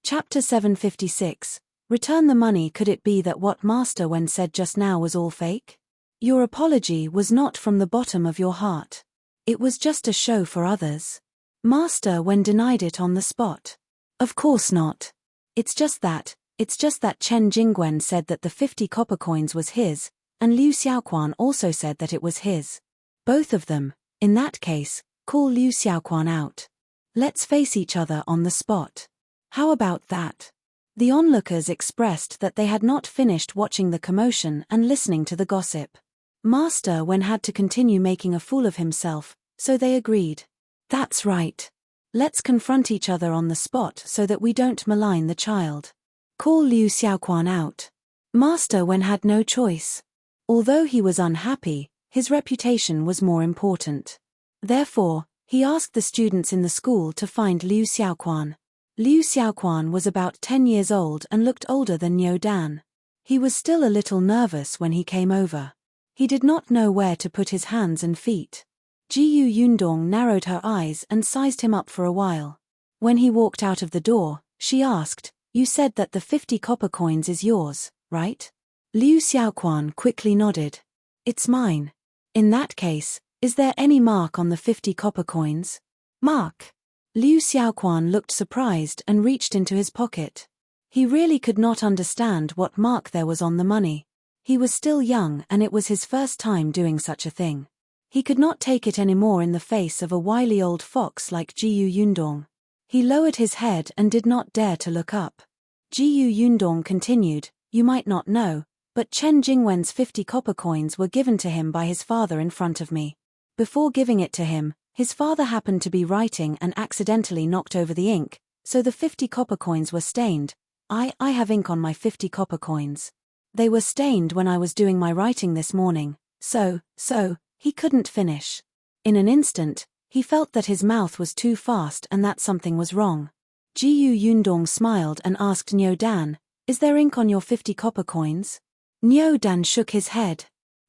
Chapter 756. Return the money. Could it be that what Master Wen said just now was all fake? Your apology was not from the bottom of your heart. It was just a show for others. Master Wen denied it on the spot. Of course not. It's just that Chen Jingwen said that the 50 copper coins was his, and Liu Xiaoquan also said that it was his. Both of them. In that case, call Liu Xiaoquan out. Let's face each other on the spot. How about that? The onlookers expressed that they had not finished watching the commotion and listening to the gossip. Master Wen had to continue making a fool of himself, so they agreed. That's right. Let's confront each other on the spot so that we don't malign the child. Call Liu Xiaoquan out. Master Wen had no choice. Although he was unhappy, his reputation was more important. Therefore, he asked the students in the school to find Liu Xiaoquan. Liu Xiaoquan was about 10 years old and looked older than Niu Dan. He was still a little nervous when he came over. He did not know where to put his hands and feet. Jiyu Yundong narrowed her eyes and sized him up for a while. When he walked out of the door, she asked, "You said that the 50 copper coins is yours, right?" Liu Xiaoquan quickly nodded. "It's mine." "In that case, is there any mark on the 50 copper coins?" "Mark?" Liu Xiaoquan looked surprised and reached into his pocket. He really could not understand what mark there was on the money. He was still young and it was his first time doing such a thing. He could not take it anymore in the face of a wily old fox like Jiyu Yundong. He lowered his head and did not dare to look up. Jiyu Yundong continued, "You might not know, but Chen Jingwen's 50 copper coins were given to him by his father in front of me. Before giving it to him, his father happened to be writing and accidentally knocked over the ink, so the 50 copper coins were stained. I have ink on my 50 copper coins. They were stained when I was doing my writing this morning, so, he couldn't finish." In an instant, he felt that his mouth was too fast and that something was wrong. Jiyu Yundong smiled and asked Niu Dan, "Is there ink on your 50 copper coins?" Niu Dan shook his head.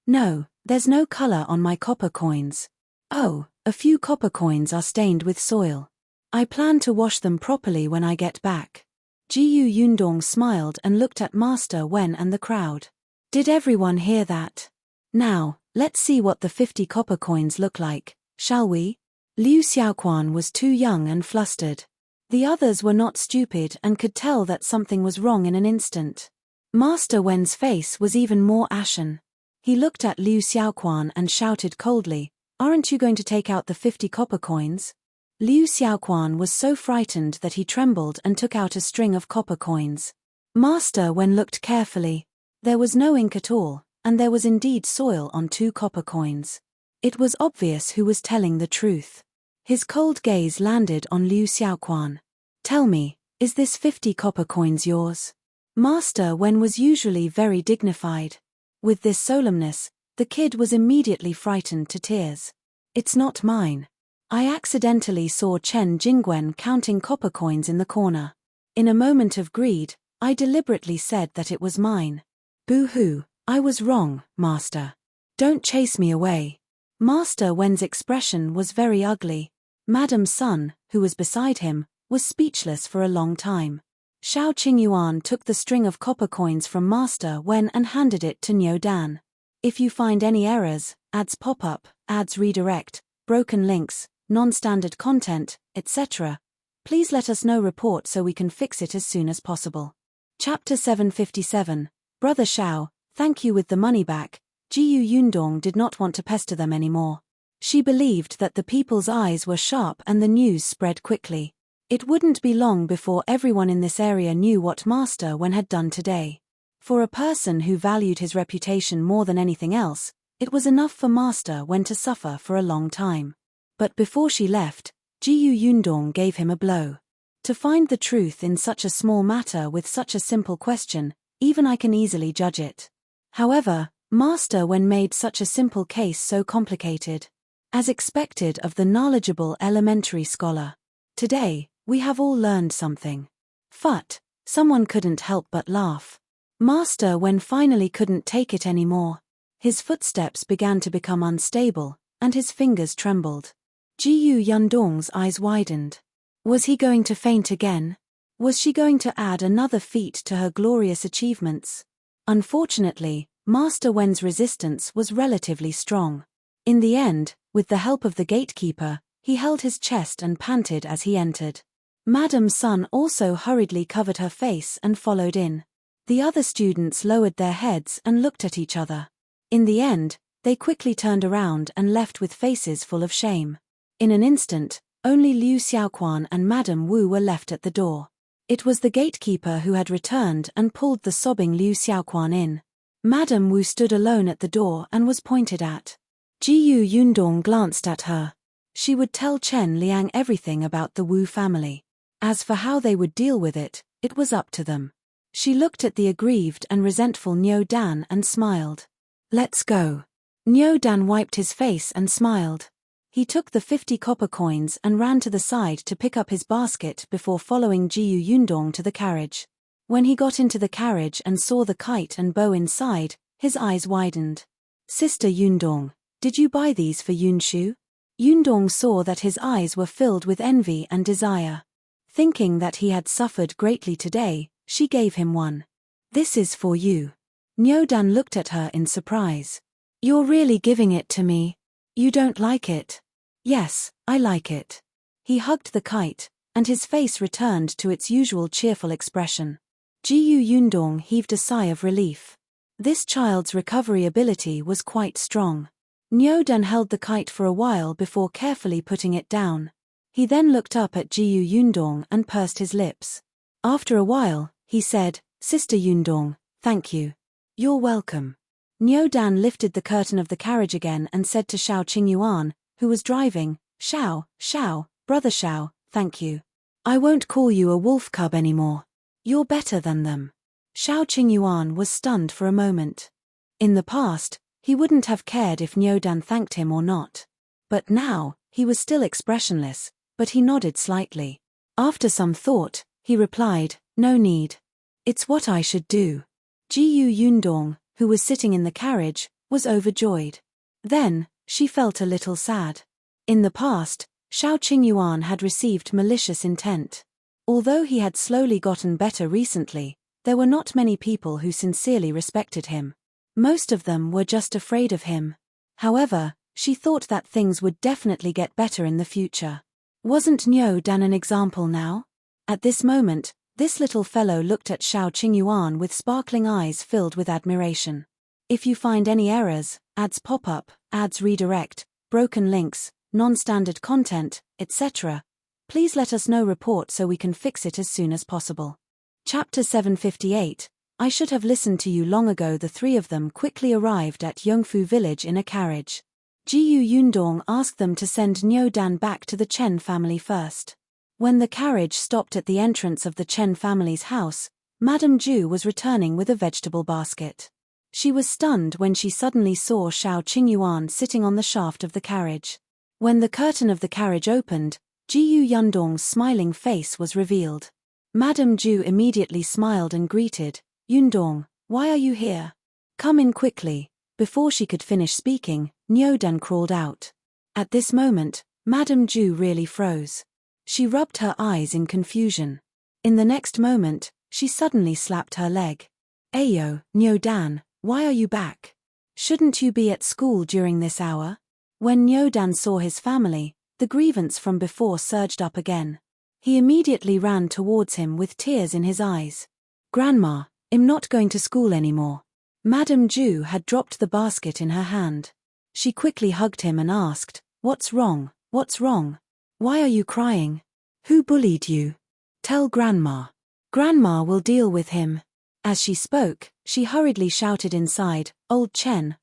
"No, there's no color on my copper coins." "Oh, a few copper coins are stained with soil. I plan to wash them properly when I get back." Jiyu Yundong smiled and looked at Master Wen and the crowd. Did everyone hear that? "Now, let's see what the 50 copper coins look like, shall we?" Liu Xiaoquan was too young and flustered. The others were not stupid and could tell that something was wrong in an instant. Master Wen's face was even more ashen. He looked at Liu Xiaoquan and shouted coldly, "Aren't you going to take out the 50 copper coins?" Liu Xiaoquan was so frightened that he trembled and took out a string of copper coins. Master Wen looked carefully. There was no ink at all, and there was indeed soil on 2 copper coins. It was obvious who was telling the truth. His cold gaze landed on Liu Xiaoquan. "Tell me, is this 50 copper coins yours?" Master Wen was usually very dignified. With this solemnness, the kid was immediately frightened to tears. "It's not mine. I accidentally saw Chen Jingwen counting copper coins in the corner. In a moment of greed, I deliberately said that it was mine. Boo-hoo, I was wrong, Master. Don't chase me away." Master Wen's expression was very ugly. Madame Sun, who was beside him, was speechless for a long time. Shao Qingyuan took the string of copper coins from Master Wen and handed it to Niu Dan. "If you find any errors, ads pop up, ads redirect, broken links, non-standard content, etc., please let us know report so we can fix it as soon as possible." Chapter 757. Brother Shao, thank you with the money back. Jiyu Yundong did not want to pester them anymore. She believed that the people's eyes were sharp and the news spread quickly. It wouldn't be long before everyone in this area knew what Master Wen had done today. For a person who valued his reputation more than anything else, it was enough for Master Wen to suffer for a long time. But before she left, Jiyu Yundong gave him a blow. To find the truth in such a small matter with such a simple question, even I can easily judge it. However, Master Wen made such a simple case so complicated. As expected of the knowledgeable elementary scholar. Today, we have all learned something. Phut, someone couldn't help but laugh. Master Wen finally couldn't take it anymore. His footsteps began to become unstable, and his fingers trembled. Jiyu Yundong's eyes widened. Was he going to faint again? Was she going to add another feat to her glorious achievements? Unfortunately, Master Wen's resistance was relatively strong. In the end, with the help of the gatekeeper, he held his chest and panted as he entered. Madame Sun also hurriedly covered her face and followed in. The other students lowered their heads and looked at each other. In the end, they quickly turned around and left with faces full of shame. In an instant, only Liu Xiaoquan and Madame Wu were left at the door. It was the gatekeeper who had returned and pulled the sobbing Liu Xiaoquan in. Madame Wu stood alone at the door and was pointed at. Jiyu Yundong glanced at her. She would tell Chen Liang everything about the Wu family. As for how they would deal with it, it was up to them. She looked at the aggrieved and resentful Niu Dan and smiled. Let's go. Niu Dan wiped his face and smiled. He took the 50 copper coins and ran to the side to pick up his basket before following Jiyu Yundong to the carriage. When he got into the carriage and saw the kite and bow inside, his eyes widened. Sister Yundong, did you buy these for Yunshu? Yundong saw that his eyes were filled with envy and desire. Thinking that he had suffered greatly today, she gave him one. This is for you. Niu Dan looked at her in surprise. You're really giving it to me? You don't like it? Yes, I like it. He hugged the kite, and his face returned to its usual cheerful expression. Jiyu Yundong heaved a sigh of relief. This child's recovery ability was quite strong. Niu Dan held the kite for a while before carefully putting it down. He then looked up at Jiyu Yundong and pursed his lips. After a while, he said, Sister Yundong, thank you. You're welcome. Niu Dan lifted the curtain of the carriage again and said to Shao Qingyuan, who was driving, Shao, brother Shao, thank you. I won't call you a wolf cub anymore. You're better than them. Shao Qingyuan was stunned for a moment. In the past, he wouldn't have cared if Niu Dan thanked him or not. But now, he was still expressionless, but he nodded slightly. After some thought, he replied, no need. It's what I should do. Jiyu Yundong, who was sitting in the carriage, was overjoyed. Then, she felt a little sad. In the past, Shao Qingyuan had received malicious intent. Although he had slowly gotten better recently, there were not many people who sincerely respected him. Most of them were just afraid of him. However, she thought that things would definitely get better in the future. Wasn't Niu Dan an example now? At this moment, this little fellow looked at Shao Qingyuan with sparkling eyes filled with admiration. If you find any errors, ads pop up, ads redirect, broken links, non-standard content, etc., please let us know report so we can fix it as soon as possible. Chapter 758, I should have listened to you long ago. The three of them quickly arrived at Yongfu village in a carriage. Jiyu Yundong asked them to send Niu Dan back to the Chen family first. When the carriage stopped at the entrance of the Chen family's house, Madame Zhou was returning with a vegetable basket. She was stunned when she suddenly saw Shao Qingyuan sitting on the shaft of the carriage. When the curtain of the carriage opened, Jiyu Yundong's smiling face was revealed. Madame Zhou immediately smiled and greeted, Yundong, why are you here? Come in quickly. Before she could finish speaking, Niu Dan crawled out. At this moment, Madame Zhou really froze. She rubbed her eyes in confusion. In the next moment, she suddenly slapped her leg. Ayo, Niu Dan, why are you back? Shouldn't you be at school during this hour? When Niu Dan saw his family, the grievance from before surged up again. He immediately ran towards him with tears in his eyes. Grandma, I'm not going to school anymore. Madame Zhou had dropped the basket in her hand. She quickly hugged him and asked, What's wrong? What's wrong? Why are you crying? Who bullied you? Tell Grandma. Grandma will deal with him. As she spoke, she hurriedly shouted inside, Old Chen,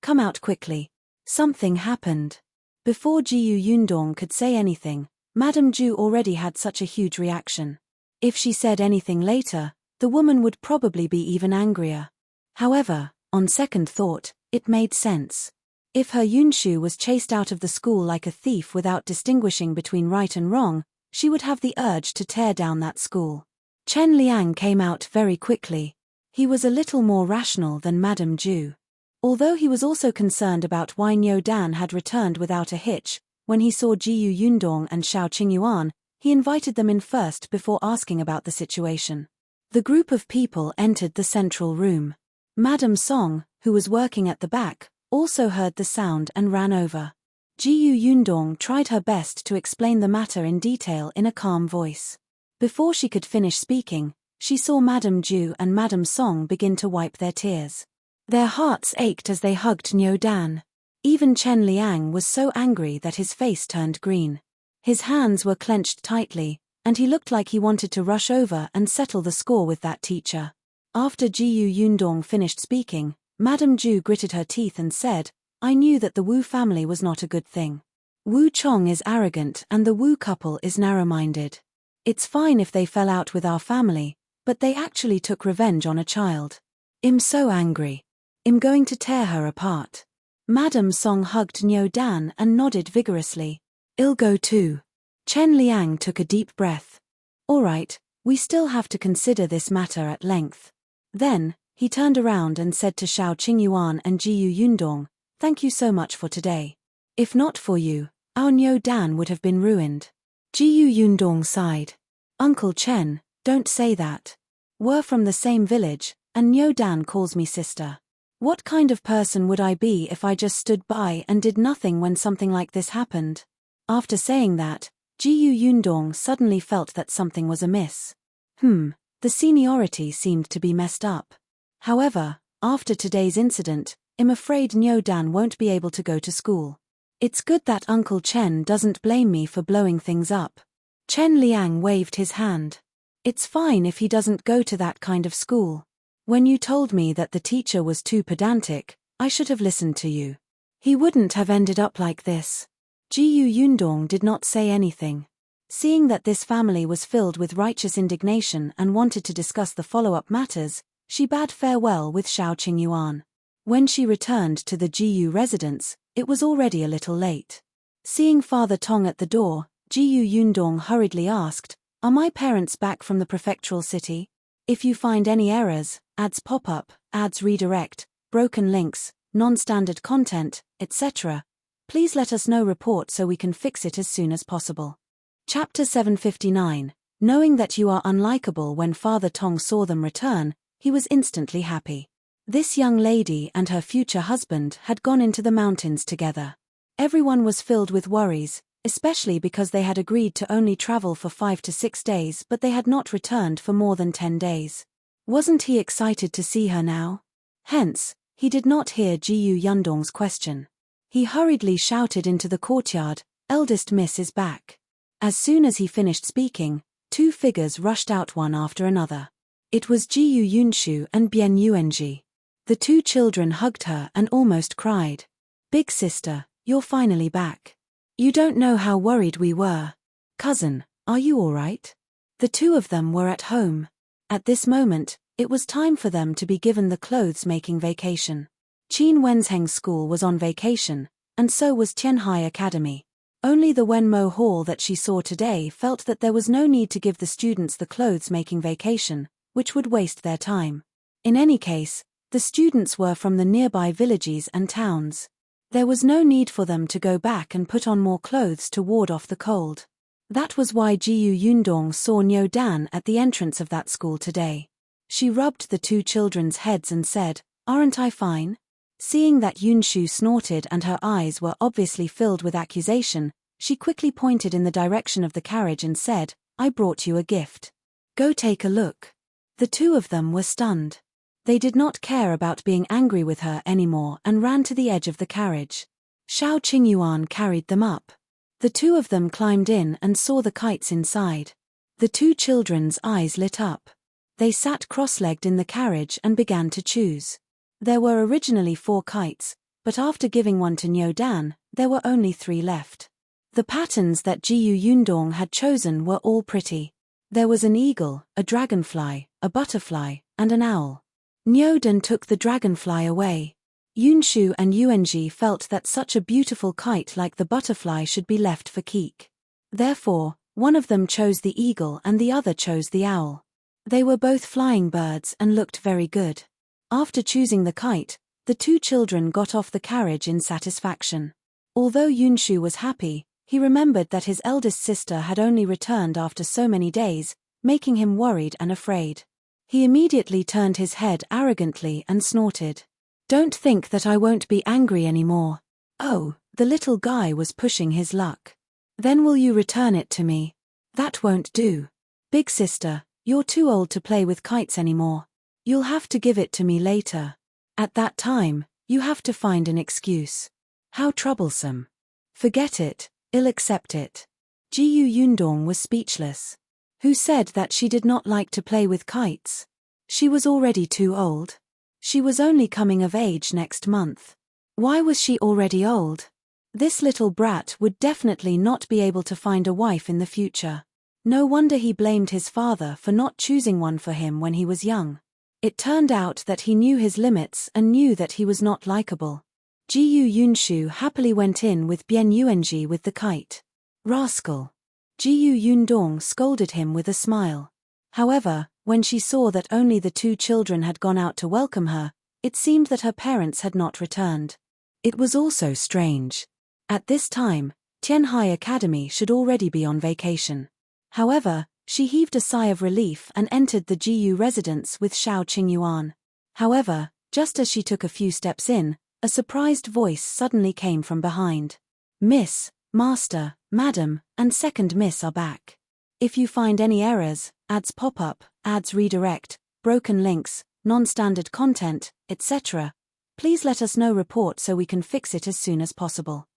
come out quickly. Something happened. Before Jiyu Yundong could say anything, Madame Zhou already had such a huge reaction. If she said anything later, the woman would probably be even angrier. However, on second thought, it made sense. If her Yunshu was chased out of the school like a thief without distinguishing between right and wrong, she would have the urge to tear down that school. Chen Liang came out very quickly. He was a little more rational than Madame Zhou. Although he was also concerned about why Niu Dan had returned without a hitch, when he saw Jiyu Yundong and Shao Qingyuan, He invited them in first before asking about the situation. The group of people entered the central room. Madame Song, who was working at the back, also heard the sound and ran over. Yundong tried her best to explain the matter in detail in a calm voice. Before she could finish speaking, she saw Madame Zhou and Madame Song begin to wipe their tears. Their hearts ached as they hugged Niu Dan. Even Chen Liang was so angry that his face turned green. His hands were clenched tightly, and he looked like he wanted to rush over and settle the score with that teacher. After Yundong finished speaking, Madame Zhou gritted her teeth and said, "I knew that the Wu family was not a good thing. Wu Chong is arrogant and the Wu couple is narrow-minded. It's fine if they fell out with our family, but they actually took revenge on a child. I'm so angry. I'm going to tear her apart." Madame Song hugged Niu Dan and nodded vigorously. "I'll go too." Chen Liang took a deep breath. "All right, we still have to consider this matter at length." Then, he turned around and said to Shao Qingyuan and Yundong, "Thank you so much for today. If not for you, our Niu Dan would have been ruined." Yundong sighed. "Uncle Chen, don't say that. We're from the same village, and Niu Dan calls me sister. What kind of person would I be if I just stood by and did nothing when something like this happened?" After saying that, Yundong suddenly felt that something was amiss. The seniority seemed to be messed up. However, after today's incident, I'm afraid Niu Dan won't be able to go to school. It's good that Uncle Chen doesn't blame me for blowing things up. Chen Liang waved his hand. "It's fine if he doesn't go to that kind of school. When you told me that the teacher was too pedantic, I should have listened to you. He wouldn't have ended up like this." Yundong did not say anything. Seeing that this family was filled with righteous indignation and wanted to discuss the follow-up matters, she bade farewell with Shao Qingyuan. When she returned to the Gu residence, it was already a little late. Seeing Father Tong at the door, Yundong hurriedly asked, "Are my parents back from the prefectural city? If you find any errors, ads pop up, ads redirect, broken links, non-standard content, etc., please let us know report so we can fix it as soon as possible." Chapter 759. Knowing that you are unlikable. When Father Tong saw them return, he was instantly happy. This young lady and her future husband had gone into the mountains together. Everyone was filled with worries, especially because they had agreed to only travel for 5 to 6 days, but they had not returned for more than 10 days. Wasn't he excited to see her now? Hence, he did not hear Yundong's question. He hurriedly shouted into the courtyard, "Eldest Miss is back." As soon as he finished speaking, 2 figures rushed out one after another. It was Yunshu and Bian Yuanji. The 2 children hugged her and almost cried. "Big sister, you're finally back. You don't know how worried we were. Cousin, are you all right?" The 2 of them were at home. At this moment, it was time for them to be given the clothes-making vacation. Qin Wensheng's school was on vacation, and so was Tianhai Academy. Only the Wenhuo Hall that she saw today felt that there was no need to give the students the clothes-making vacation, which would waste their time. In any case, the students were from the nearby villages and towns. There was no need for them to go back and put on more clothes to ward off the cold. That was why Yundong saw Niu Dan at the entrance of that school today. She rubbed the 2 children's heads and said, "Aren't I fine?" Seeing that Yunshu snorted and her eyes were obviously filled with accusation, she quickly pointed in the direction of the carriage and said, "I brought you a gift. Go take a look." The 2 of them were stunned. They did not care about being angry with her anymore and ran to the edge of the carriage. Shao Qingyuan carried them up. The 2 of them climbed in and saw the kites inside. The 2 children's eyes lit up. They sat cross-legged in the carriage and began to choose. There were originally 4 kites, but after giving one to Niu Dan, there were only 3 left. The patterns that Yundong had chosen were all pretty. There was an eagle, a dragonfly, a butterfly, and an owl. Niu Dan took the dragonfly away. Yunshu and Yuanji felt that such a beautiful kite like the butterfly should be left for keep. Therefore, one of them chose the eagle and the other chose the owl. They were both flying birds and looked very good. After choosing the kite, the 2 children got off the carriage in satisfaction. Although Yunshu was happy, He remembered that his eldest sister had only returned after so many days, making him worried and afraid. He immediately turned his head arrogantly and snorted. "Don't think that I won't be angry anymore." "Oh," the little guy was pushing his luck. "Then will you return it to me?" "That won't do. Big sister, you're too old to play with kites anymore. You'll have to give it to me later. At that time, you have to find an excuse." "How troublesome." "Forget it, I'll accept it." Jiyu Yundong was speechless. Who said that she did not like to play with kites? She was already too old. She was only coming of age next month. Why was she already old? This little brat would definitely not be able to find a wife in the future. No wonder he blamed his father for not choosing one for him when he was young. It turned out that he knew his limits and knew that he was not likable. Jiyu Yunshu happily went in with Bian Yuanji with the kite. "Rascal." Jiyu Yundong scolded him with a smile. However, when she saw that only the two children had gone out to welcome her, it seemed that her parents had not returned. It was also strange. At this time, Tianhai Academy should already be on vacation. However, she heaved a sigh of relief and entered the Jiyu residence with Shao Qingyuan. However, just as she took a few steps in, a surprised voice suddenly came from behind. "Miss, Master, Madam, and Second Miss are back. If you find any errors, ads pop up, ads redirect, broken links, non-standard content, etc., please let us know report so we can fix it as soon as possible."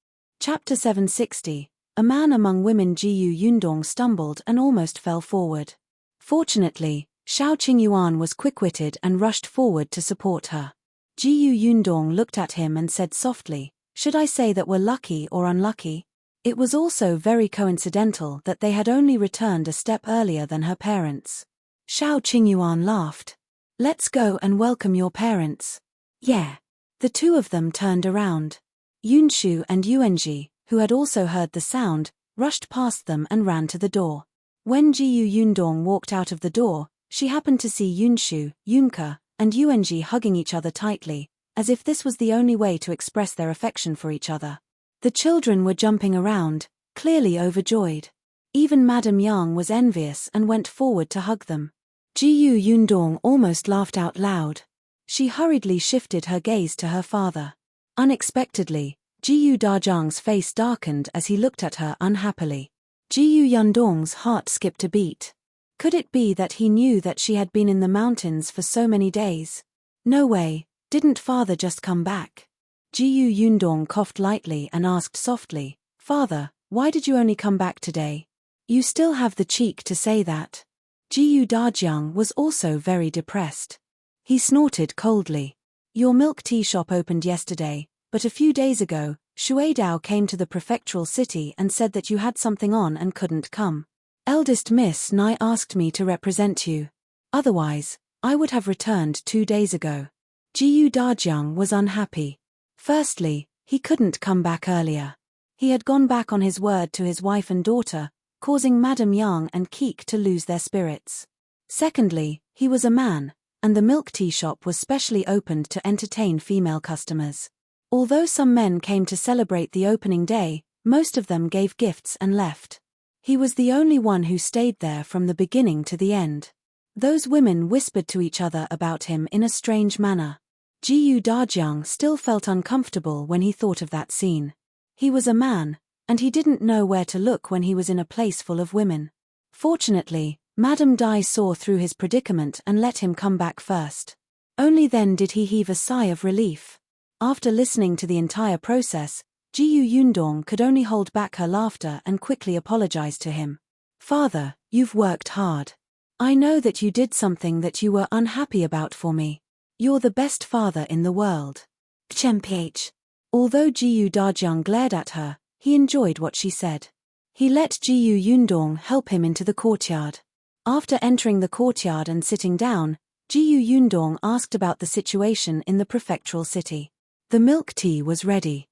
Chapter 760. A man among women. Jiyu Yundong stumbled and almost fell forward. Fortunately, Shao Qingyuan was quick-witted and rushed forward to support her. Jiyu Yundong looked at him and said softly, "Should I say that we're lucky or unlucky?" It was also very coincidental that they had only returned a step earlier than her parents. Shao Qingyuan laughed. "Let's go and welcome your parents." "Yeah." The two of them turned around. Yunshu and Yuanji, who had also heard the sound, rushed past them and ran to the door. When Jiyu Yundong walked out of the door, she happened to see Yunshu, Yunke, and Yuanji hugging each other tightly, as if this was the only way to express their affection for each other. The children were jumping around, clearly overjoyed. Even Madame Yang was envious and went forward to hug them. Jiyu Yundong almost laughed out loud. She hurriedly shifted her gaze to her father. Unexpectedly, Jiyu Dajiang's face darkened as he looked at her unhappily. Jiyu Yundong's heart skipped a beat. Could it be that he knew that she had been in the mountains for so many days? No way, didn't father just come back? Jiyu Yundong coughed lightly and asked softly, "Father, why did you only come back today? You still have the cheek to say that." Jiyu Dajiang was also very depressed. He snorted coldly. "Your milk tea shop opened yesterday, but a few days ago, Shuidao came to the Prefectural city and said that you had something on and couldn't come. Eldest Miss Nai asked me to represent you. Otherwise, I would have returned 2 days ago." Jiyu Dajiang was unhappy. Firstly, he couldn't come back earlier. He had gone back on his word to his wife and daughter, causing Madame Yang and Keek to lose their spirits. Secondly, he was a man, and the milk tea shop was specially opened to entertain female customers. Although some men came to celebrate the opening day, most of them gave gifts and left. He was the only one who stayed there from the beginning to the end. Those women whispered to each other about him in a strange manner. Jiyu Dajiang still felt uncomfortable when he thought of that scene. He was a man, and he didn't know where to look when he was in a place full of women. Fortunately, Madame Dai saw through his predicament and let him come back first. Only then did he heave a sigh of relief. After listening to the entire process, Jiyu Yundong could only hold back her laughter and quickly apologize to him. "Father, you've worked hard. I know that you did something that you were unhappy about for me. You're the best father in the world." Chemph. Although Jiyu Dajiang glared at her, he enjoyed what she said. He let Jiyu Yundong help him into the courtyard. After entering the courtyard and sitting down, Jiyu Yundong asked about the situation in the prefectural city. The milk tea was ready.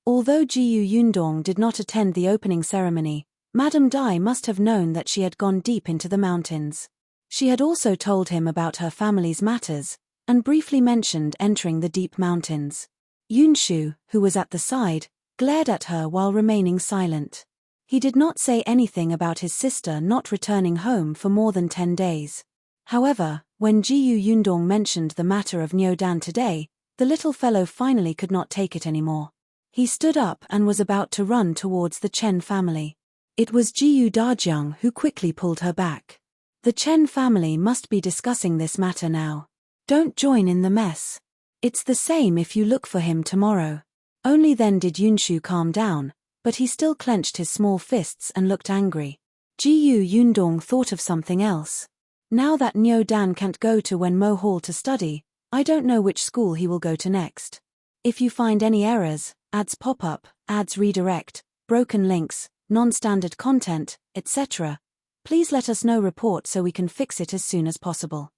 Although Jiyu Yundong did not attend the opening ceremony, Madame Dai must have known that she had gone deep into the mountains. She had also told him about her family's matters, and briefly mentioned entering the deep mountains. Yunshu, who was at the side, glared at her while remaining silent. He did not say anything about his sister not returning home for more than 10 days. However, when Yundong mentioned the matter of Nyodan today, the little fellow finally could not take it anymore. He stood up and was about to run towards the Chen family. It was Dajiang who quickly pulled her back. The Chen family must be discussing this matter now. Don't join in the mess. It's the same if you look for him tomorrow. Only then did Yunshu calm down, but he still clenched his small fists and looked angry. Yundong thought of something else. Now that Nyodan can't go to Wenhuo Hall to study, I don't know which school he will go to next. If you find any errors, ads pop up, ads redirect, broken links, non-standard content, etc., please let us know report so we can fix it as soon as possible.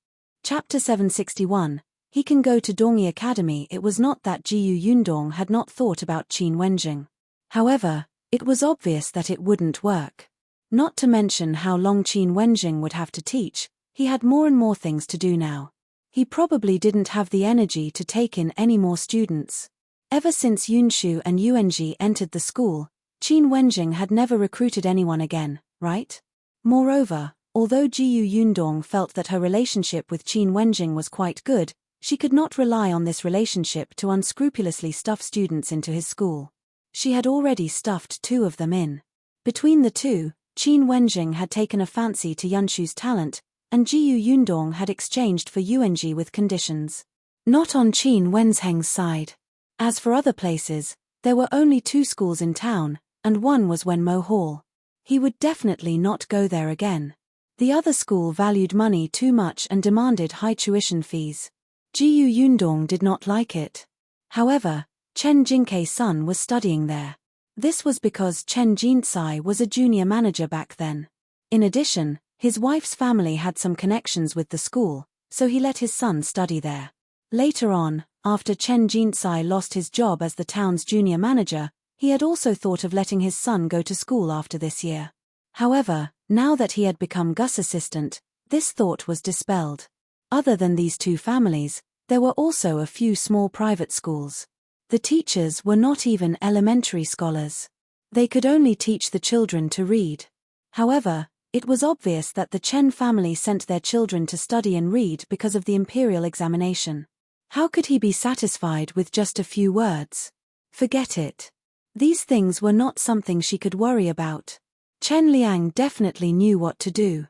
Chapter 761. He can go to Dongyi Academy. It was not that Yundong had not thought about Qin Wenjing. However, it was obvious that it wouldn't work. Not to mention how long Qin Wenjing would have to teach, he had more and more things to do now. He probably didn't have the energy to take in any more students. Ever since Yunshu and Yuanji entered the school, Qin Wenjing had never recruited anyone again, right? Moreover, although Yundong felt that her relationship with Qin Wenjing was quite good, she could not rely on this relationship to unscrupulously stuff students into his school. She had already stuffed 2 of them in. Between the two, Qin Wenjing had taken a fancy to Yunshu's talent, and Yundong had exchanged for Yuanji with conditions. Not on Qin Wensheng's side. As for other places, there were only 2 schools in town, and one was Wenhuo Hall. He would definitely not go there again. The other school valued money too much and demanded high tuition fees. Yundong did not like it. However, Chen Jinkei's son was studying there. This was because Chen Jinsai was a junior manager back then. In addition, his wife's family had some connections with the school, so he let his son study there. Later on, after Chen Jinsai lost his job as the town's junior manager, he had also thought of letting his son go to school after this year. However, now that he had become Gus' assistant, this thought was dispelled. Other than these 2 families, there were also a few small private schools. The teachers were not even elementary scholars. They could only teach the children to read. However, it was obvious that the Chen family sent their children to study and read because of the imperial examination. How could he be satisfied with just a few words? Forget it. These things were not something she could worry about. Chen Liang definitely knew what to do.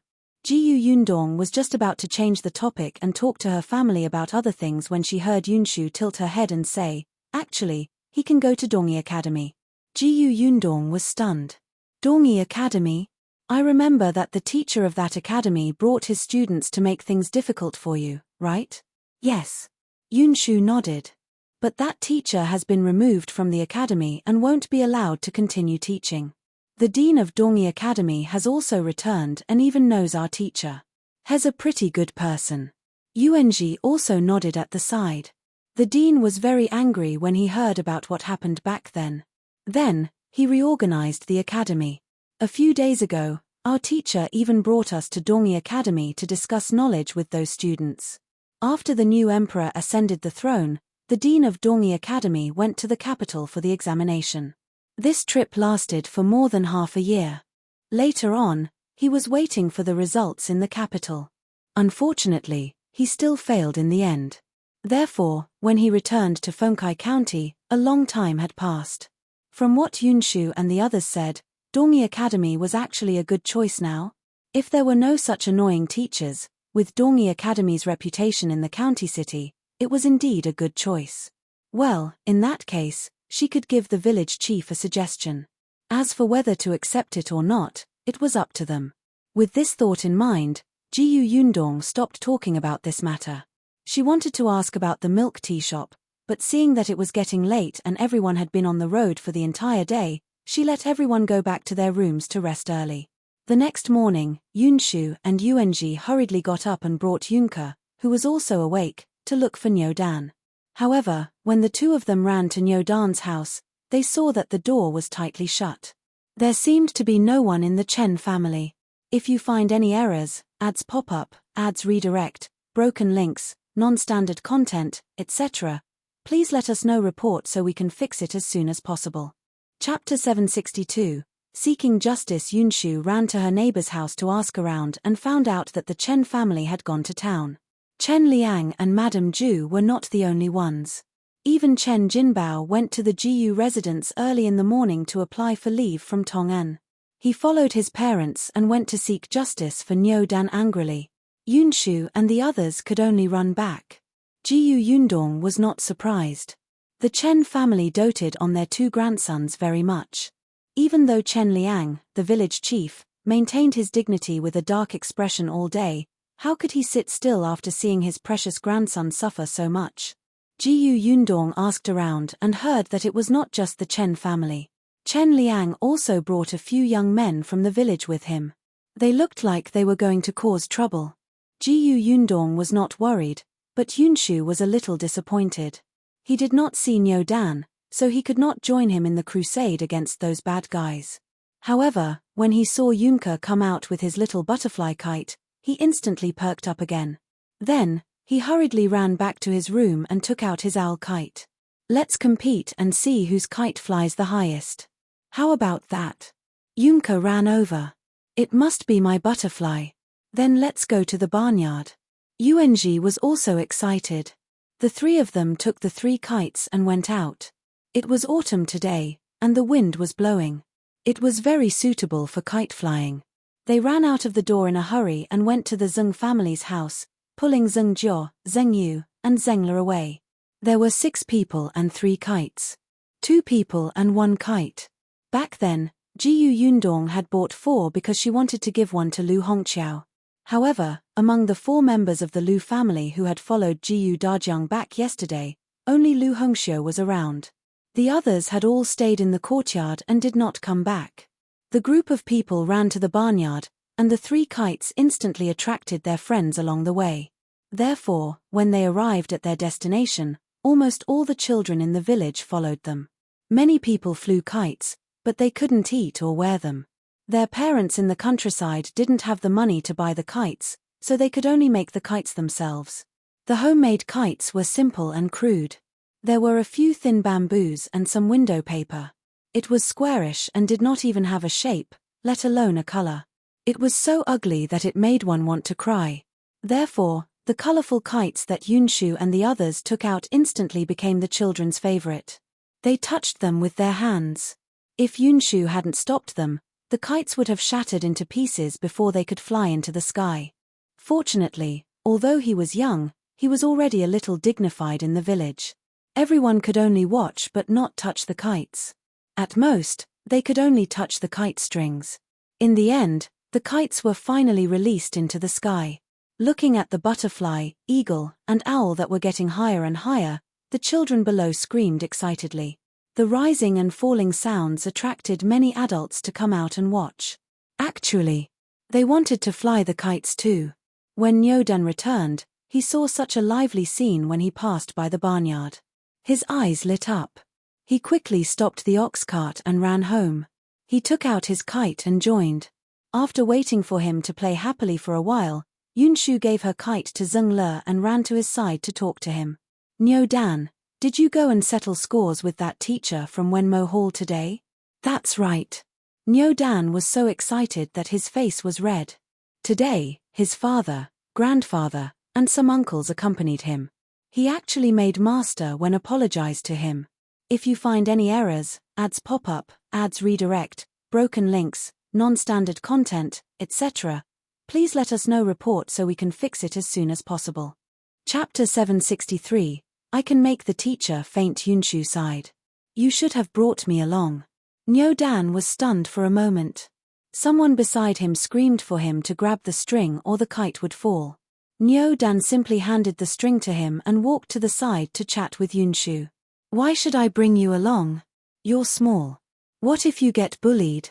Yundong was just about to change the topic and talk to her family about other things when she heard Yunshu tilt her head and say, "Actually, he can go to Dongyi Academy." Yundong was stunned. Dongyi Academy? I remember that the teacher of that academy brought his students to make things difficult for you, right? Yes. Yunshu nodded. But that teacher has been removed from the academy and won't be allowed to continue teaching. The dean of Dongyi Academy has also returned and even knows our teacher. He's a pretty good person. Yuanji also nodded at the side. The dean was very angry when he heard about what happened back then. Then, he reorganized the academy. A few days ago, our teacher even brought us to Dongyi Academy to discuss knowledge with those students. After the new emperor ascended the throne, the dean of Dongyi Academy went to the capital for the examination. This trip lasted for more than half a year. Later on, he was waiting for the results in the capital. Unfortunately, he still failed in the end. Therefore, when he returned to Fengkai County, a long time had passed. From what Yunshu and the others said, Dongyi Academy was actually a good choice now. If there were no such annoying teachers, with Dongyi Academy's reputation in the county city, it was indeed a good choice. Well, in that case, she could give the village chief a suggestion. As for whether to accept it or not, it was up to them. With this thought in mind, Yundong stopped talking about this matter. She wanted to ask about the milk tea shop, but seeing that it was getting late and everyone had been on the road for the entire day, she let everyone go back to their rooms to rest early. The next morning, Yunshu and Yuanji hurriedly got up and brought Yunke, who was also awake, to look for Nyodan. However, when the 2 of them ran to Nyodan's house, they saw that the door was tightly shut. There seemed to be no one in the Chen family. If you find any errors, ads pop up, ads redirect, broken links, non-standard content, etc., please let us know report so we can fix it as soon as possible. Chapter 762. Seeking justice, Yunshu ran to her neighbor's house to ask around and found out that the Chen family had gone to town. Chen Liang and Madame Zhou were not the only ones. Even Chen Jinbao went to the Jiyu residence early in the morning to apply for leave from Tong'an. He followed his parents and went to seek justice for Niu Dan angrily. Yunshu and the others could only run back. Jiyu Yundong was not surprised. The Chen family doted on their two grandsons very much. Even though Chen Liang, the village chief, maintained his dignity with a dark expression all day, how could he sit still after seeing his precious grandson suffer so much? Jiyu Yundong asked around and heard that it was not just the Chen family. Chen Liang also brought a few young men from the village with him. They looked like they were going to cause trouble. Jiyu Yundong was not worried, but Yunshu was a little disappointed. He did not see Niu Dan, so he could not join him in the crusade against those bad guys. However, when he saw Yunke come out with his little butterfly kite, he instantly perked up again. Then, he hurriedly ran back to his room and took out his owl kite. Let's compete and see whose kite flies the highest. How about that? Yunke ran over. It must be my butterfly. Then let's go to the barnyard. Yuanji was also excited. The three of them took the 3 kites and went out. It was autumn today, and the wind was blowing. It was very suitable for kite flying. They ran out of the door in a hurry and went to the Zheng family's house, pulling Zheng Jiao, Zheng Yu, and Zheng Le away. There were 6 people and 3 kites. 2 people and 1 kite. Back then, Jiyu Yundong had bought 4 because she wanted to give one to Lu Hongqiao. However, among the 4 members of the Lu family who had followed Jiyu Dajiang back yesterday, only Lu Hongqiao was around. The others had all stayed in the courtyard and did not come back. The group of people ran to the barnyard, and the 3 kites instantly attracted their friends along the way. Therefore, when they arrived at their destination, almost all the children in the village followed them. Many people flew kites, but they couldn't eat or wear them. Their parents in the countryside didn't have the money to buy the kites, so they could only make the kites themselves. The homemade kites were simple and crude. There were a few thin bamboos and some window paper. It was squarish and did not even have a shape, let alone a color. It was so ugly that it made one want to cry. Therefore, the colorful kites that Yunshu and the others took out instantly became the children's favorite. They touched them with their hands. If Yunshu hadn't stopped them, the kites would have shattered into pieces before they could fly into the sky. Fortunately, although he was young, he was already a little dignified in the village. Everyone could only watch but not touch the kites. At most, they could only touch the kite strings. In the end, the kites were finally released into the sky. Looking at the butterfly, eagle, and owl that were getting higher and higher, the children below screamed excitedly. The rising and falling sounds attracted many adults to come out and watch. Actually, they wanted to fly the kites too. When Niu Dan returned, he saw such a lively scene when he passed by the barnyard. His eyes lit up. He quickly stopped the ox cart and ran home. He took out his kite and joined. After waiting for him to play happily for a while, Yunshu gave her kite to Zheng Le and ran to his side to talk to him. Niu Dan, did you go and settle scores with that teacher from Wenhuo Hall today? That's right. Niu Dan was so excited that his face was red. Today, his father, grandfather, and some uncles accompanied him. He actually made master when apologized to him. If you find any errors, ads pop up, ads redirect, broken links, non-standard content, etc., please let us know report so we can fix it as soon as possible. Chapter 763, I can make the teacher faint. Yunshu sighed. You should have brought me along. Niu Dan was stunned for a moment. Someone beside him screamed for him to grab the string or the kite would fall. Niu Dan simply handed the string to him and walked to the side to chat with Yunshu. Why should I bring you along? You're small. What if you get bullied?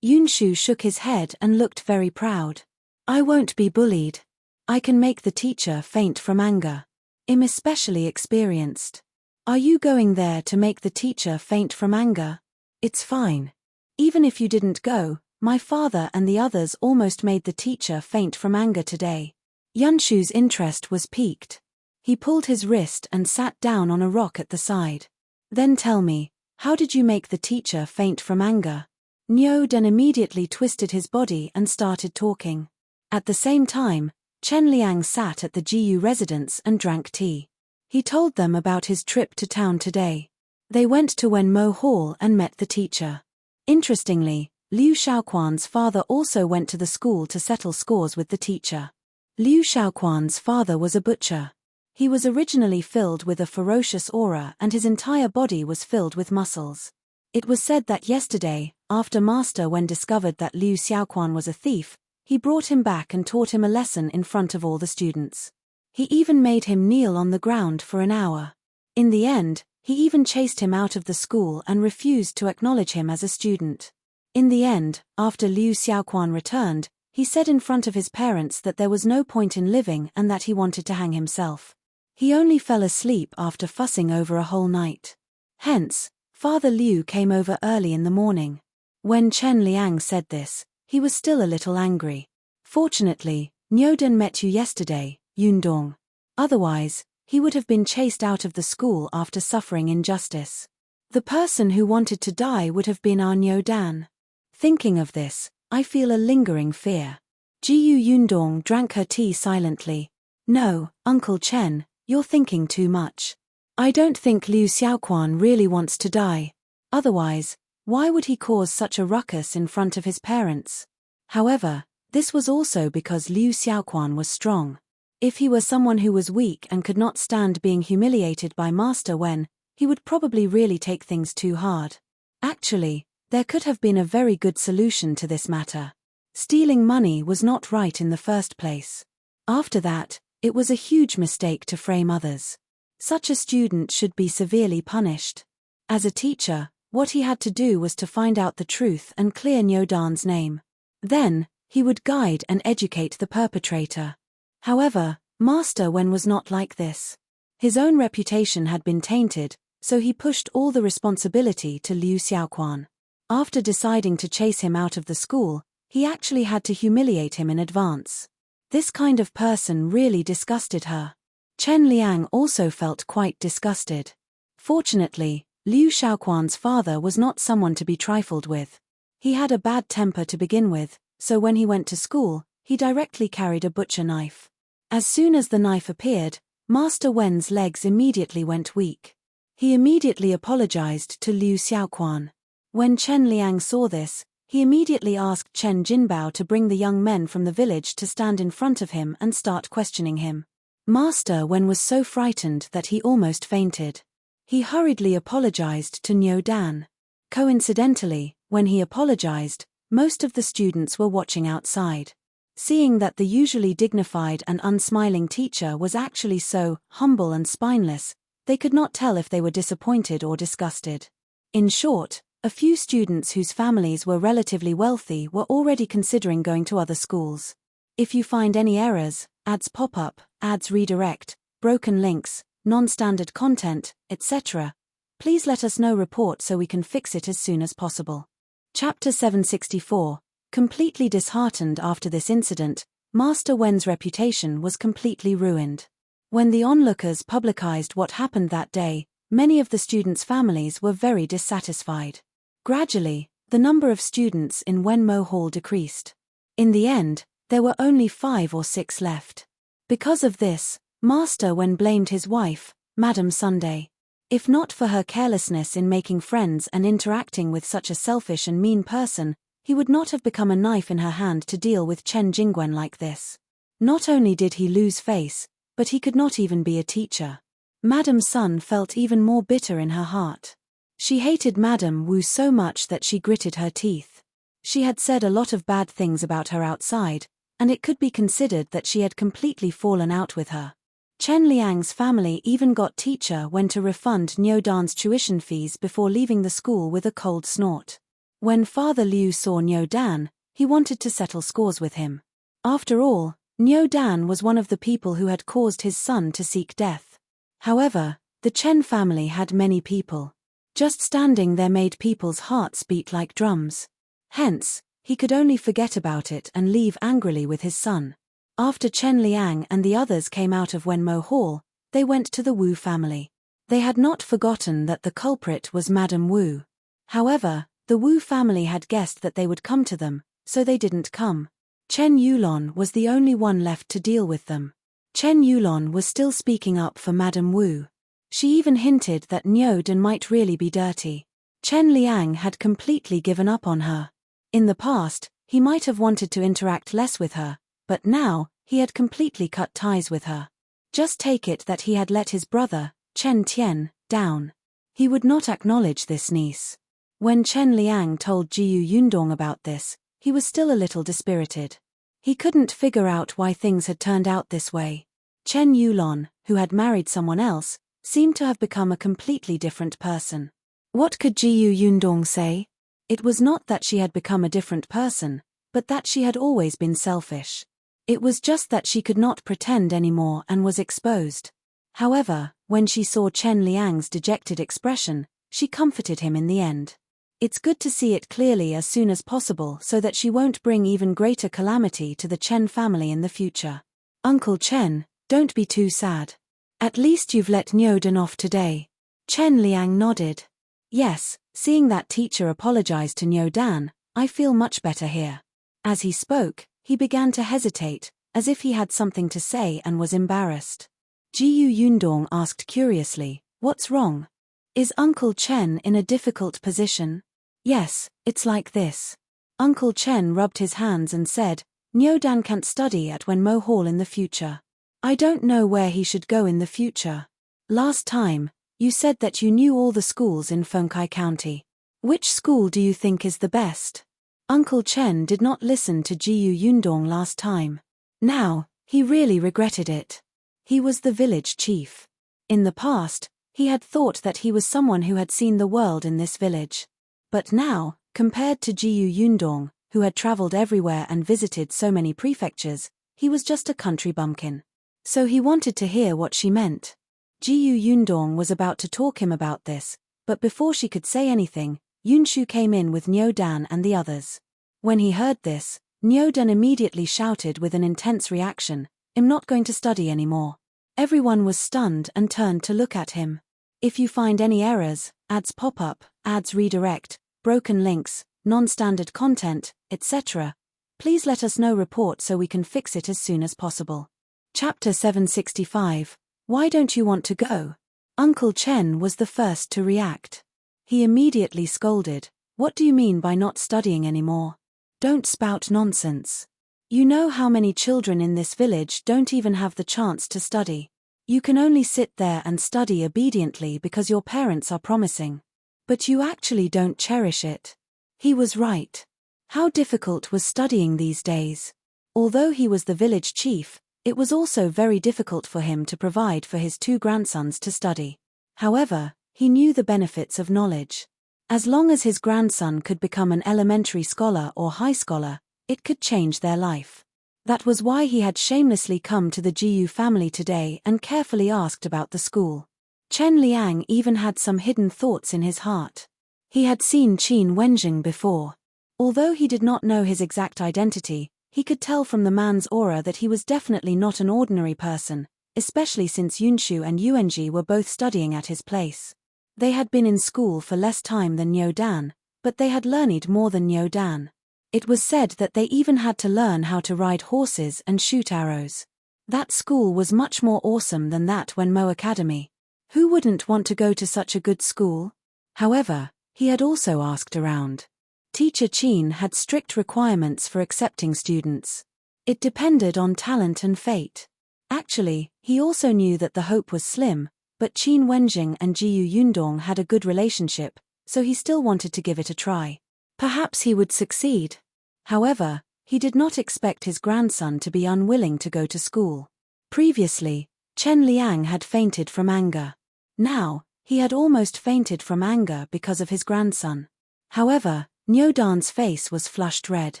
Yunshu shook his head and looked very proud. I won't be bullied. I can make the teacher faint from anger. I'm especially experienced. Are you going there to make the teacher faint from anger? It's fine. Even if you didn't go, my father and the others almost made the teacher faint from anger today. Yunshu's interest was piqued. He pulled his wrist and sat down on a rock at the side. Then tell me, how did you make the teacher faint from anger? Niu then immediately twisted his body and started talking. At the same time, Chen Liang sat at the Jiyu residence and drank tea. He told them about his trip to town today. They went to Wenhuo Hall and met the teacher. Interestingly, Liu Shaoquan's father also went to the school to settle scores with the teacher. Liu Shaoquan's father was a butcher. He was originally filled with a ferocious aura and his entire body was filled with muscles. It was said that yesterday, after Master Wen discovered that Liu Xiaoquan was a thief, he brought him back and taught him a lesson in front of all the students. He even made him kneel on the ground for an hour. In the end, he even chased him out of the school and refused to acknowledge him as a student. In the end, after Liu Xiaoquan returned, he said in front of his parents that there was no point in living and that he wanted to hang himself. He only fell asleep after fussing over a whole night. Hence, Father Liu came over early in the morning. When Chen Liang said this, he was still a little angry. Fortunately, Niudan met you yesterday, Yundong. Otherwise, he would have been chased out of the school after suffering injustice. The person who wanted to die would have been our Niudan. Thinking of this, I feel a lingering fear. Jiyu Yundong drank her tea silently. No, Uncle Chen, you're thinking too much. I don't think Liu Xiaoquan really wants to die. Otherwise, why would he cause such a ruckus in front of his parents? However, this was also because Liu Xiaoquan was strong. If he were someone who was weak and could not stand being humiliated by Master Wen, he would probably really take things too hard. Actually, there could have been a very good solution to this matter. Stealing money was not right in the first place. After that, it was a huge mistake to frame others. Such a student should be severely punished. As a teacher, what he had to do was to find out the truth and clear Niudan's name. Then, he would guide and educate the perpetrator. However, Master Wen was not like this. His own reputation had been tainted, so he pushed all the responsibility to Liu Xiaoquan. After deciding to chase him out of the school, he actually had to humiliate him in advance. This kind of person really disgusted her. Chen Liang also felt quite disgusted. Fortunately, Liu Shaoquan's father was not someone to be trifled with. He had a bad temper to begin with, so when he went to school, he directly carried a butcher knife. As soon as the knife appeared, Master Wen's legs immediately went weak. He immediately apologized to Liu Xiaoquan. When Chen Liang saw this, he immediately asked Chen Jinbao to bring the young men from the village to stand in front of him and start questioning him. Master Wen was so frightened that he almost fainted. He hurriedly apologized to Niudan. Coincidentally, when he apologized, most of the students were watching outside. Seeing that the usually dignified and unsmiling teacher was actually so humble and spineless, they could not tell if they were disappointed or disgusted. In short, a few students whose families were relatively wealthy were already considering going to other schools. If you find any errors, ads pop up, ads redirect, broken links, non-standard content, etc., please let us know report so we can fix it as soon as possible. Chapter 764. Completely disheartened after this incident, Master Wen's reputation was completely ruined. When the onlookers publicized what happened that day, many of the students' families were very dissatisfied. Gradually, the number of students in Wenhuo Hall decreased. In the end, there were only 5 or 6 left. Because of this, Master Wen blamed his wife, Madame Sunday. If not for her carelessness in making friends and interacting with such a selfish and mean person, he would not have become a knife in her hand to deal with Chen Jingwen like this. Not only did he lose face, but he could not even be a teacher. Madame Sun felt even more bitter in her heart. She hated Madame Wu so much that she gritted her teeth. She had said a lot of bad things about her outside, and it could be considered that she had completely fallen out with her. Chen Liang's family even got teacher Wen to refund Niudan's tuition fees before leaving the school with a cold snort. When Father Liu saw Niudan, he wanted to settle scores with him. After all, Niudan was one of the people who had caused his son to seek death. However, the Chen family had many people. Just standing there made people's hearts beat like drums. Hence, he could only forget about it and leave angrily with his son. After Chen Liang and the others came out of Wenhuo Hall, they went to the Wu family. They had not forgotten that the culprit was Madame Wu. However, The Wu family had guessed that they would come to them, so they didn't come. Chen Yulon was the only one left to deal with them. Chen Yulon was still speaking up for Madame Wu. She even hinted that Niu Dan might really be dirty. Chen Liang had completely given up on her. In the past, he might have wanted to interact less with her, but now, he had completely cut ties with her. Just take it that he had let his brother, Chen Tian, down. He would not acknowledge this niece. When Chen Liang told Jiyu Yundong about this, he was still a little dispirited. He couldn't figure out why things had turned out this way. Chen Yulon, who had married someone else, seemed to have become a completely different person. What could Jiyu Yundong say? It was not that she had become a different person, but that she had always been selfish. It was just that she could not pretend anymore and was exposed. However, when she saw Chen Liang's dejected expression, she comforted him in the end. It's good to see it clearly as soon as possible so that she won't bring even greater calamity to the Chen family in the future. Uncle Chen, don't be too sad. At least you've let Niu Dan off today. Chen Liang nodded. Yes, seeing that teacher apologize to Niu Dan, I feel much better here. As he spoke, he began to hesitate, as if he had something to say and was embarrassed. Jiyu Yundong asked curiously, what's wrong? Is Uncle Chen in a difficult position? Yes, it's like this. Uncle Chen rubbed his hands and said, Niu Dan can't study at Wenhuo Hall in the future. I don't know where he should go in the future. Last time, you said that you knew all the schools in Feng County. Which school do you think is the best? Uncle Chen did not listen to Jiyu Yundong last time. Now, he really regretted it. He was the village chief. In the past, he had thought that he was someone who had seen the world in this village. But now, compared to Jiyu Yundong, who had traveled everywhere and visited so many prefectures, he was just a country bumpkin. So he wanted to hear what she meant. Jiyu Yundong was about to talk him about this, but before she could say anything, Yunshu came in with Niu Dan and the others. When he heard this, Niu Dan immediately shouted with an intense reaction, I'm not going to study anymore. Everyone was stunned and turned to look at him. If you find any errors, ads pop up, ads redirect, broken links, non-standard content, etc., please let us know report so we can fix it as soon as possible. Chapter 765. Why don't you want to go? Uncle Chen was the first to react. He immediately scolded, what do you mean by not studying anymore? Don't spout nonsense. You know how many children in this village don't even have the chance to study. You can only sit there and study obediently because your parents are promising. But you actually don't cherish it. He was right. How difficult was studying these days? Although he was the village chief, it was also very difficult for him to provide for his two grandsons to study. However, he knew the benefits of knowledge. As long as his grandson could become an elementary scholar or high scholar, it could change their life. That was why he had shamelessly come to the Jiyu family today and carefully asked about the school. Chen Liang even had some hidden thoughts in his heart. He had seen Qin Wenjing before. Although he did not know his exact identity, he could tell from the man's aura that he was definitely not an ordinary person, especially since Yunshu and Yuanji were both studying at his place. They had been in school for less time than Niu Dan, but they had learned more than Niu Dan. It was said that they even had to learn how to ride horses and shoot arrows. That school was much more awesome than that Wenhuo Academy. Who wouldn't want to go to such a good school? However, he had also asked around. Teacher Qin had strict requirements for accepting students. It depended on talent and fate. Actually, he also knew that the hope was slim, but Qin Wenjing and Jiyu Yundong had a good relationship, so he still wanted to give it a try. Perhaps he would succeed. However, he did not expect his grandson to be unwilling to go to school. Previously, Chen Liang had fainted from anger. Now, he had almost fainted from anger because of his grandson. However, Niu Dan's face was flushed red.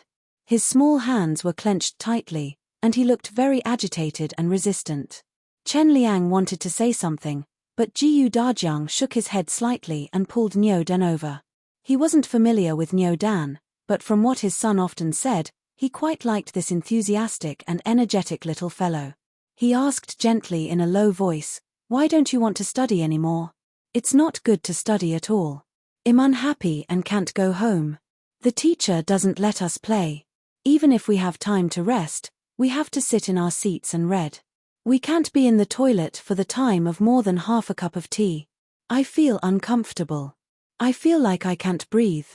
His small hands were clenched tightly, and he looked very agitated and resistant. Chen Liang wanted to say something, but Jiyu Dajiang shook his head slightly and pulled Niu Dan over. He wasn't familiar with Niu Dan, but from what his son often said, he quite liked this enthusiastic and energetic little fellow. He asked gently in a low voice, "Why don't you want to study anymore? It's not good to study at all. I'm unhappy and can't go home. The teacher doesn't let us play. Even if we have time to rest, we have to sit in our seats and read. We can't be in the toilet for the time of more than half a cup of tea. I feel uncomfortable. I feel like I can't breathe.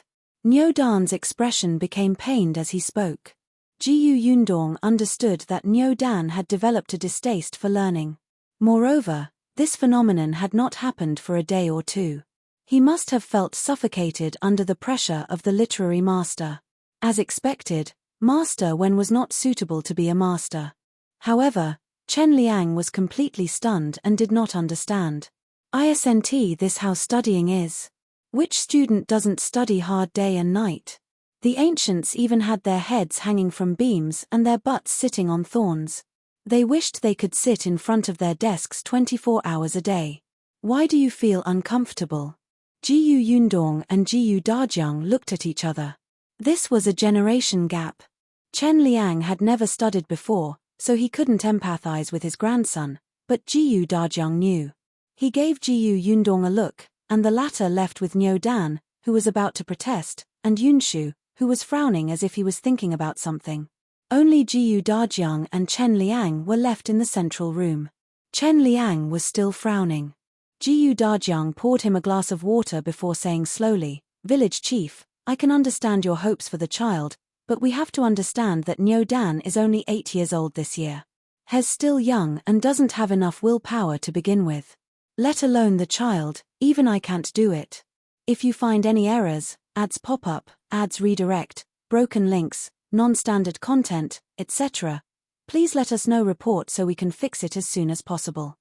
Niu Dan's expression became pained as he spoke. Jiyu Yundong understood that Niu Dan had developed a distaste for learning. Moreover, this phenomenon had not happened for a day or two. He must have felt suffocated under the pressure of the literary master. As expected, Master Wen was not suitable to be a master. However, Chen Liang was completely stunned and did not understand. Isn't this how studying is? Which student doesn't study hard day and night? The ancients even had their heads hanging from beams and their butts sitting on thorns. They wished they could sit in front of their desks 24 hours a day. Why do you feel uncomfortable? Jiyu Yundong and Jiyu Dajiang looked at each other. This was a generation gap. Chen Liang had never studied before, so he couldn't empathize with his grandson, but Jiyu Dajiang knew. He gave Jiyu Yundong a look, and the latter left with Niu Dan, who was about to protest, and Yunshu, who was frowning as if he was thinking about something. Only Jiyu Dajiang and Chen Liang were left in the central room. Chen Liang was still frowning. Jiyu Dajiang poured him a glass of water before saying slowly, "Village chief, I can understand your hopes for the child, but we have to understand that Niu Dan is only 8 years old this year. He's still young and doesn't have enough willpower to begin with. Let alone the child, even I can't do it. If you find any errors, ads pop up, ads redirect, broken links, non-standard content, etc., please let us know report so we can fix it as soon as possible."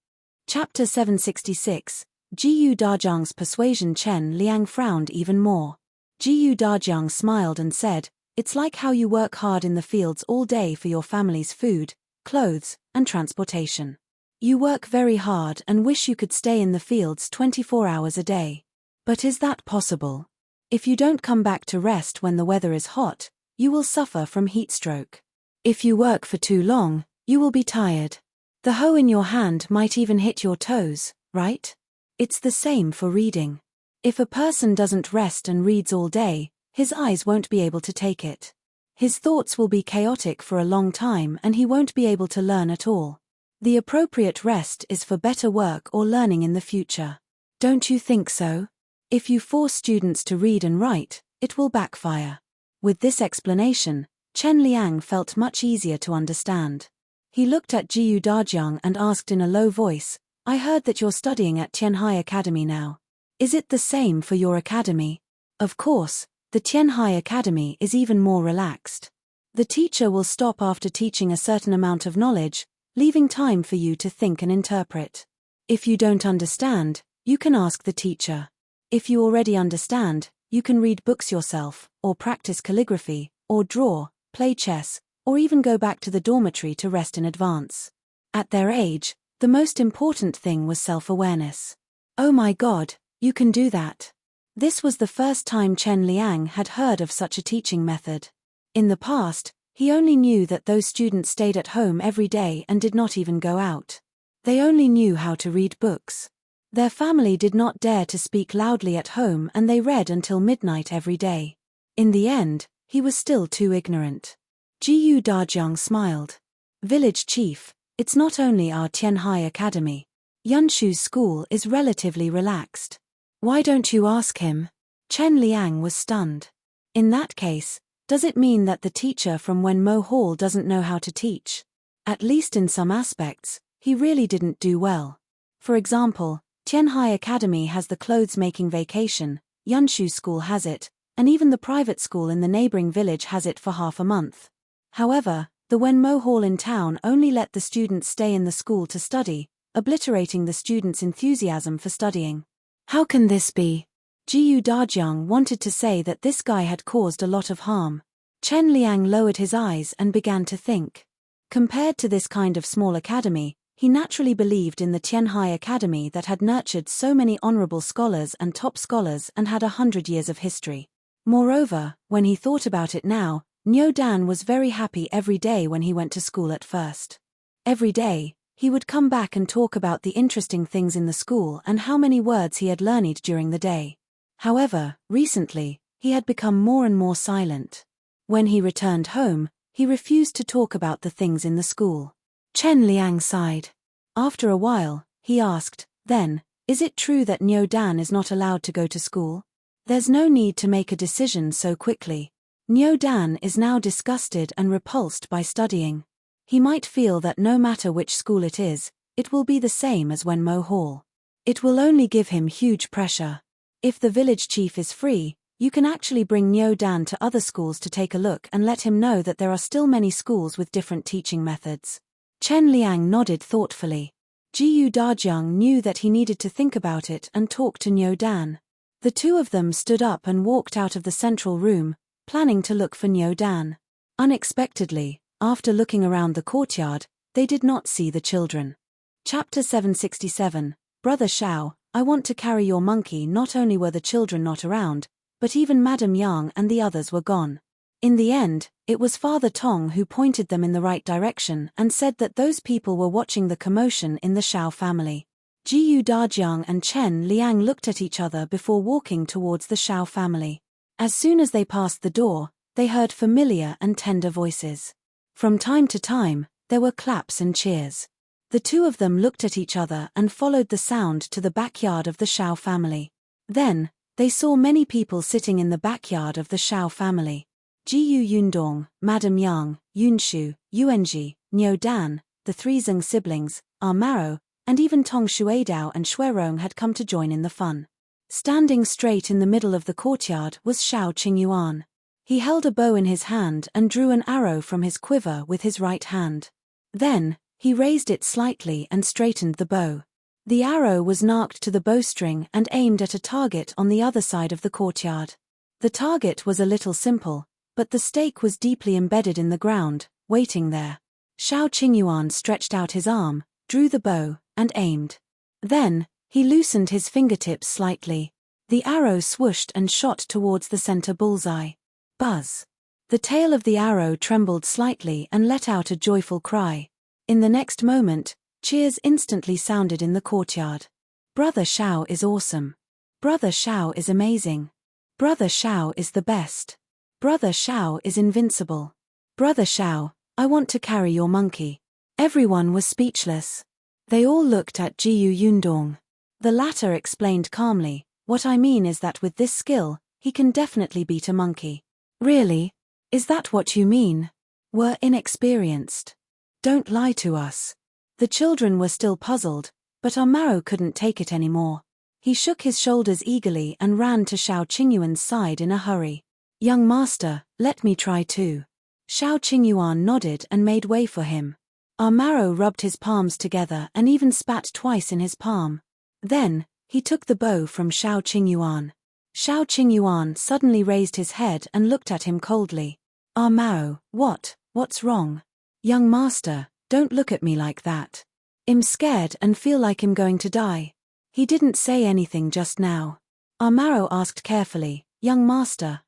Chapter 766, Jiyu Dajiang's Persuasion. Chen Liang frowned even more. Jiyu Dajiang smiled and said, "It's like how you work hard in the fields all day for your family's food, clothes, and transportation. You work very hard and wish you could stay in the fields 24 hours a day. But is that possible? If you don't come back to rest when the weather is hot, you will suffer from heat stroke. If you work for too long, you will be tired. The hoe in your hand might even hit your toes, right? It's the same for reading. If a person doesn't rest and reads all day, his eyes won't be able to take it. His thoughts will be chaotic for a long time and he won't be able to learn at all. The appropriate rest is for better work or learning in the future. Don't you think so? If you force students to read and write, it will backfire." With this explanation, Chen Liang felt much easier to understand. He looked at Jiyu Dajiang and asked in a low voice, "I heard that you're studying at Tianhai Academy now. Is it the same for your academy?" Of course, the Tianhai Academy is even more relaxed. The teacher will stop after teaching a certain amount of knowledge, leaving time for you to think and interpret. If you don't understand, you can ask the teacher. If you already understand, you can read books yourself, or practice calligraphy, or draw, play chess, or even go back to the dormitory to rest in advance. At their age, the most important thing was self-awareness. Oh my God, you can do that. This was the first time Chen Liang had heard of such a teaching method. In the past, he only knew that those students stayed at home every day and did not even go out. They only knew how to read books. Their family did not dare to speak loudly at home and they read until midnight every day. In the end, he was still too ignorant. Jiyu Dajiang smiled. "Village chief, it's not only our Tianhai Academy. Yunshu's school is relatively relaxed. Why don't you ask him?" Chen Liang was stunned. In that case, does it mean that the teacher from Wenhuo Hall doesn't know how to teach? At least in some aspects, he really didn't do well. For example, Tianhai Academy has the clothes-making vacation, Yunshu's school has it, and even the private school in the neighboring village has it for half a month. However, the Wenhuo Hall in town only let the students stay in the school to study, obliterating the students' enthusiasm for studying. How can this be? Jiyu Dajiang wanted to say that this guy had caused a lot of harm. Chen Liang lowered his eyes and began to think. Compared to this kind of small academy, he naturally believed in the Tianhai Academy that had nurtured so many honorable scholars and top scholars and had 100 years of history. Moreover, when he thought about it now, Niu Dan was very happy every day when he went to school at first. Every day, he would come back and talk about the interesting things in the school and how many words he had learned during the day. However, recently, he had become more and more silent. When he returned home, he refused to talk about the things in the school. Chen Liang sighed. After a while, he asked, "Then, is it true that Niu Dan is not allowed to go to school? There's no need to make a decision so quickly. Niu Dan is now disgusted and repulsed by studying. He might feel that no matter which school it is, it will be the same as Wenhuo Hall. It will only give him huge pressure. If the village chief is free, you can actually bring Niu Dan to other schools to take a look and let him know that there are still many schools with different teaching methods." Chen Liang nodded thoughtfully. Dajiang knew that he needed to think about it and talk to Niu Dan. The two of them stood up and walked out of the central room, planning to look for Niu Dan. Unexpectedly, after looking around the courtyard, they did not see the children. Chapter 767, Brother Shao, I want to carry your monkey. Not only were the children not around, but even Madame Yang and the others were gone. In the end, it was Father Tong who pointed them in the right direction and said that those people were watching the commotion in the Shao family. Dajiang and Chen Liang looked at each other before walking towards the Shao family. As soon as they passed the door, they heard familiar and tender voices. From time to time, there were claps and cheers. The two of them looked at each other and followed the sound to the backyard of the Shao family. Then, they saw many people sitting in the backyard of the Shao family. Yundong, Madame Yang, Yunshu, Yuanji, Niu Dan, the three Zheng siblings, Maro, and even Tong Shuidao and Shuirong had come to join in the fun. Standing straight in the middle of the courtyard was Shao Qingyuan. He held a bow in his hand and drew an arrow from his quiver with his right hand. Then, he raised it slightly and straightened the bow. The arrow was narked to the bowstring and aimed at a target on the other side of the courtyard. The target was a little simple, but the stake was deeply embedded in the ground, waiting there. Shao Qingyuan stretched out his arm, drew the bow, and aimed. Then, he loosened his fingertips slightly. The arrow swooshed and shot towards the center bullseye. Buzz! The tail of the arrow trembled slightly and let out a joyful cry. In the next moment, cheers instantly sounded in the courtyard. Brother Shao is awesome. Brother Shao is amazing. Brother Shao is the best. Brother Shao is invincible. Brother Shao, I want to carry your monkey. Everyone was speechless. They all looked at Yundong. The latter explained calmly, what I mean is that with this skill, he can definitely beat a monkey. Really? Is that what you mean? We're inexperienced. Don't lie to us. The children were still puzzled, but Maro couldn't take it anymore. He shook his shoulders eagerly and ran to Shao Qingyuan's side in a hurry. Young master, let me try too. Shao Qingyuan nodded and made way for him. Maro rubbed his palms together and even spat twice in his palm. Then, he took the bow from Shao Qingyuan. Shao Qingyuan suddenly raised his head and looked at him coldly. Maro, what's wrong? Young master, don't look at me like that. I'm scared and feel like I'm going to die. He didn't say anything just now. Maro asked carefully, Young master,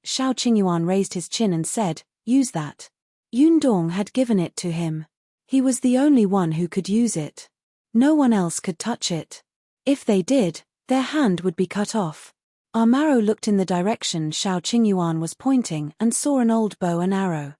Shao Qingyuan raised his chin and said, use that. Yundong had given it to him. He was the only one who could use it. No one else could touch it. If they did, their hand would be cut off. Maro looked in the direction Shao Qingyuan was pointing and saw an old bow and arrow.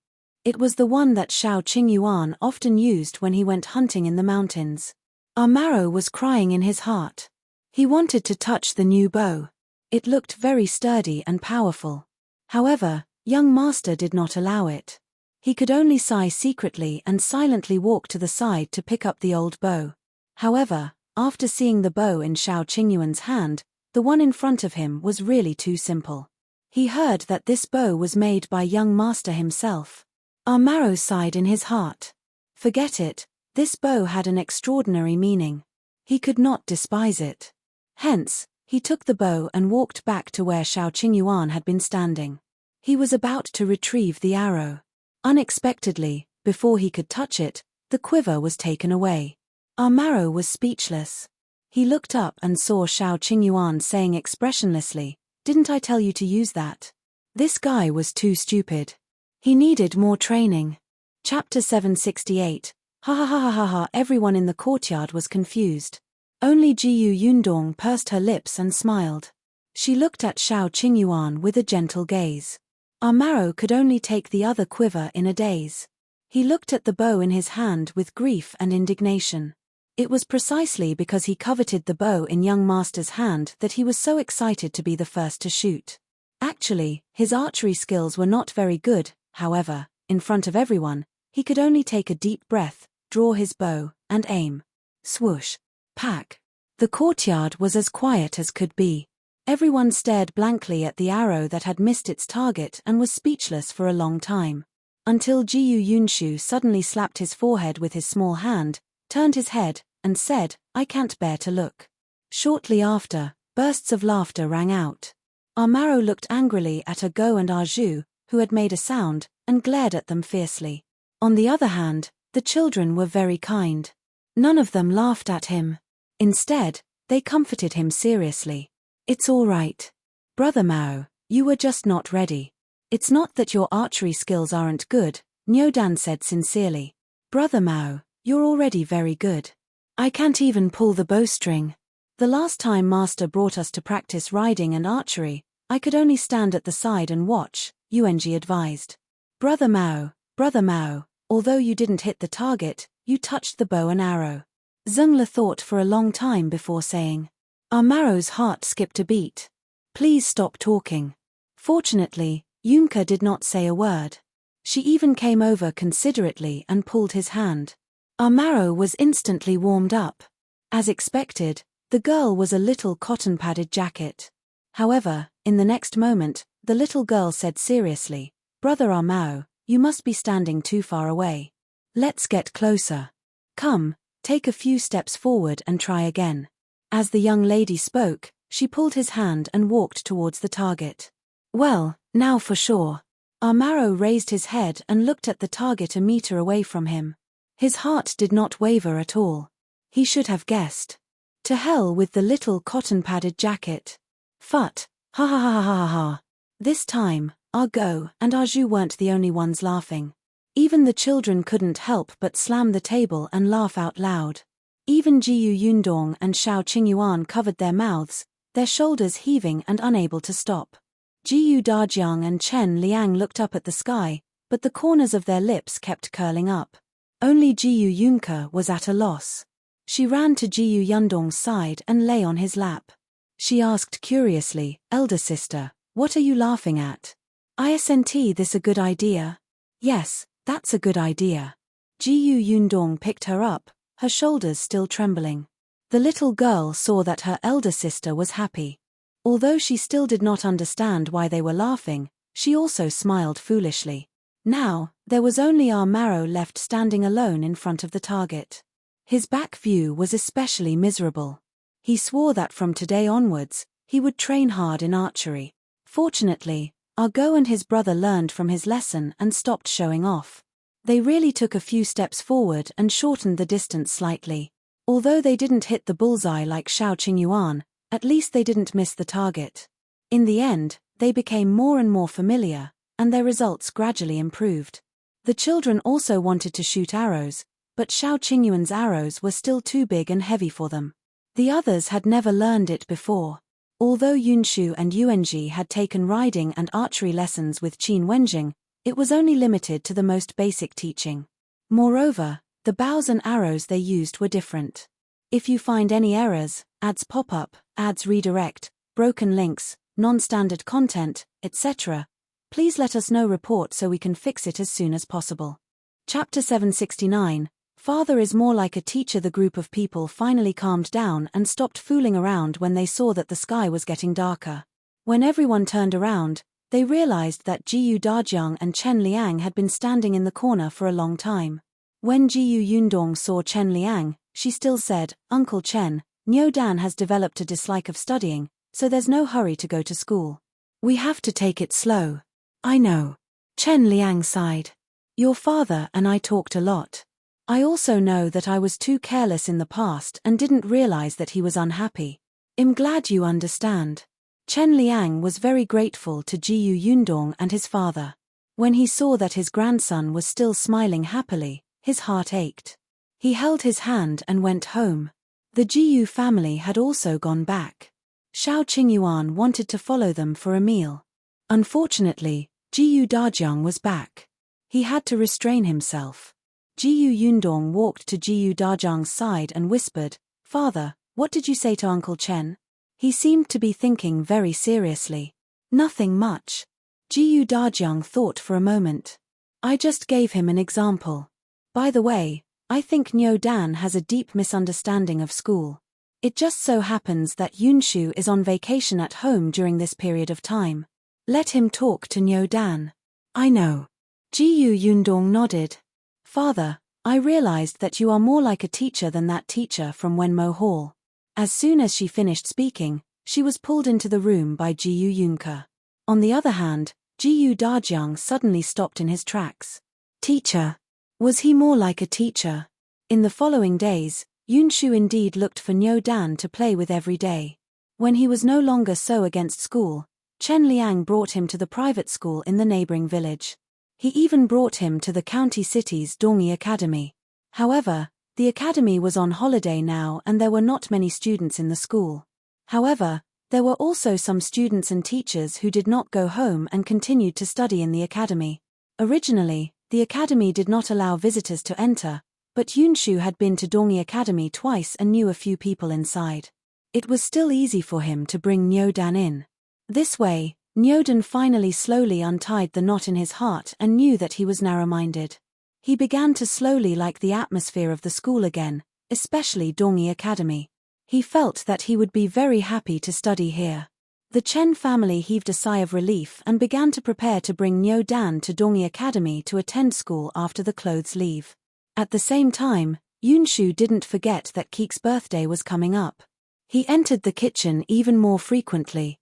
It was the one that Shao Qingyuan often used when he went hunting in the mountains. Maro was crying in his heart. He wanted to touch the new bow. It looked very sturdy and powerful. However, young master did not allow it. He could only sigh secretly and silently walk to the side to pick up the old bow. However, after seeing the bow in Shao Qingyuan's hand, the one in front of him was really too simple. He heard that this bow was made by young master himself. Maro sighed in his heart. Forget it, this bow had an extraordinary meaning. He could not despise it. Hence, he took the bow and walked back to where Shao Qingyuan had been standing. He was about to retrieve the arrow. Unexpectedly, before he could touch it, the quiver was taken away. Maro was speechless. He looked up and saw Shao Qingyuan saying expressionlessly, "Didn't I tell you to use that?" This guy was too stupid. He needed more training. Chapter 768, Hahahahaha. Everyone in the courtyard was confused. Only Yundong pursed her lips and smiled. She looked at Shao Qingyuan with a gentle gaze. Our marrow could only take the other quiver in a daze. He looked at the bow in his hand with grief and indignation. It was precisely because he coveted the bow in young master's hand that he was so excited to be the first to shoot. Actually, his archery skills were not very good, however, in front of everyone, he could only take a deep breath, draw his bow, and aim. Swoosh. Pack. The courtyard was as quiet as could be. Everyone stared blankly at the arrow that had missed its target and was speechless for a long time. Until Jiyu Yunshu suddenly slapped his forehead with his small hand, turned his head, and said, "I can't bear to look." Shortly after, bursts of laughter rang out. Amaro looked angrily at Go and Zhou, who had made a sound, and glared at them fiercely. On the other hand, the children were very kind. None of them laughed at him. Instead, they comforted him seriously. "It's all right. Brother Mao, you were just not ready. It's not that your archery skills aren't good," Nyodan said sincerely. "Brother Mao, you're already very good. I can't even pull the bowstring. The last time Master brought us to practice riding and archery, I could only stand at the side and watch," Yuanji advised. Brother Mao, although you didn't hit the target, you touched the bow and arrow." Zhengla thought for a long time before saying. Amaro's heart skipped a beat. "Please stop talking." Fortunately, Yunka did not say a word. She even came over considerately and pulled his hand. Amaro was instantly warmed up. As expected, the girl was a little cotton-padded jacket. However, in the next moment, the little girl said seriously, "Brother Amao, you must be standing too far away. Let's get closer. Come, take a few steps forward and try again." As the young lady spoke, she pulled his hand and walked towards the target. "Well, now for sure." Amaro raised his head and looked at the target a meter away from him. His heart did not waver at all. He should have guessed. To hell with the little cotton-padded jacket. Phut, ha ha ha ha ha ha. This time, Go and Zhou weren't the only ones laughing. Even the children couldn't help but slam the table and laugh out loud. Even Jiyu Yundong and Shao Qingyuan covered their mouths, their shoulders heaving and unable to stop. Jiyu Dajiang and Chen Liang looked up at the sky, but the corners of their lips kept curling up. Only Jiyu Yunka was at a loss. She ran to Jiyu Yundong's side and lay on his lap. She asked curiously, "Elder sister, what are you laughing at? Isn't this a good idea?" "Yes, that's a good idea." Jiyu Yundong picked her up, her shoulders still trembling. The little girl saw that her elder sister was happy. Although she still did not understand why they were laughing, she also smiled foolishly. Now, there was only Amaro left standing alone in front of the target. His back view was especially miserable. He swore that from today onwards, he would train hard in archery. Fortunately, Go and his brother learned from his lesson and stopped showing off. They really took a few steps forward and shortened the distance slightly. Although they didn't hit the bullseye like Shao Qingyuan, at least they didn't miss the target. In the end, they became more and more familiar, and their results gradually improved. The children also wanted to shoot arrows, but Shao Qingyuan's arrows were still too big and heavy for them. The others had never learned it before. Although Yunshu and Yuanji had taken riding and archery lessons with Qin Wenjing, it was only limited to the most basic teaching. Moreover, the bows and arrows they used were different. If you find any errors, ads pop up, ads redirect, broken links, non-standard content, etc., please let us know report so we can fix it as soon as possible. Chapter 769, Father is more like a teacher. The group of people finally calmed down and stopped fooling around when they saw that the sky was getting darker. When everyone turned around, they realized that Jiyu Dajiang and Chen Liang had been standing in the corner for a long time. When Jiyu Yundong saw Chen Liang, she still said, "Uncle Chen, Nyodan has developed a dislike of studying, so there's no hurry to go to school. We have to take it slow." "I know." Chen Liang sighed. "Your father and I talked a lot. I also know that I was too careless in the past and didn't realize that he was unhappy. I'm glad you understand." Chen Liang was very grateful to Jiyu Yundong and his father. When he saw that his grandson was still smiling happily, his heart ached. He held his hand and went home. The Jiyu family had also gone back. Shao Qingyuan wanted to follow them for a meal. Unfortunately, Dajiang was back. He had to restrain himself. Yundong walked to Dajiang's side and whispered, "Father, what did you say to Uncle Chen?" He seemed to be thinking very seriously. "Nothing much." Dajiang thought for a moment. "I just gave him an example. By the way, I think Niu Dan has a deep misunderstanding of school. It just so happens that Yunshu is on vacation at home during this period of time. Let him talk to Niu Dan." "I know." Yundong nodded. "Father, I realized that you are more like a teacher than that teacher from Wenhuo Hall." As soon as she finished speaking, she was pulled into the room by Yunke. On the other hand, Dajiang suddenly stopped in his tracks. Teacher? Was he more like a teacher? In the following days, Yunshu indeed looked for Niu Dan to play with every day. When he was no longer so against school, Chen Liang brought him to the private school in the neighboring village. He even brought him to the county city's Dongyi Academy. However, the academy was on holiday now and there were not many students in the school. However, there were also some students and teachers who did not go home and continued to study in the academy. Originally, the academy did not allow visitors to enter, but Yunshu had been to Dongyi Academy twice and knew a few people inside. It was still easy for him to bring Niu Dan in. This way, Niu Dan finally slowly untied the knot in his heart and knew that he was narrow-minded. He began to slowly like the atmosphere of the school again, especially Dongyi Academy. He felt that he would be very happy to study here. The Chen family heaved a sigh of relief and began to prepare to bring Niu Dan to Dongyi Academy to attend school after the clothes leave. At the same time, Yunshu didn't forget that Keek's birthday was coming up. He entered the kitchen even more frequently.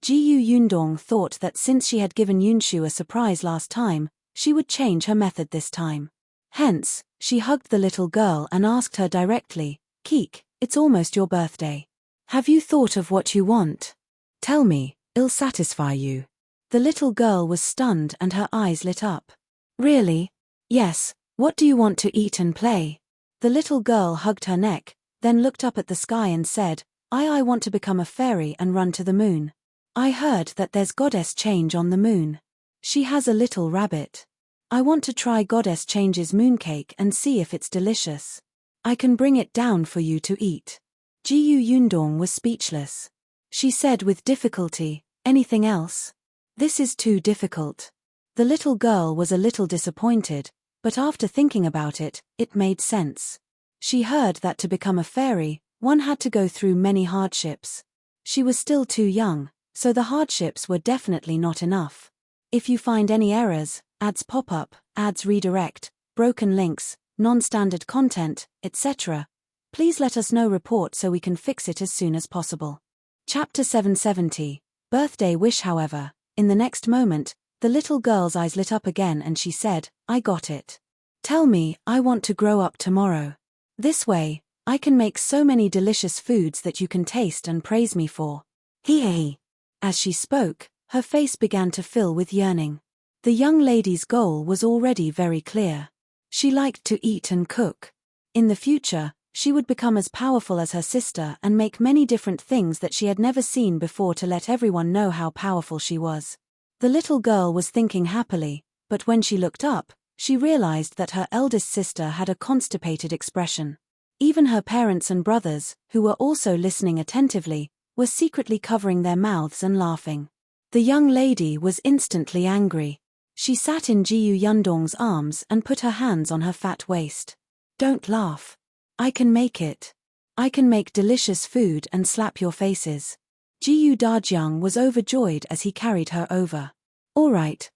Yundong thought that since she had given Yunshu a surprise last time, she would change her method this time. Hence, she hugged the little girl and asked her directly, "Keek, it's almost your birthday. Have you thought of what you want? Tell me, it'll satisfy you." The little girl was stunned and her eyes lit up. "Really? Yes, what do you want to eat and play?" The little girl hugged her neck, then looked up at the sky and said, I want to become a fairy and run to the moon. I heard that there's goddess change on the moon. She has a little rabbit. I want to try goddess change's mooncake and see if it's delicious. I can bring it down for you to eat." Yundong was speechless. She said with difficulty, "Anything else? This is too difficult." The little girl was a little disappointed, but after thinking about it, it made sense. She heard that to become a fairy, one had to go through many hardships. She was still too young, so the hardships were definitely not enough. If you find any errors, ads pop up, ads redirect, broken links, non-standard content, etc., please let us know report so we can fix it as soon as possible. Chapter 770, Birthday Wish. However, in the next moment, the little girl's eyes lit up again and she said, "I got it. Tell me, I want to grow up tomorrow. This way, I can make so many delicious foods that you can taste and praise me for." Hee. As she spoke, her face began to fill with yearning. The young lady's goal was already very clear. She liked to eat and cook. In the future, she would become as powerful as her sister and make many different things that she had never seen before to let everyone know how powerful she was. The little girl was thinking happily, but when she looked up, she realized that her eldest sister had a constipated expression. Even her parents and brothers, who were also listening attentively, were secretly covering their mouths and laughing. The young lady was instantly angry. She sat in Yundong's arms and put her hands on her fat waist. "Don't laugh. I can make it. I can make delicious food and slap your faces." Dajiang was overjoyed as he carried her over. All right.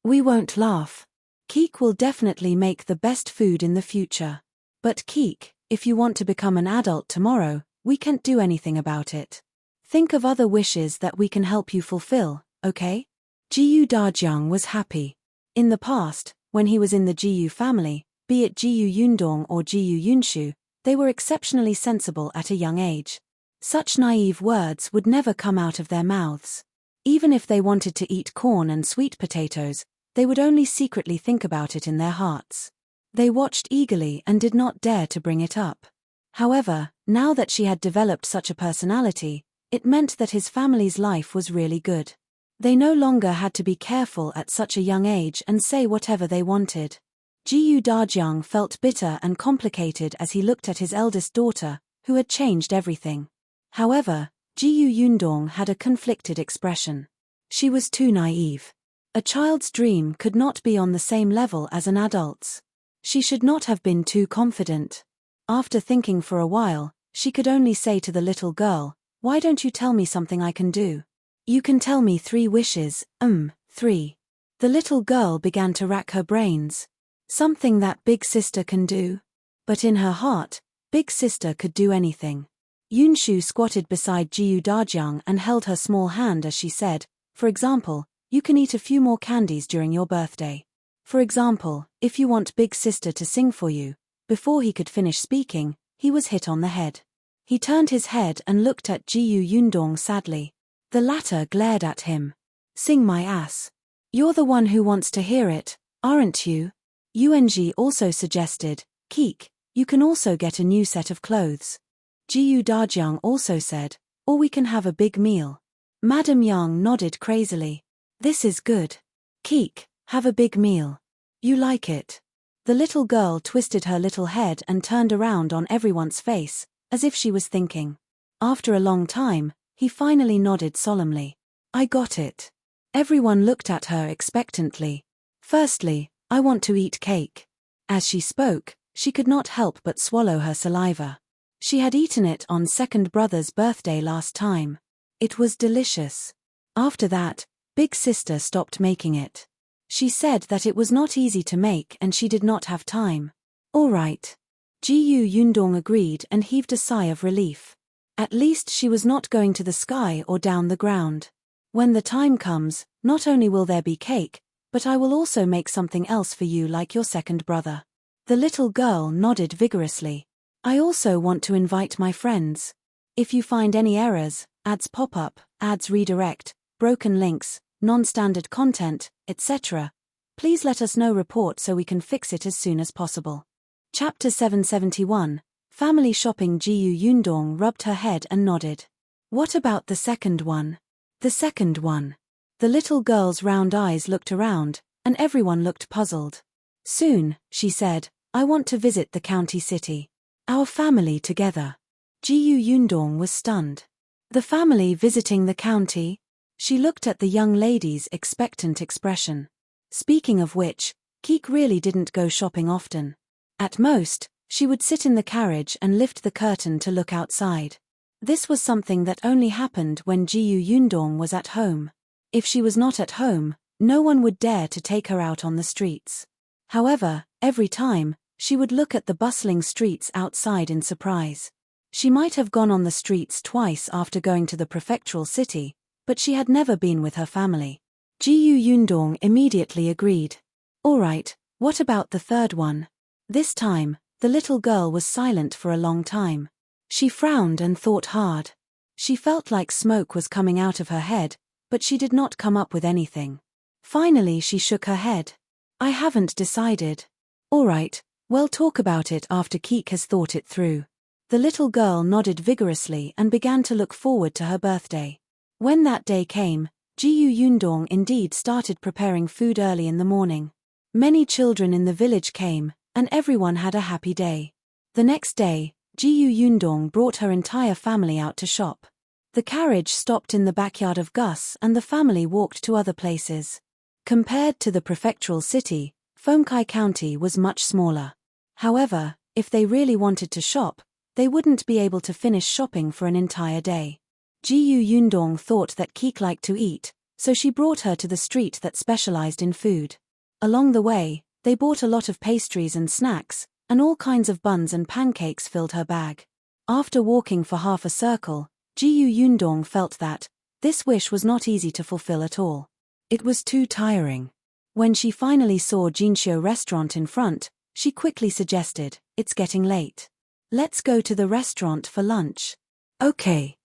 We won't laugh. Keek will definitely make the best food in the future. But Keek, if you want to become an adult tomorrow, we can't do anything about it. Think of other wishes that we can help you fulfill, okay? Dajiang was happy. In the past, when he was in the family, be it Yundong or Yunshu, they were exceptionally sensible at a young age. Such naive words would never come out of their mouths. Even if they wanted to eat corn and sweet potatoes, they would only secretly think about it in their hearts. They watched eagerly and did not dare to bring it up. However, Now that she had developed such a personality, it meant that his family's life was really good. They no longer had to be careful at such a young age and say whatever they wanted. Dajiang felt bitter and complicated as he looked at his eldest daughter, who had changed everything. However, Yundong had a conflicted expression. She was too naive. A child's dream could not be on the same level as an adult's. She should not have been too confident. After thinking for a while, she could only say to the little girl, "Why don't you tell me something I can do? You can tell me 3 wishes, 3. The little girl began to rack her brains. Something that big sister can do? But in her heart, big sister could do anything. Yunshu squatted beside Dajiang and held her small hand as she said, "For example, you can eat a few more candies during your birthday. For example, if you want big sister to sing for you." Before he could finish speaking, he was hit on the head. He turned his head and looked at Yundong sadly. The latter glared at him. "Sing my ass. You're the one who wants to hear it, aren't you?" Yuanji also suggested, "Keek, you can also get a new set of clothes." Dajiang also said, "Or we can have a big meal." Madame Yang nodded crazily. "This is good. Keek, have a big meal. You like it." The little girl twisted her little head and turned around on everyone's face, as if she was thinking. After a long time, he finally nodded solemnly. "I got it." Everyone looked at her expectantly. "Firstly, I want to eat cake." As she spoke, she could not help but swallow her saliva. She had eaten it on second brother's birthday last time. It was delicious. After that, big sister stopped making it. She said that it was not easy to make and she did not have time. "All right." Yundong agreed and heaved a sigh of relief. At least she was not going to the sky or down the ground. "When the time comes, not only will there be cake, but I will also make something else for you like your second brother." The little girl nodded vigorously. "I also want to invite my friends. If you find any errors, ads pop up, ads redirect, broken links, non-standard content, etc., please let us know report so we can fix it as soon as possible." Chapter 771, Family Shopping. Yundong rubbed her head and nodded. "What about the second one?" "The second one?" The little girl's round eyes looked around, and everyone looked puzzled. "Soon," she said, "I want to visit the county city. Our family together." Yundong was stunned. The family visiting the county? She looked at the young lady's expectant expression. Speaking of which, Keek really didn't go shopping often. At most, she would sit in the carriage and lift the curtain to look outside. This was something that only happened when Yundong was at home. If she was not at home, no one would dare to take her out on the streets. However, every time, she would look at the bustling streets outside in surprise. She might have gone on the streets twice after going to the prefectural city, but she had never been with her family. Yundong immediately agreed. "All right, what about the third one?" This time, the little girl was silent for a long time. She frowned and thought hard. She felt like smoke was coming out of her head, but she did not come up with anything. Finally she shook her head. "I haven't decided." "All right, well, talk about it after Keek has thought it through." The little girl nodded vigorously and began to look forward to her birthday. When that day came, Yundong indeed started preparing food early in the morning. Many children in the village came, and everyone had a happy day. The next day, Yundong brought her entire family out to shop. The carriage stopped in the backyard of Gus and the family walked to other places. Compared to the prefectural city, Feng County was much smaller. However, if they really wanted to shop, they wouldn't be able to finish shopping for an entire day. Yundong thought that Keek liked to eat, so she brought her to the street that specialized in food. Along the way, they bought a lot of pastries and snacks, and all kinds of buns and pancakes filled her bag. After walking for half a circle, Yundong felt that this wish was not easy to fulfill at all. It was too tiring. When she finally saw Jinxiu restaurant in front, she quickly suggested, "It's getting late. Let's go to the restaurant for lunch." Okay.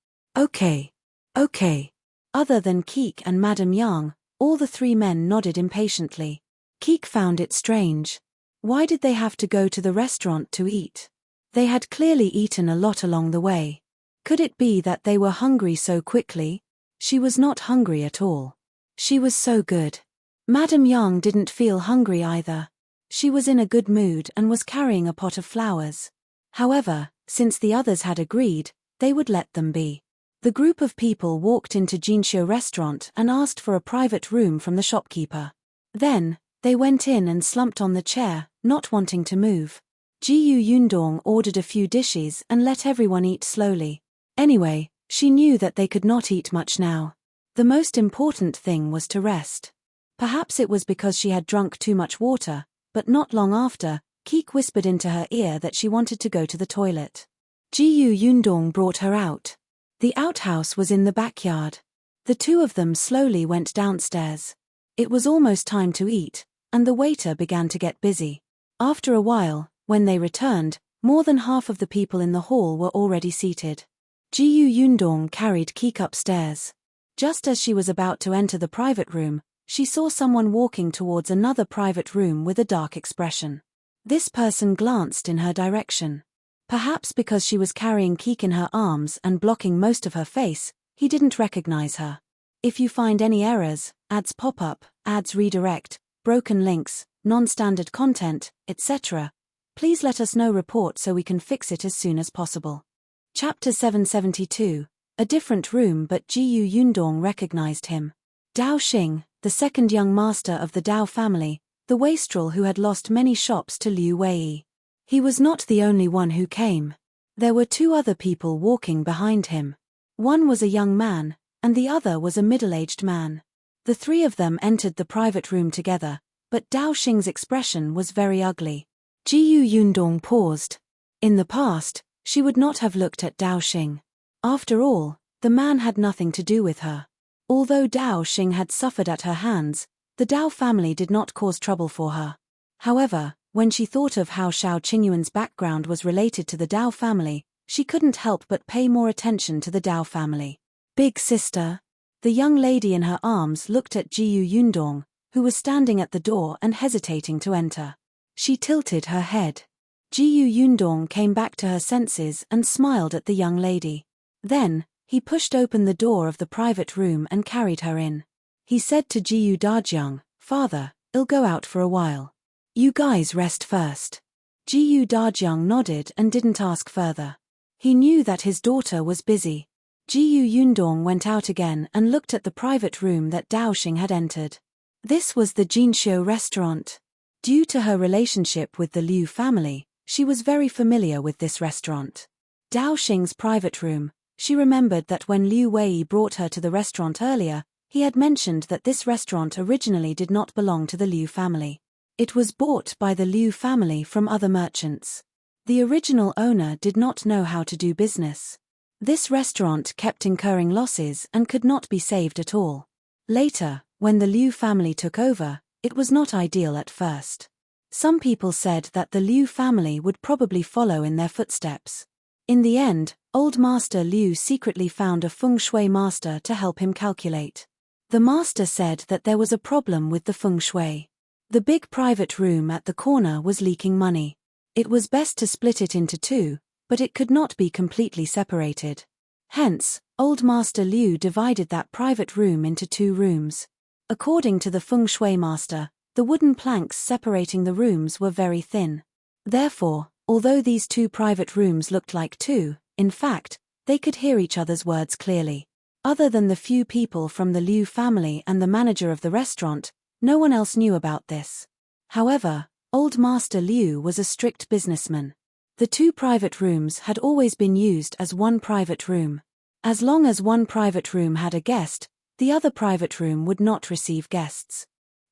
Other than Keek and Madame Yang, all the 3 men nodded impatiently. Keek found it strange. Why did they have to go to the restaurant to eat? They had clearly eaten a lot along the way. Could it be that they were hungry so quickly? She was not hungry at all. She was so good. Madame Yang didn't feel hungry either. She was in a good mood and was carrying a pot of flowers. However, since the others had agreed, they would let them be. The group of people walked into Jinxiu restaurant and asked for a private room from the shopkeeper. Then, they went in and slumped on the chair, not wanting to move. Yundong ordered a few dishes and let everyone eat slowly. Anyway, she knew that they could not eat much now. The most important thing was to rest. Perhaps it was because she had drunk too much water, but not long after, Keek whispered into her ear that she wanted to go to the toilet. Yundong brought her out. The outhouse was in the backyard. The two of them slowly went downstairs. It was almost time to eat, and the waiter began to get busy. After a while, when they returned, more than half of the people in the hall were already seated. Yundong carried Keek upstairs. Just as she was about to enter the private room, she saw someone walking towards another private room with a dark expression. This person glanced in her direction. Perhaps because she was carrying Keek in her arms and blocking most of her face, he didn't recognize her. If you find any errors, ads pop up, ads redirect, broken links, non-standard content, etc., please let us know report so we can fix it as soon as possible. Chapter 772, a different room but Yundong recognized him. Dao Xing, the second young master of the Dao family, the wastrel who had lost many shops to Liu Wei. He was not the only one who came. There were two other people walking behind him. One was a young man, and the other was a middle-aged man. The three of them entered the private room together, but Dao Xing's expression was very ugly. Yundong paused. In the past, she would not have looked at Dao Xing. After all, the man had nothing to do with her. Although Dao Xing had suffered at her hands, the Dao family did not cause trouble for her. However, when she thought of how Shao Qingyuan's background was related to the Dao family, she couldn't help but pay more attention to the Dao family. Big sister. The young lady in her arms looked at Yundong, who was standing at the door and hesitating to enter. She tilted her head. Yundong came back to her senses and smiled at the young lady. Then, he pushed open the door of the private room and carried her in. He said to Dajiang, "Father, I'll go out for a while. You guys rest first." Dajiang nodded and didn't ask further. He knew that his daughter was busy. Yundong went out again and looked at the private room that Dao Xing had entered. This was the Jinxiu restaurant. Due to her relationship with the Liu family, she was very familiar with this restaurant. Dao Xing's private room, she remembered that when Liu Wei brought her to the restaurant earlier, he had mentioned that this restaurant originally did not belong to the Liu family. It was bought by the Liu family from other merchants. The original owner did not know how to do business. This restaurant kept incurring losses and could not be saved at all. Later, when the Liu family took over, it was not ideal at first. Some people said that the Liu family would probably follow in their footsteps. In the end, old Master Liu secretly found a feng shui master to help him calculate. The master said that there was a problem with the feng shui. The big private room at the corner was leaking money. It was best to split it into two, but it could not be completely separated. Hence, old Master Liu divided that private room into two rooms. According to the feng shui master, the wooden planks separating the rooms were very thin. Therefore, although these two private rooms looked like two, in fact, they could hear each other's words clearly. Other than the few people from the Liu family and the manager of the restaurant, no one else knew about this. However, old Master Liu was a strict businessman. The two private rooms had always been used as one private room. As long as one private room had a guest, the other private room would not receive guests.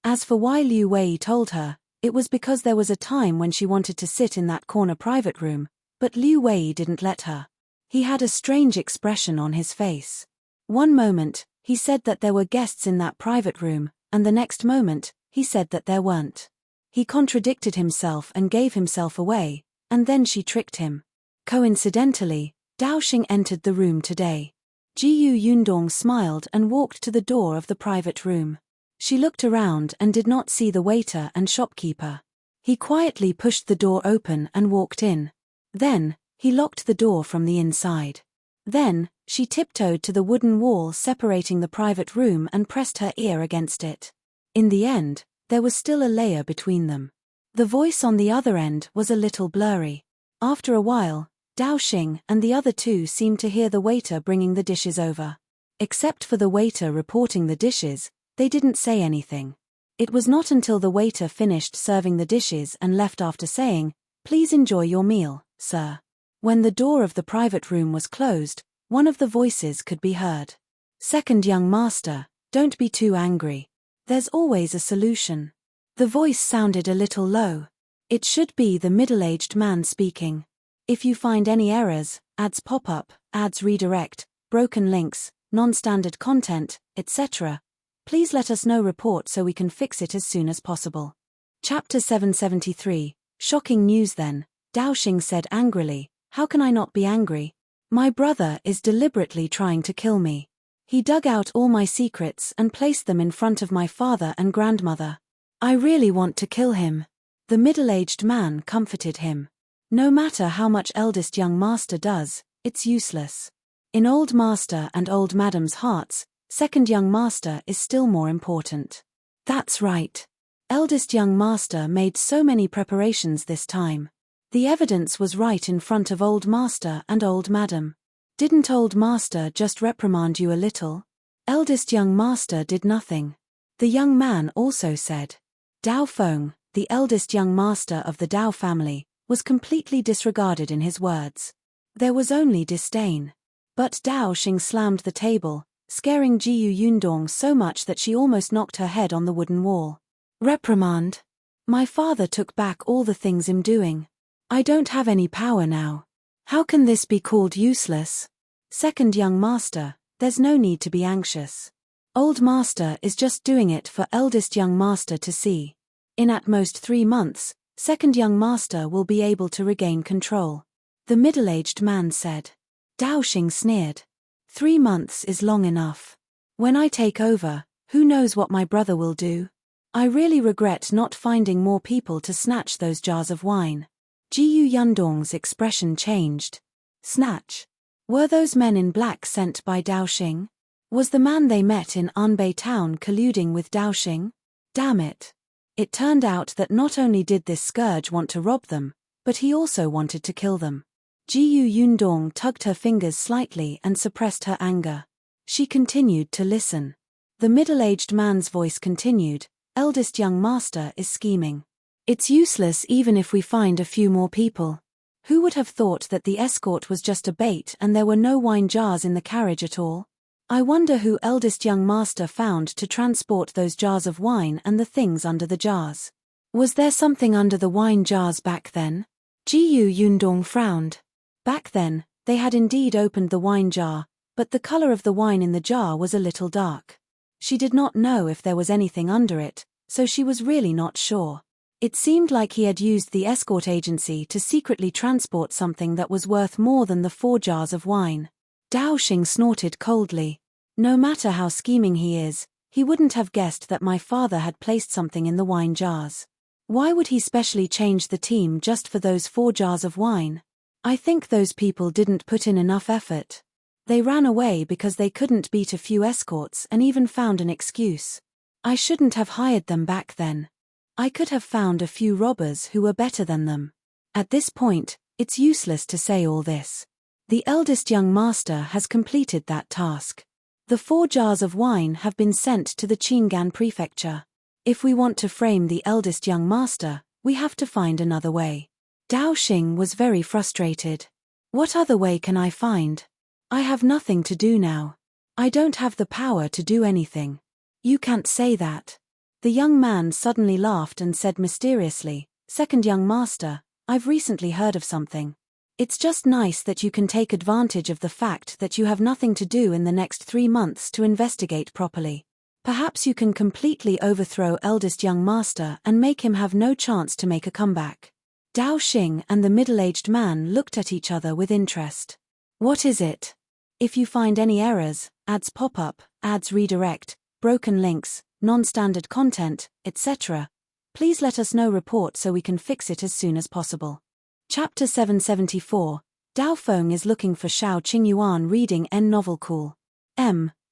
As for why Liu Wei told her, it was because there was a time when she wanted to sit in that corner private room, but Liu Wei didn't let her. He had a strange expression on his face. One moment, he said that there were guests in that private room, and the next moment, he said that there weren't. He contradicted himself and gave himself away, and then she tricked him. Coincidentally, Dao Xing entered the room today. Yundong smiled and walked to the door of the private room. She looked around and did not see the waiter and shopkeeper. He quietly pushed the door open and walked in. Then, He locked the door from the inside. Then, she tiptoed to the wooden wall separating the private room and pressed her ear against it. In the end, there was still a layer between them. The voice on the other end was a little blurry. After a while, Daoxing and the other two seemed to hear the waiter bringing the dishes over. Except for the waiter reporting the dishes, they didn't say anything. It was not until the waiter finished serving the dishes and left after saying, "Please enjoy your meal, sir." When the door of the private room was closed, one of the voices could be heard. "Second young master, don't be too angry. There's always a solution." The voice sounded a little low. It should be the middle-aged man speaking. "If you find any errors, ads pop up, ads redirect, broken links, non-standard content, etc., please let us know report so we can fix it as soon as possible." Chapter 773, Shocking news then, Daoxing said angrily, "How can I not be angry? My brother is deliberately trying to kill me. He dug out all my secrets and placed them in front of my father and grandmother. I really want to kill him." The middle-aged man comforted him. "No matter how much eldest young master does, it's useless. In old master and old madam's hearts, second young master is still more important." "That's right. Eldest young master made so many preparations this time. The evidence was right in front of old master and old madam. Didn't old master just reprimand you a little? Eldest young master did nothing." The young man also said. Dao Feng, the eldest young master of the Dao family, was completely disregarded in his words. There was only disdain. But Daoxing slammed the table, scaring Jiyu Yundong so much that she almost knocked her head on the wooden wall. "Reprimand? My father took back all the things I'm doing. I don't have any power now. How can this be called useless? Second young master, there's no need to be anxious. Old master is just doing it for eldest young master to see. In at most 3 months, second young master will be able to regain control," the middle-aged man said. Daoxing sneered. 3 months is long enough. When I take over, who knows what my brother will do? I really regret not finding more people to snatch those jars of wine. Jiyu Yundong's expression changed. Snatch? Were those men in black sent by Daoxing? Was the man they met in Anbei town colluding with Daoxing? Damn it. It turned out that not only did this scourge want to rob them, but he also wanted to kill them. Jiyu Yundong tugged her fingers slightly and suppressed her anger. She continued to listen. The middle-aged man's voice continued, "Eldest young master is scheming. It's useless even if we find a few more people. Who would have thought that the escort was just a bait and there were no wine jars in the carriage at all? I wonder who eldest young master found to transport those jars of wine and the things under the jars. Was there something under the wine jars back then?" Jiyu Yundong frowned. Back then, they had indeed opened the wine jar, but the color of the wine in the jar was a little dark. She did not know if there was anything under it, so she was really not sure. It seemed like he had used the escort agency to secretly transport something that was worth more than the 4 jars of wine. Daoxing snorted coldly. "No matter how scheming he is, he wouldn't have guessed that my father had placed something in the wine jars. Why would he specially change the team just for those 4 jars of wine? I think those people didn't put in enough effort. They ran away because they couldn't beat a few escorts and even found an excuse. I shouldn't have hired them back then. I could have found a few robbers who were better than them. At this point, it's useless to say all this. The eldest young master has completed that task. The 4 jars of wine have been sent to the Qingyuan Prefecture. If we want to frame the eldest young master, we have to find another way." Daoxing was very frustrated. "What other way can I find? I have nothing to do now. I don't have the power to do anything." "You can't say that." The young man suddenly laughed and said mysteriously, "Second young master, I've recently heard of something. It's just nice that you can take advantage of the fact that you have nothing to do in the next 3 months to investigate properly. Perhaps you can completely overthrow eldest young master and make him have no chance to make a comeback." Daoxing and the middle-aged man looked at each other with interest. "What is it?" "If you find any errors, ads pop up, ads redirect, broken links, non-standard content, etc., please let us know report so we can fix it as soon as possible." Chapter 774, Dao Feng is looking for Shao Qingyuan reading N novel cool.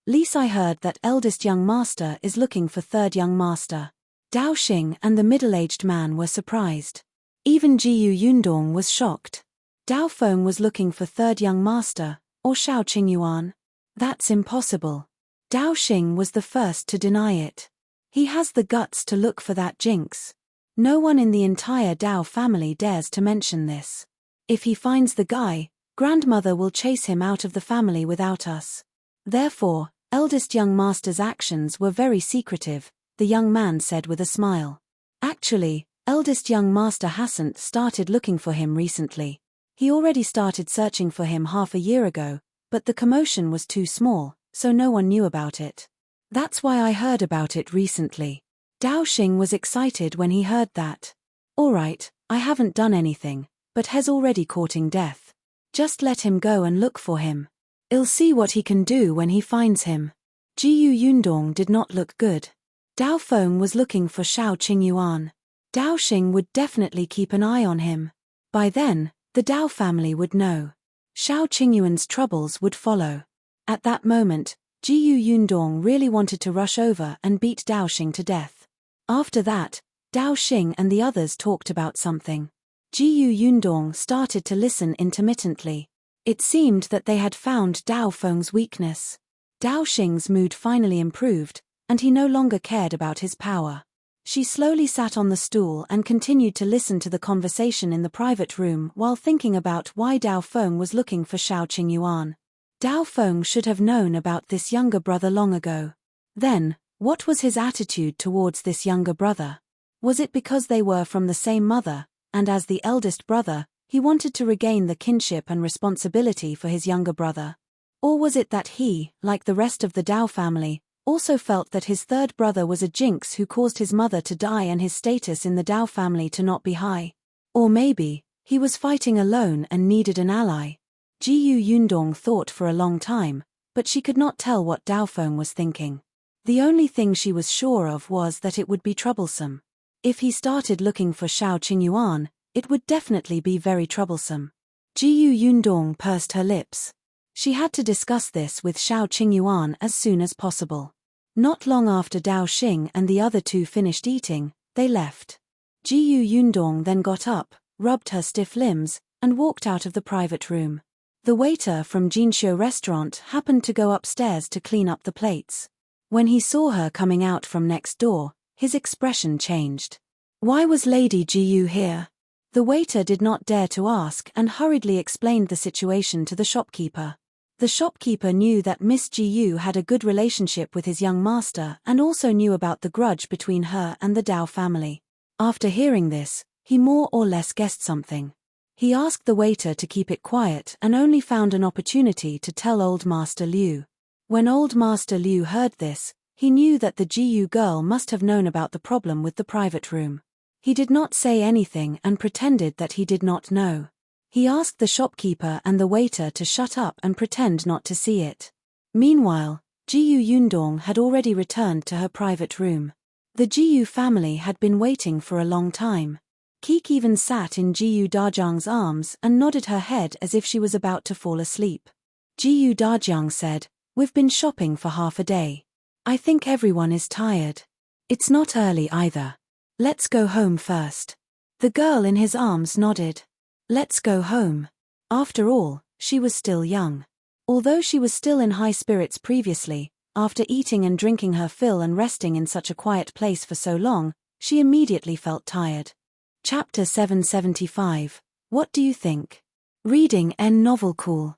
Lease I heard that eldest young master is looking for third young master. Dao Xing and the middle-aged man were surprised. Even Jiyu Yundong was shocked. Dao Feng was looking for third young master, or Shao Qingyuan. That's impossible. Dao Xing was the first to deny it. He has the guts to look for that jinx. No one in the entire Dao family dares to mention this. If he finds the guy, grandmother will chase him out of the family without us. Therefore, eldest young master's actions were very secretive, the young man said with a smile. Actually, eldest young master hasn't started looking for him recently. He already started searching for him half a year ago, but the commotion was too small, so no one knew about it. That's why I heard about it recently. Dao Xing was excited when he heard that. Alright, I haven't done anything, but he's already courting death. Just let him go and look for him. I'll see what he can do when he finds him. Jiyu Yundong did not look good. Dao Feng was looking for Shao Qingyuan. Dao Xing would definitely keep an eye on him. By then, the Dao family would know. Shao Qingyuan's troubles would follow. At that moment, Jiyu Yundong really wanted to rush over and beat Dao Xing to death. After that, Dao Xing and the others talked about something. Jiyu Yundong started to listen intermittently. It seemed that they had found Dao Feng's weakness. Dao Xing's mood finally improved, and he no longer cared about his power. She slowly sat on the stool and continued to listen to the conversation in the private room while thinking about why Dao Feng was looking for Shao Qingyuan. Dao Feng should have known about this younger brother long ago. Then, what was his attitude towards this younger brother? Was it because they were from the same mother, and as the eldest brother, he wanted to regain the kinship and responsibility for his younger brother? Or was it that he, like the rest of the Dao family, also felt that his third brother was a jinx who caused his mother to die and his status in the Dao family to not be high? Or maybe, he was fighting alone and needed an ally. Jiyu Yundong thought for a long time, but she could not tell what Dao Feng was thinking. The only thing she was sure of was that it would be troublesome. If he started looking for Shao Qingyuan, it would definitely be very troublesome. Jiyu Yundong pursed her lips. She had to discuss this with Shao Qingyuan as soon as possible. Not long after Dao Xing and the other two finished eating, they left. Jiyu Yundong then got up, rubbed her stiff limbs, and walked out of the private room. The waiter from Jinxiu restaurant happened to go upstairs to clean up the plates. When he saw her coming out from next door, his expression changed. Why was Lady Jiyu here? The waiter did not dare to ask and hurriedly explained the situation to the shopkeeper. The shopkeeper knew that Miss Jiyu had a good relationship with his young master and also knew about the grudge between her and the Dao family. After hearing this, he more or less guessed something. He asked the waiter to keep it quiet and only found an opportunity to tell Old Master Liu. When Old Master Liu heard this, he knew that the Jiyu girl must have known about the problem with the private room. He did not say anything and pretended that he did not know. He asked the shopkeeper and the waiter to shut up and pretend not to see it. Meanwhile, Jiyu Yundong had already returned to her private room. The Jiyu family had been waiting for a long time. Keek even sat in Jiyu Dajiang's arms and nodded her head as if she was about to fall asleep. Jiyu Dajiang said, "We've been shopping for half a day. I think everyone is tired. It's not early either. Let's go home first." The girl in his arms nodded. Let's go home. After all, she was still young. Although she was still in high spirits previously, after eating and drinking her fill and resting in such a quiet place for so long, she immediately felt tired. Chapter 775. What do you think? Reading N novel cool.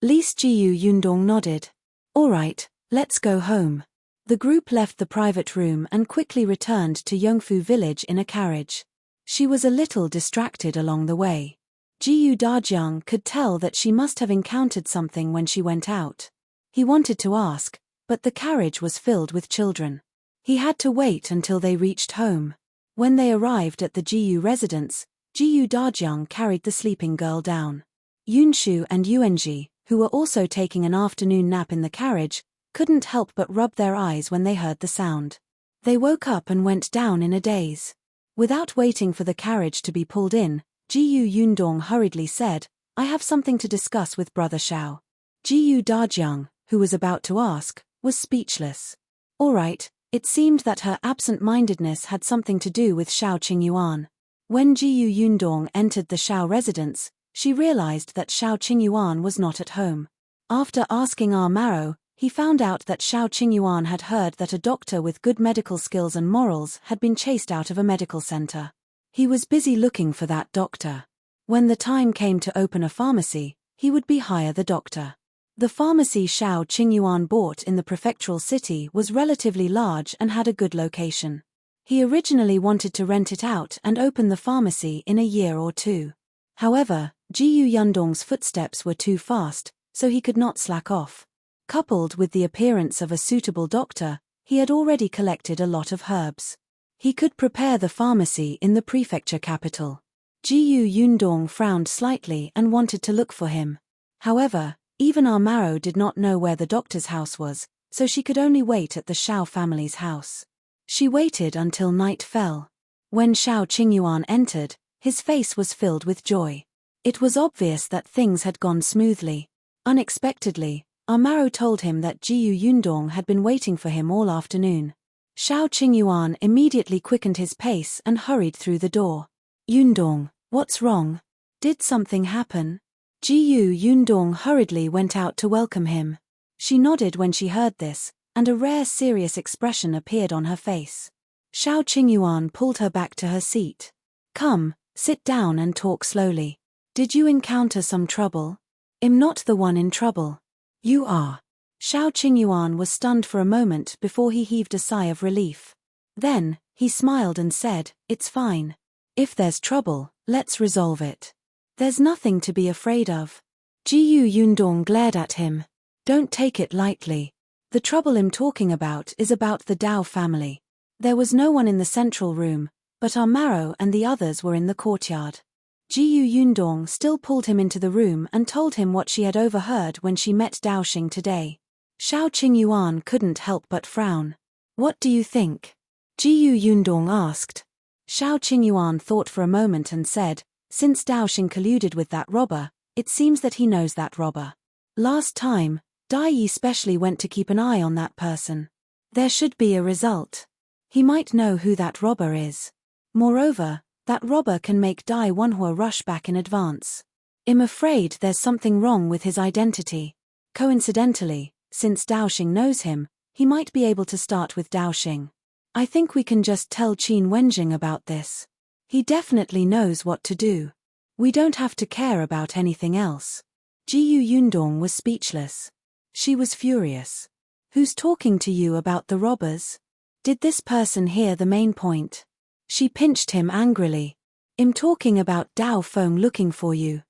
Least Jiyu Yundong nodded. Alright, let's go home. The group left the private room and quickly returned to Yongfu village in a carriage. She was a little distracted along the way. Jiyu Dajiang could tell that she must have encountered something when she went out. He wanted to ask, but the carriage was filled with children. He had to wait until they reached home. When they arrived at the Jiyu residence, Jiyu Dajiang carried the sleeping girl down. Yunshu and Yuanji, who were also taking an afternoon nap in the carriage, couldn't help but rub their eyes when they heard the sound. They woke up and went down in a daze. Without waiting for the carriage to be pulled in, Jiyu Yundong hurriedly said, I have something to discuss with Brother Shao. Dajiang, who was about to ask, was speechless. All right, it seemed that her absent-mindedness had something to do with Shao Qingyuan. When Yundong entered the Shao residence, she realized that Shao Qingyuan was not at home. After asking Marrow, he found out that Shao Qingyuan had heard that a doctor with good medical skills and morals had been chased out of a medical center. He was busy looking for that doctor. When the time came to open a pharmacy, he would hire the doctor. The pharmacy Shao Qingyuan bought in the prefectural city was relatively large and had a good location. He originally wanted to rent it out and open the pharmacy in a year or two. However, Yundong's footsteps were too fast, so he could not slack off. Coupled with the appearance of a suitable doctor, he had already collected a lot of herbs. He could prepare the pharmacy in the prefecture capital. Yundong frowned slightly and wanted to look for him. However, even Marrow did not know where the doctor's house was, so she could only wait at the Shao family's house. She waited until night fell. When Shao Qingyuan entered, his face was filled with joy. It was obvious that things had gone smoothly. Unexpectedly, Marrow told him that Yundong had been waiting for him all afternoon. Shao Qingyuan immediately quickened his pace and hurried through the door. Yundong, what's wrong? Did something happen? Yundong hurriedly went out to welcome him. She nodded when she heard this, and a rare serious expression appeared on her face. Shao Qingyuan pulled her back to her seat. Come, sit down and talk slowly. Did you encounter some trouble? I'm not the one in trouble. You are. Shao Qingyuan was stunned for a moment before he heaved a sigh of relief. Then, he smiled and said, It's fine. If there's trouble, let's resolve it. There's nothing to be afraid of. Yundong glared at him. Don't take it lightly. The trouble I'm talking about is about the Dao family. There was no one in the central room, but Marrow and the others were in the courtyard. Yundong still pulled him into the room and told him what she had overheard when she met Daoxing today. Shao Qingyuan couldn't help but frown. What do you think? Yundong asked. Shao Qingyuan thought for a moment and said, Since Daoxing colluded with that robber, it seems that he knows that robber. Last time, Dongyi specially went to keep an eye on that person. There should be a result. He might know who that robber is. Moreover, that robber can make Wenhuo rush back in advance. I'm afraid there's something wrong with his identity. Coincidentally, since Daoxing knows him, he might be able to start with Daoxing. I think we can just tell Qin Wenjing about this. He definitely knows what to do. We don't have to care about anything else. Yundong was speechless. She was furious. Who's talking to you about the robbers? Did this person hear the main point? She pinched him angrily. I'm talking about Dao Feng looking for you.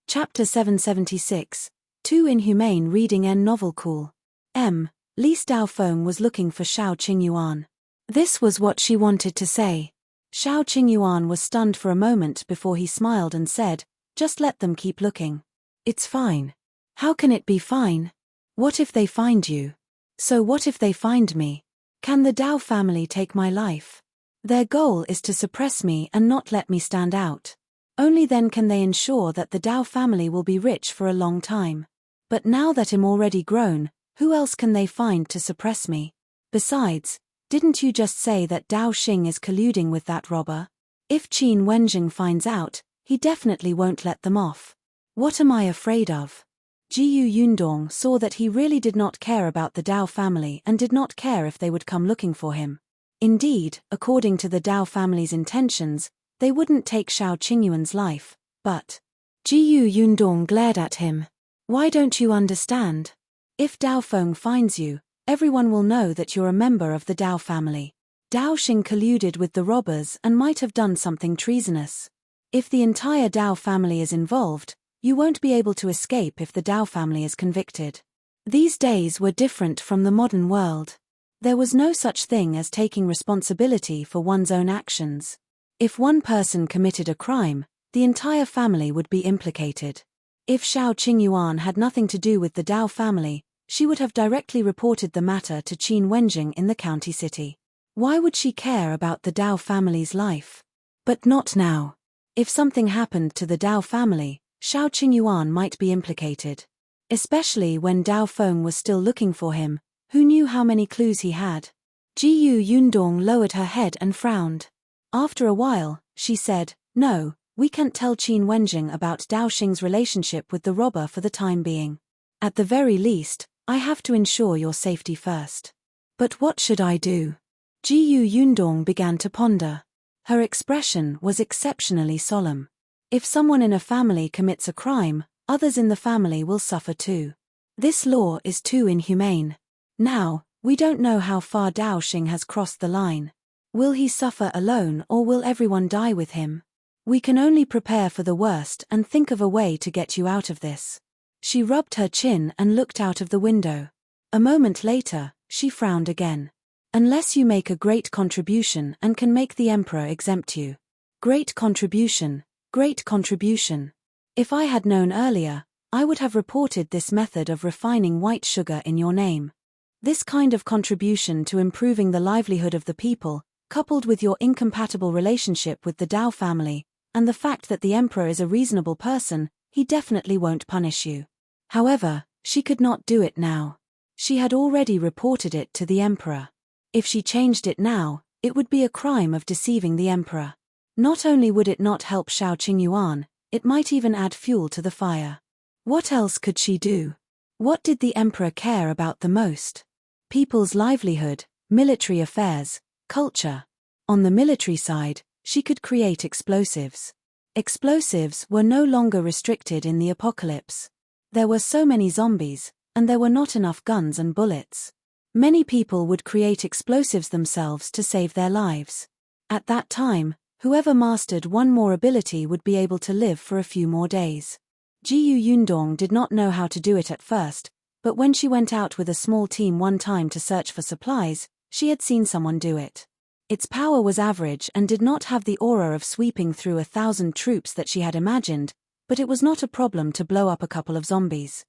Chapter 776, 2 Inhumane reading N novel cool. Li Dao Feng was looking for Shao Qingyuan. This was what she wanted to say. Shao Qingyuan was stunned for a moment before he smiled and said, Just let them keep looking. It's fine. How can it be fine? What if they find you? So what if they find me? Can the Dao family take my life? Their goal is to suppress me and not let me stand out. Only then can they ensure that the Dao family will be rich for a long time. But now that I'm already grown, who else can they find to suppress me? Besides, didn't you just say that Daoxing is colluding with that robber? If Qin Wenjing finds out, he definitely won't let them off. What am I afraid of? Yundong saw that he really did not care about the Dao family and did not care if they would come looking for him. Indeed, according to the Dao family's intentions, they wouldn't take Shao Qingyuan's life, but Yundong glared at him. Why don't you understand? If Dao Feng finds you, everyone will know that you're a member of the Dao family. Daoxing colluded with the robbers and might have done something treasonous. If the entire Dao family is involved, you won't be able to escape if the Dao family is convicted. These days were different from the modern world. There was no such thing as taking responsibility for one's own actions. If one person committed a crime, the entire family would be implicated. If Shao Qingyuan had nothing to do with the Dao family, she would have directly reported the matter to Qin Wenjing in the county city. Why would she care about the Dao family's life? But not now. If something happened to the Dao family, Shao Qingyuan might be implicated. Especially when Dao Feng was still looking for him, who knew how many clues he had. Yundong lowered her head and frowned. After a while, she said, "No, we can't tell Qin Wenjing about Dao Xing's relationship with the robber for the time being. At the very least, I have to ensure your safety first." "But what should I do?" Yundong began to ponder. Her expression was exceptionally solemn. If someone in a family commits a crime, others in the family will suffer too. This law is too inhumane. Now, we don't know how far Dao Xing has crossed the line. Will he suffer alone or will everyone die with him? We can only prepare for the worst and think of a way to get you out of this. She rubbed her chin and looked out of the window. A moment later, she frowned again. "Unless you make a great contribution and can make the emperor exempt you." Great contribution, great contribution. If I had known earlier, I would have reported this method of refining white sugar in your name. This kind of contribution to improving the livelihood of the people, coupled with your incompatible relationship with the Dao family, and the fact that the emperor is a reasonable person, he definitely won't punish you. However, she could not do it now. She had already reported it to the emperor. If she changed it now, it would be a crime of deceiving the emperor. Not only would it not help Shao Qingyuan, it might even add fuel to the fire. What else could she do? What did the emperor care about the most? People's livelihood, military affairs, culture. On the military side, she could create explosives. Explosives were no longer restricted in the apocalypse. There were so many zombies, and there were not enough guns and bullets. Many people would create explosives themselves to save their lives. At that time, whoever mastered one more ability would be able to live for a few more days. Yundong did not know how to do it at first, but when she went out with a small team one time to search for supplies, she had seen someone do it. Its power was average and did not have the aura of sweeping through 1,000 troops that she had imagined, but it was not a problem to blow up a couple of zombies.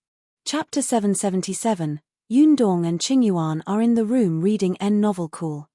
Chapter 777, Yundong and Qingyuan are in the room reading N novel Cool.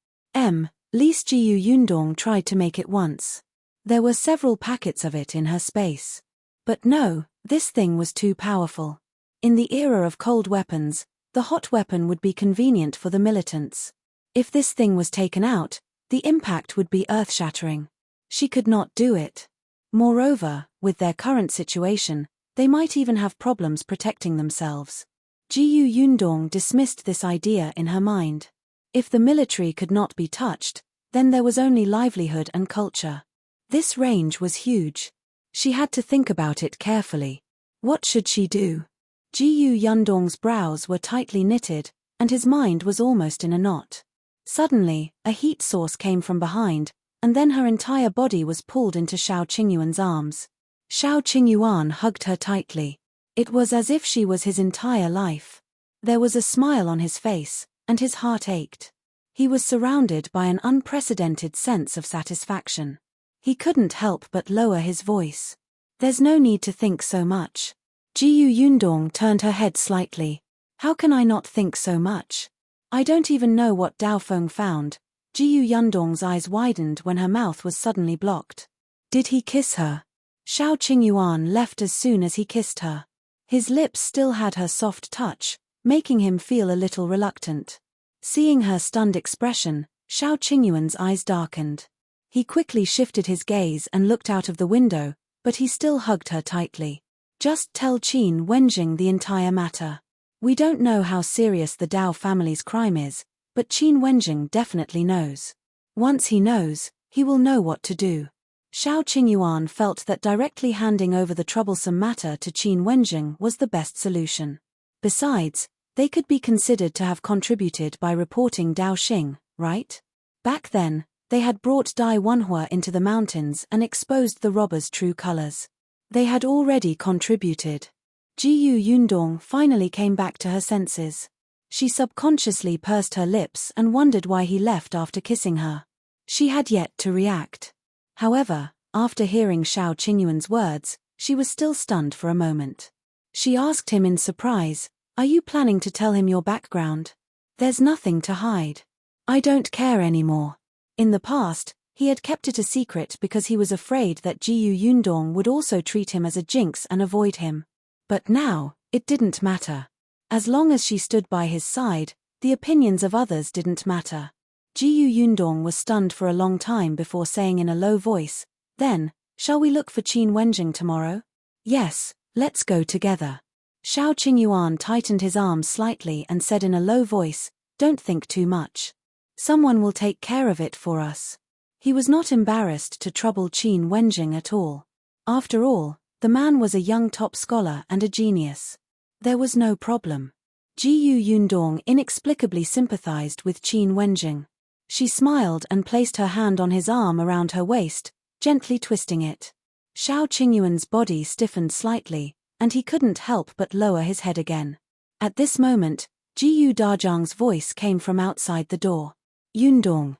Least Yundong tried to make it once. There were several packets of it in her space. But no, this thing was too powerful. In the era of cold weapons, the hot weapon would be convenient for the militants. If this thing was taken out, the impact would be earth-shattering. She could not do it. Moreover, with their current situation, they might even have problems protecting themselves. Yundong dismissed this idea in her mind. If the military could not be touched, then there was only livelihood and culture. This range was huge. She had to think about it carefully. What should she do? Yundong's brows were tightly knitted, and his mind was almost in a knot. Suddenly, a heat source came from behind, and then her entire body was pulled into Shao Qingyuan's arms. Shao Qingyuan hugged her tightly. It was as if she was his entire life. There was a smile on his face, and his heart ached. He was surrounded by an unprecedented sense of satisfaction. He couldn't help but lower his voice. "There's no need to think so much." Yundong turned her head slightly. "How can I not think so much? I don't even know what Dao Feng found." Yundong's eyes widened when her mouth was suddenly blocked. Did he kiss her? Shao Qingyuan left as soon as he kissed her. His lips still had her soft touch, making him feel a little reluctant. Seeing her stunned expression, Shao Qingyuan's eyes darkened. He quickly shifted his gaze and looked out of the window, but he still hugged her tightly. "Just tell Qin Wenjing the entire matter. We don't know how serious the Dao family's crime is, but Qin Wenjing definitely knows. Once he knows, he will know what to do." Shao Qingyuan felt that directly handing over the troublesome matter to Qin Wenjing was the best solution. Besides, they could be considered to have contributed by reporting Dao Xing, right? Back then, they had brought Wenhuo into the mountains and exposed the robber's true colors. They had already contributed. Yundong finally came back to her senses. She subconsciously pursed her lips and wondered why he left after kissing her. She had yet to react. However, after hearing Shao Qingyuan's words, she was still stunned for a moment. She asked him in surprise, "Are you planning to tell him your background?" "There's nothing to hide. I don't care anymore. In the past, He had kept it a secret because he was afraid that Yundong would also treat him as a jinx and avoid him. But now, it didn't matter. As long as she stood by his side, the opinions of others didn't matter. Yundong was stunned for a long time before saying in a low voice, "Then, shall we look for Qin Wenjing tomorrow?" "Yes, let's go together." Shao Qingyuan tightened his arms slightly and said in a low voice, "Don't think too much. Someone will take care of it for us." He was not embarrassed to trouble Qin Wenjing at all. After all, the man was a young top scholar and a genius. There was no problem. Yundong inexplicably sympathized with Qin Wenjing. She smiled and placed her hand on his arm around her waist, gently twisting it. Shao Qingyuan's body stiffened slightly, and he couldn't help but lower his head again. At this moment, Dajiang's voice came from outside the door. Yundong,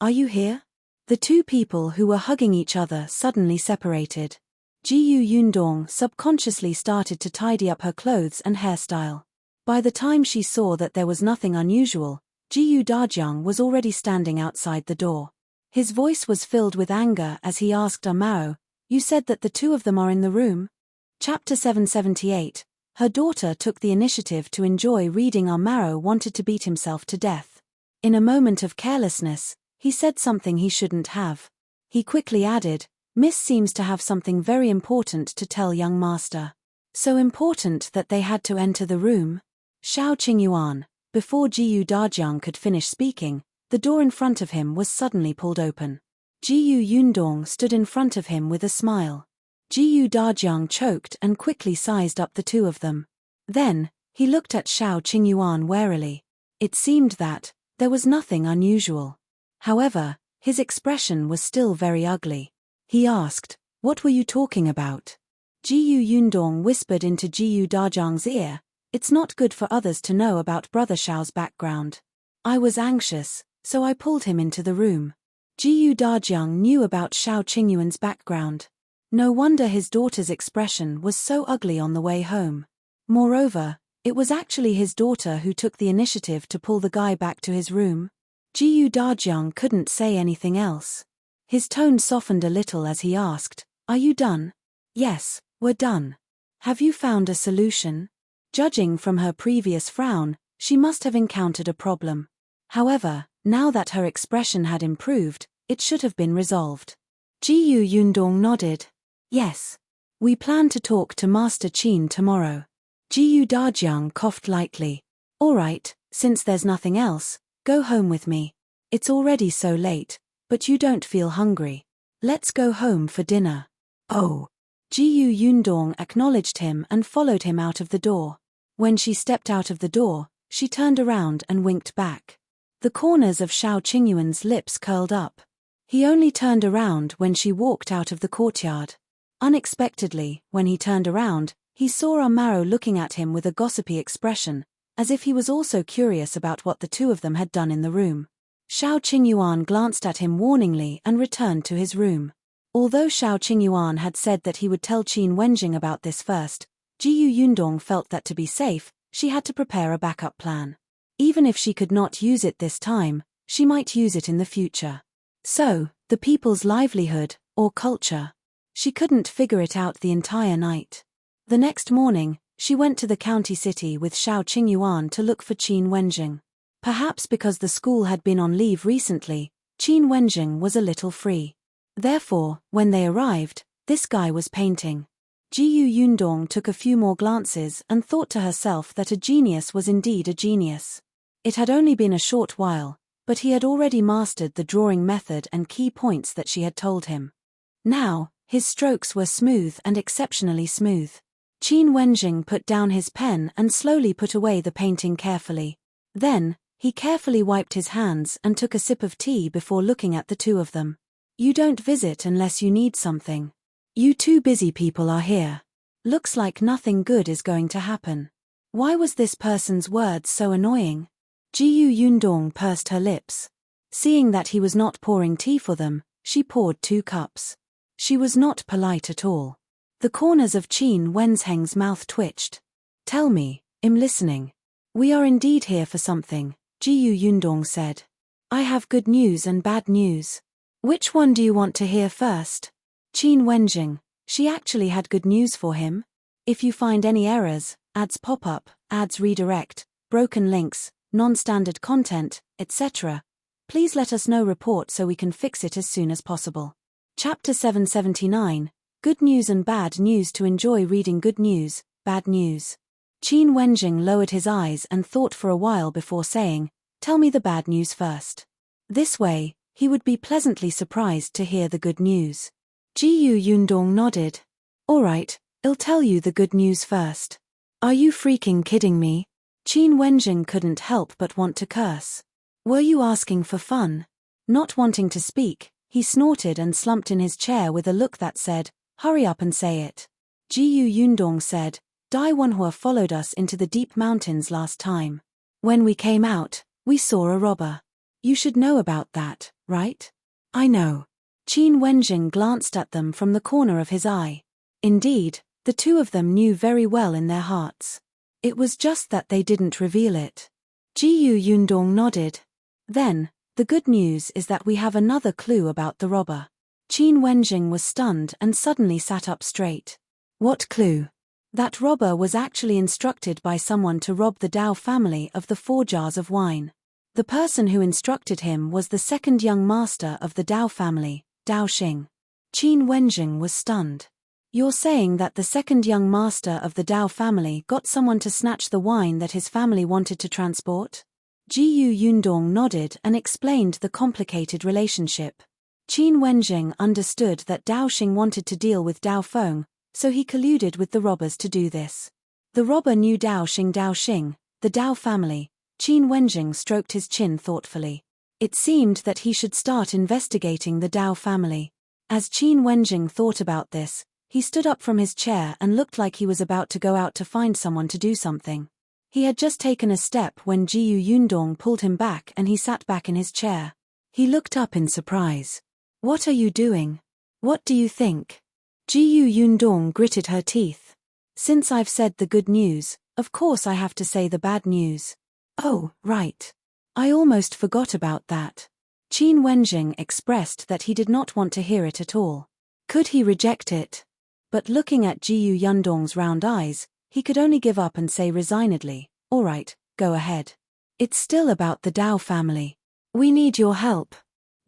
are you here?" The two people who were hugging each other suddenly separated. Yundong subconsciously started to tidy up her clothes and hairstyle. By the time she saw that there was nothing unusual, Dajiang was already standing outside the door. His voice was filled with anger as he asked Mao, "You said that the two of them are in the room?" Chapter 778. Her daughter took the initiative to enjoy reading. Mao wanted to beat himself to death. In a moment of carelessness, he said something he shouldn't have. He quickly added, "Miss seems to have something very important to tell young master." So important that they had to enter the room? Shao Qingyuan. Before Dajiang could finish speaking, the door in front of him was suddenly pulled open. Yundong stood in front of him with a smile. Dajiang choked and quickly sized up the two of them. Then, he looked at Shao Qingyuan warily. It seemed that there was nothing unusual. However, his expression was still very ugly. He asked, "What were you talking about?" Yundong whispered into Dajiang's ear, "It's not good for others to know about Brother Shao's background. I was anxious, so I pulled him into the room." Dajiang knew about Shao Qingyuan's background. No wonder his daughter's expression was so ugly on the way home. Moreover, it was actually his daughter who took the initiative to pull the guy back to his room. Dajiang couldn't say anything else. His tone softened a little as he asked, "Are you done?" "Yes, we're done." "Have you found a solution?" Judging from her previous frown, she must have encountered a problem. However, now that her expression had improved, it should have been resolved. Yundong nodded. "Yes. We plan to talk to Master Qin tomorrow." Dajiang coughed lightly. "All right, since there's nothing else, go home with me. It's already so late, but you don't feel hungry. Let's go home for dinner." "Oh." Yundong acknowledged him and followed him out of the door. When she stepped out of the door, she turned around and winked back. The corners of Shao Qingyuan's lips curled up. He only turned around when she walked out of the courtyard. Unexpectedly, when he turned around, he saw Mao looking at him with a gossipy expression, as if he was also curious about what the two of them had done in the room. Shao Qingyuan glanced at him warningly and returned to his room. Although Shao Qingyuan had said that he would tell Qin Wenjing about this first, Yundong felt that to be safe, she had to prepare a backup plan. Even if she could not use it this time, she might use it in the future. So, the people's livelihood, or culture. She couldn't figure it out the entire night. The next morning, she went to the county city with Shao Qingyuan to look for Qin Wenjing. Perhaps because the school had been on leave recently, Qin Wenjing was a little free. Therefore, when they arrived, this guy was painting. Yundong took a few more glances and thought to herself that a genius was indeed a genius. It had only been a short while, but he had already mastered the drawing method and key points that she had told him. Now, his strokes were smooth and exceptionally smooth. Qin Wenjing put down his pen and slowly put away the painting carefully. Then, he carefully wiped his hands and took a sip of tea before looking at the two of them. "You don't visit unless you need something. You two busy people are here. Looks like nothing good is going to happen." Why was this person's words so annoying? Yundong pursed her lips. Seeing that he was not pouring tea for them, she poured 2 cups. She was not polite at all. The corners of Qin Wenjing's mouth twitched. "Tell me, I'm listening." "We are indeed here for something," Yundong said. "I have good news and bad news." Which one do you want to hear first? Qin Wenjing. She actually had good news for him. If you find any errors, ads pop up, ads redirect, broken links, non-standard content, etc., please let us know report so we can fix it as soon as possible. Chapter 779, Good News and Bad News. To enjoy reading good news, bad news. Qin Wenjing lowered his eyes and thought for a while before saying, tell me the bad news first. This way, he would be pleasantly surprised to hear the good news. Yundong nodded. Alright, I'll tell you the good news first. Are you freaking kidding me? Qin Wenjing couldn't help but want to curse. Were you asking for fun? Not wanting to speak, he snorted and slumped in his chair with a look that said, hurry up and say it. Yundong said, Wenhuo followed us into the deep mountains last time. When we came out, we saw a robber. You should know about that, right? I know. Qin Wenjing glanced at them from the corner of his eye. Indeed, the two of them knew very well in their hearts. It was just that they didn't reveal it. Yundong nodded. Then, the good news is that we have another clue about the robber. Qin Wenjing was stunned and suddenly sat up straight. What clue? That robber was actually instructed by someone to rob the Dao family of the 4 jars of wine. The person who instructed him was the second young master of the Dao family, Dao Xing. Qin Wenjing was stunned. You're saying that the second young master of the Dao family got someone to snatch the wine that his family wanted to transport? Yundong nodded and explained the complicated relationship. Qin Wenjing understood that Dao Xing wanted to deal with Dao Feng, so he colluded with the robbers to do this. The robber knew Dao Xing, the Dao family. Qin Wenjing stroked his chin thoughtfully. It seemed that he should start investigating the Dao family. As Qin Wenjing thought about this, he stood up from his chair and looked like he was about to go out to find someone to do something. He had just taken a step when Yundong pulled him back and he sat back in his chair. He looked up in surprise. What are you doing? What do you think? Yundong gritted her teeth. Since I've said the good news, of course I have to say the bad news. Oh, right. I almost forgot about that. Qin Wenjing expressed that he did not want to hear it at all. Could he reject it? But looking at Yundong's round eyes, he could only give up and say resignedly, all right, go ahead. It's still about the Dao family. We need your help.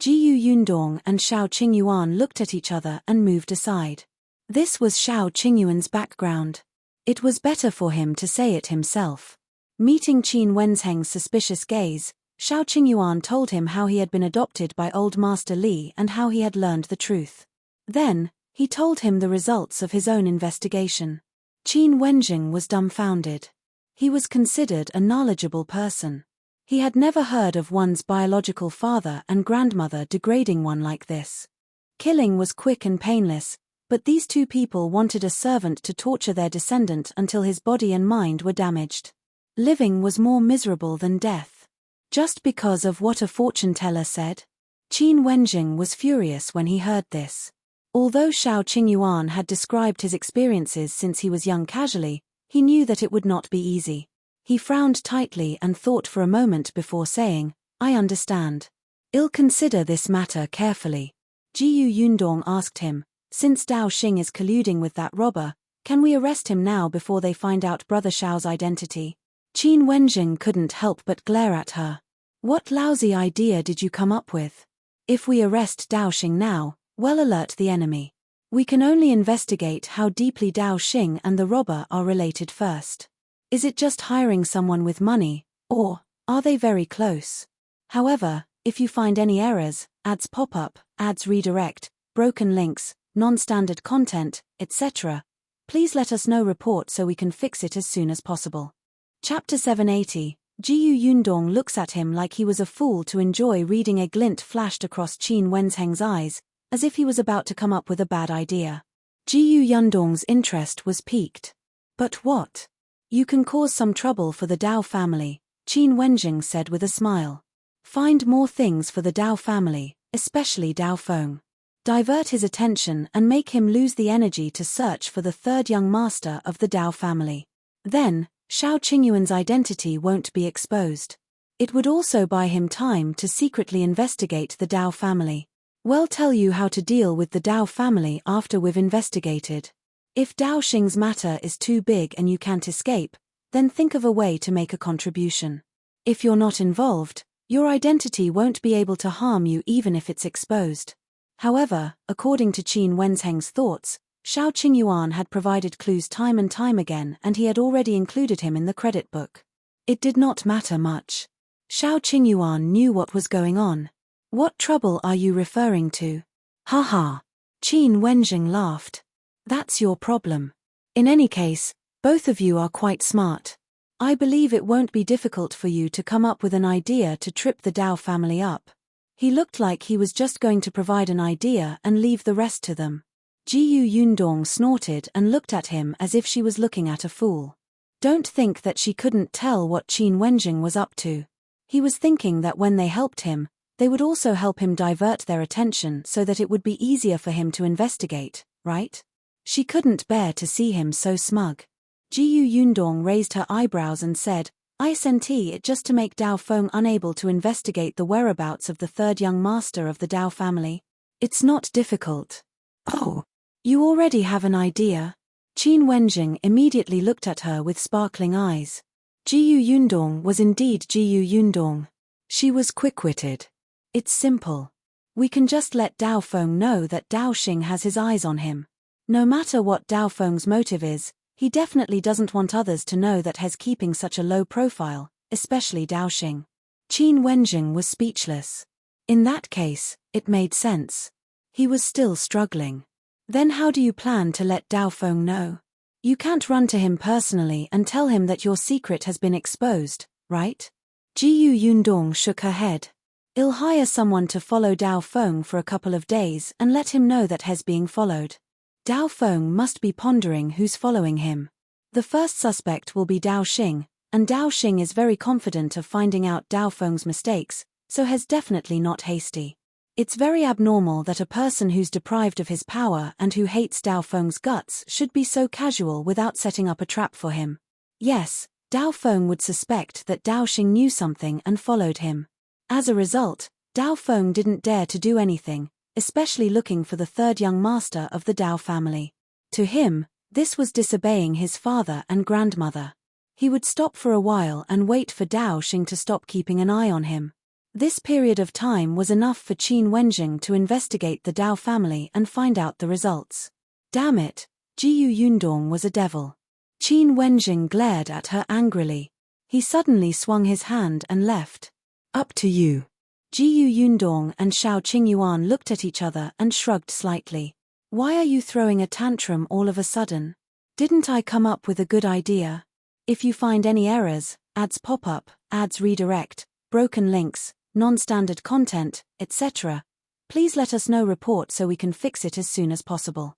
Yundong and Shao Qingyuan looked at each other and moved aside. This was Shao Qingyuan's background. It was better for him to say it himself. Meeting Qin Wenheng's suspicious gaze, Shao Qingyuan told him how he had been adopted by Old Master Li and how he had learned the truth. Then, he told him the results of his own investigation. Qin Wenjing was dumbfounded. He was considered a knowledgeable person. He had never heard of one's biological father and grandmother degrading one like this. Killing was quick and painless, but these two people wanted a servant to torture their descendant until his body and mind were damaged. Living was more miserable than death. Just because of what a fortune teller said? Qin Wenjing was furious when he heard this. Although Shao Qingyuan had described his experiences since he was young casually, he knew that it would not be easy. He frowned tightly and thought for a moment before saying, I understand. I'll consider this matter carefully. Yundong asked him, since Dao Xing is colluding with that robber, can we arrest him now before they find out Brother Shao's identity? Qin Wenjing couldn't help but glare at her. What lousy idea did you come up with? If we arrest Dao Xing now, we'll alert the enemy. We can only investigate how deeply Dao Xing and the robber are related first. Is it just hiring someone with money, or are they very close? However, if you find any errors, ads pop up, ads redirect, broken links, non-standard content, etc., please let us know report so we can fix it as soon as possible. Chapter 780, Yundong looks at him like he was a fool to enjoy reading. A glint flashed across Qin Wenheng's eyes, as if he was about to come up with a bad idea. Yundong's interest was piqued. But what? You can cause some trouble for the Dao family, Qin Wenjing said with a smile. Find more things for the Dao family, especially Dao Feng. Divert his attention and make him lose the energy to search for the third young master of the Dao family. Then, Shao Qingyuan's identity won't be exposed. It would also buy him time to secretly investigate the Dao family. We'll tell you how to deal with the Dao family after we've investigated. If Dao Xing's matter is too big and you can't escape, then think of a way to make a contribution. If you're not involved, your identity won't be able to harm you even if it's exposed. However, according to Qin Wenzheng's thoughts, Shao Qingyuan had provided clues time and time again and he had already included him in the credit book. It did not matter much. Shao Qingyuan knew what was going on. What trouble are you referring to? Haha. Qin Wenzheng laughed. That's your problem. In any case, both of you are quite smart. I believe it won't be difficult for you to come up with an idea to trip the Dao family up. He looked like he was just going to provide an idea and leave the rest to them. Jiyu Yundong snorted and looked at him as if she was looking at a fool. Don't think that she couldn't tell what Qin Wenzheng was up to. He was thinking that when they helped him, they would also help him divert their attention so that it would be easier for him to investigate, right? She couldn't bear to see him so smug. Jiyu Yundong raised her eyebrows and said, I sent it just to make Dao Feng unable to investigate the whereabouts of the third young master of the Dao family. It's not difficult. Oh, you already have an idea? Qin Wenzheng immediately looked at her with sparkling eyes. Jiyu Yundong was indeed Jiyu Yundong. She was quick-witted. It's simple. We can just let Dao Feng know that Dao Xing has his eyes on him. No matter what Dao Feng's motive is, he definitely doesn't want others to know that he's keeping such a low profile, especially Dao Xing. Qin Wenzheng was speechless. In that case, it made sense. He was still struggling. Then how do you plan to let Dao Feng know? You can't run to him personally and tell him that your secret has been exposed, right? Jiyu Yundong shook her head. I'll hire someone to follow Dao Feng for a couple of days and let him know that he's being followed. Dao Feng must be pondering who's following him. The first suspect will be Dao Xing, and Dao Xing is very confident of finding out Dao Feng's mistakes, so he's definitely not hasty. It's very abnormal that a person who's deprived of his power and who hates Dao Feng's guts should be so casual without setting up a trap for him. Yes, Dao Feng would suspect that Dao Xing knew something and followed him. As a result, Dao Feng didn't dare to do anything, especially looking for the third young master of the Dao family. To him, this was disobeying his father and grandmother. He would stop for a while and wait for Dao Xing to stop keeping an eye on him. This period of time was enough for Qin Wenzheng to investigate the Dao family and find out the results. Damn it, Jiyu Yundong was a devil. Qin Wenzheng glared at her angrily. He suddenly swung his hand and left. Up to you. Jiyu Yundong and Shao Qingyuan looked at each other and shrugged slightly. Why are you throwing a tantrum all of a sudden? Didn't I come up with a good idea? If you find any errors, ads pop up, ads redirect, broken links, non-standard content, etc., please let us know report so we can fix it as soon as possible.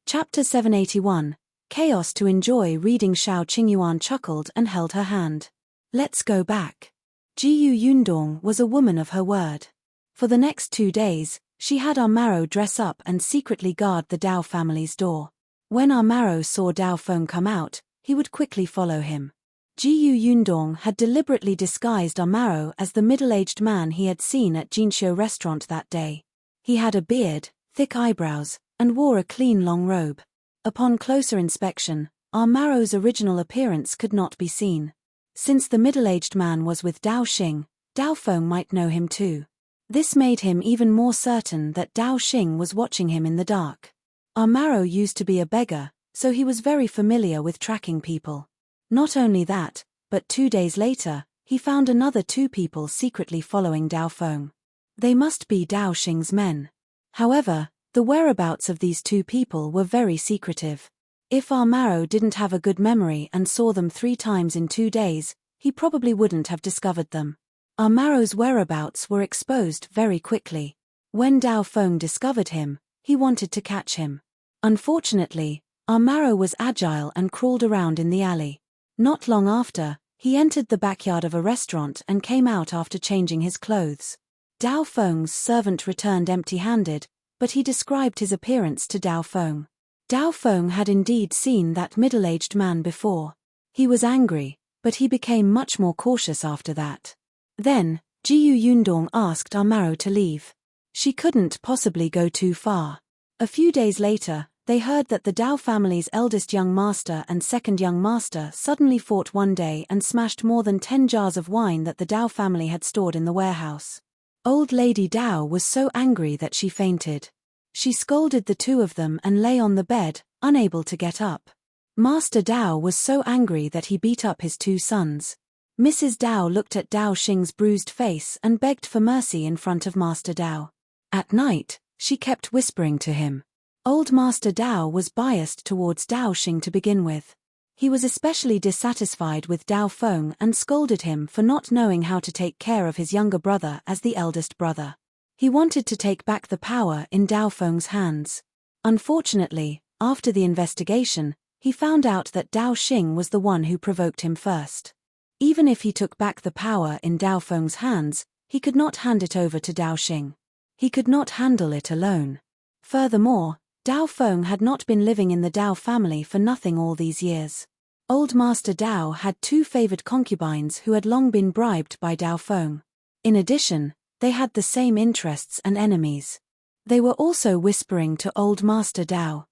Chapter 781, Chaos to Enjoy. Reading. Shao Qingyuan chuckled and held her hand. Let's go back. Jiyu Yundong was a woman of her word. For the next 2 days, she had Amaro dress up and secretly guard the Dao family's door. When Amaro saw Dao Feng come out, he would quickly follow him. Jiyu Yundong had deliberately disguised Amaro as the middle-aged man he had seen at Jinqiu restaurant that day. He had a beard, thick eyebrows, and wore a clean long robe. Upon closer inspection, Amaro's original appearance could not be seen. Since the middle-aged man was with Dao Xing, Dao Feng might know him too. This made him even more certain that Dao Xing was watching him in the dark. Amaro used to be a beggar, so he was very familiar with tracking people. Not only that, but 2 days later, he found another 2 people secretly following Dao Feng. They must be Dao Xing's men. However, the whereabouts of these 2 people were very secretive. If Amaro didn't have a good memory and saw them 3 times in 2 days, he probably wouldn't have discovered them. Amaro's whereabouts were exposed very quickly. When Dao Feng discovered him, he wanted to catch him. Unfortunately, Amaro was agile and crawled around in the alley. Not long after, he entered the backyard of a restaurant and came out after changing his clothes. Dao Feng's servant returned empty-handed, but he described his appearance to Dao Feng. Dao Feng had indeed seen that middle-aged man before. He was angry, but he became much more cautious after that. Then, Jiyu Yundong asked Amaro to leave. She couldn't possibly go too far. A few days later, they heard that the Dao family's eldest young master and second young master suddenly fought one day and smashed more than 10 jars of wine that the Dao family had stored in the warehouse. Old Lady Dao was so angry that she fainted. She scolded the two of them and lay on the bed, unable to get up. Master Dao was so angry that he beat up his two sons. Mrs. Dao looked at Dao Xing's bruised face and begged for mercy in front of Master Dao. At night, she kept whispering to him. Old Master Dao was biased towards Dao Xing to begin with. He was especially dissatisfied with Dao Feng and scolded him for not knowing how to take care of his younger brother as the eldest brother. He wanted to take back the power in Dao Feng's hands. Unfortunately, after the investigation, he found out that Dao Xing was the one who provoked him first. Even if he took back the power in Dao Feng's hands, he could not hand it over to Dao Xing. He could not handle it alone. Furthermore, Dao Feng had not been living in the Dao family for nothing all these years. Old Master Dao had two favored concubines who had long been bribed by Dao Feng. In addition, they had the same interests and enemies. They were also whispering to Old Master Dao.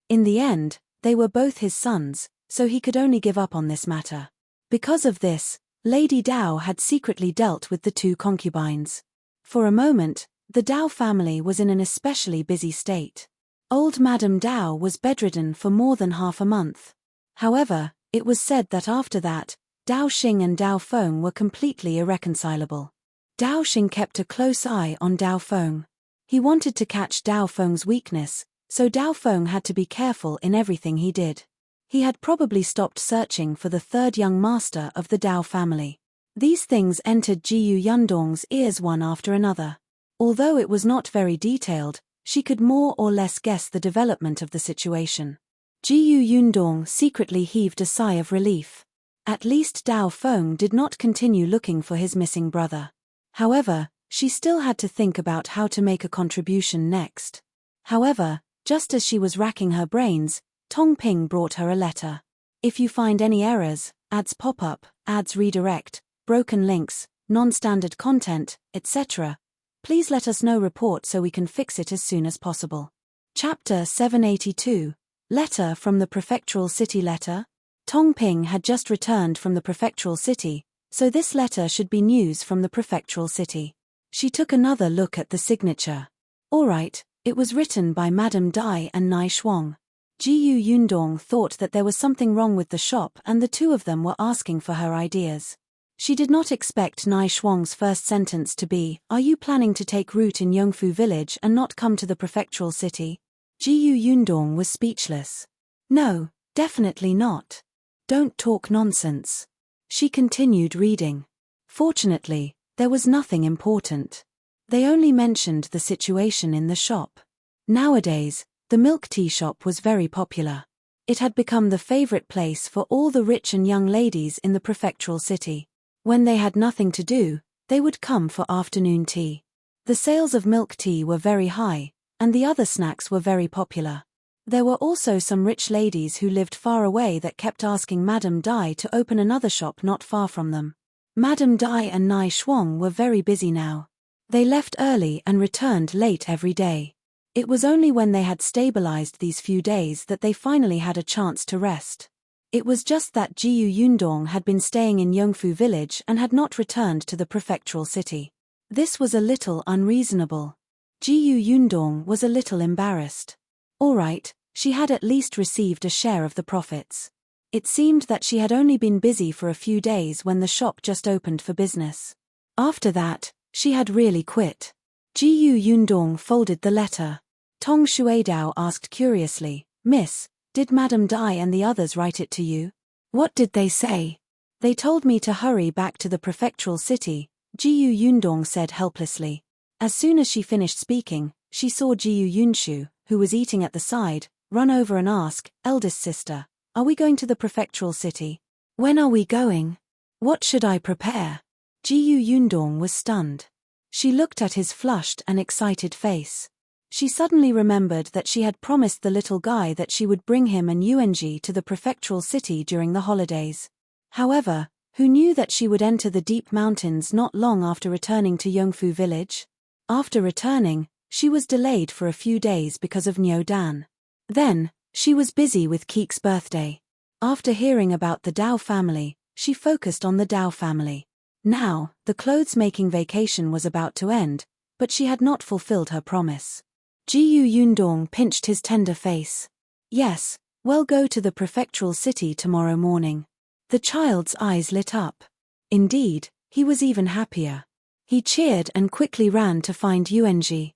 In the end, they were both his sons, so he could only give up on this matter. Because of this, Lady Dao had secretly dealt with the two concubines. For a moment, the Dao family was in an especially busy state. Old Madame Dao was bedridden for more than half a month. However, it was said that after that, Dao Xing and Dao Feng were completely irreconcilable. Dao Xing kept a close eye on Dao Feng. He wanted to catch Dao Feng's weakness, so Dao Feng had to be careful in everything he did. He had probably stopped searching for the third young master of the Dao family. These things entered Jiyu Yundong's ears one after another. Although it was not very detailed, she could more or less guess the development of the situation. Jiyu Yundong secretly heaved a sigh of relief. At least Dao Feng did not continue looking for his missing brother. However, she still had to think about how to make a contribution next. However, just as she was racking her brains, Tong Ping brought her a letter. If you find any errors, ads pop up, ads redirect, broken links, non-standard content, etc., please let us know report so we can fix it as soon as possible. Chapter 782, Letter from the Prefectural City. Letter? Tong Ping had just returned from the Prefectural City, so this letter should be news from the Prefectural City. She took another look at the signature. Alright, it was written by Madame Dai and Nai Shuang. Jiyu Yundong thought that there was something wrong with the shop and the two of them were asking for her ideas. She did not expect Nai Shuang's first sentence to be, "Are you planning to take root in Yongfu village and not come to the Prefectural City?" Jiyu Yundong was speechless. No, definitely not. Don't talk nonsense. She continued reading. Fortunately, there was nothing important. They only mentioned the situation in the shop. Nowadays, the milk tea shop was very popular. It had become the favorite place for all the rich and young ladies in the Prefectural City. When they had nothing to do, they would come for afternoon tea. The sales of milk tea were very high, and the other snacks were very popular. There were also some rich ladies who lived far away that kept asking Madame Dai to open another shop not far from them. Madame Dai and Nai Shuang were very busy now. They left early and returned late every day. It was only when they had stabilized these few days that they finally had a chance to rest. It was just that Jiyu Yundong had been staying in Yongfu village and had not returned to the Prefectural City. This was a little unreasonable. Jiyu Yundong was a little embarrassed. Alright, she had at least received a share of the profits. It seemed that she had only been busy for a few days when the shop just opened for business. After that, she had really quit. Jiyu Yundong folded the letter. Tong Shuidao asked curiously, "Miss, did Madame Dai and the others write it to you?" "What did they say?" "They told me to hurry back to the Prefectural City," Jiyu Yundong said helplessly. As soon as she finished speaking, she saw Jiyu Yunshu, who was eating at the side, run over and ask, "Eldest sister, are we going to the Prefectural City? When are we going? What should I prepare?" Jiyu Yundong was stunned. She looked at his flushed and excited face. She suddenly remembered that she had promised the little guy that she would bring him and Yuanji to the Prefectural City during the holidays. However, who knew that she would enter the deep mountains not long after returning to Yongfu village? After returning, She was delayed for a few days because of Niu Dan. Then, she was busy with Keek's birthday. After hearing about the Dao family, she focused on the Dao family. Now, the clothes-making vacation was about to end, but she had not fulfilled her promise. Yundong pinched his tender face. Yes, we'll go to the prefectural city tomorrow morning. The child's eyes lit up. Indeed, he was even happier. He cheered and quickly ran to find Yuanji.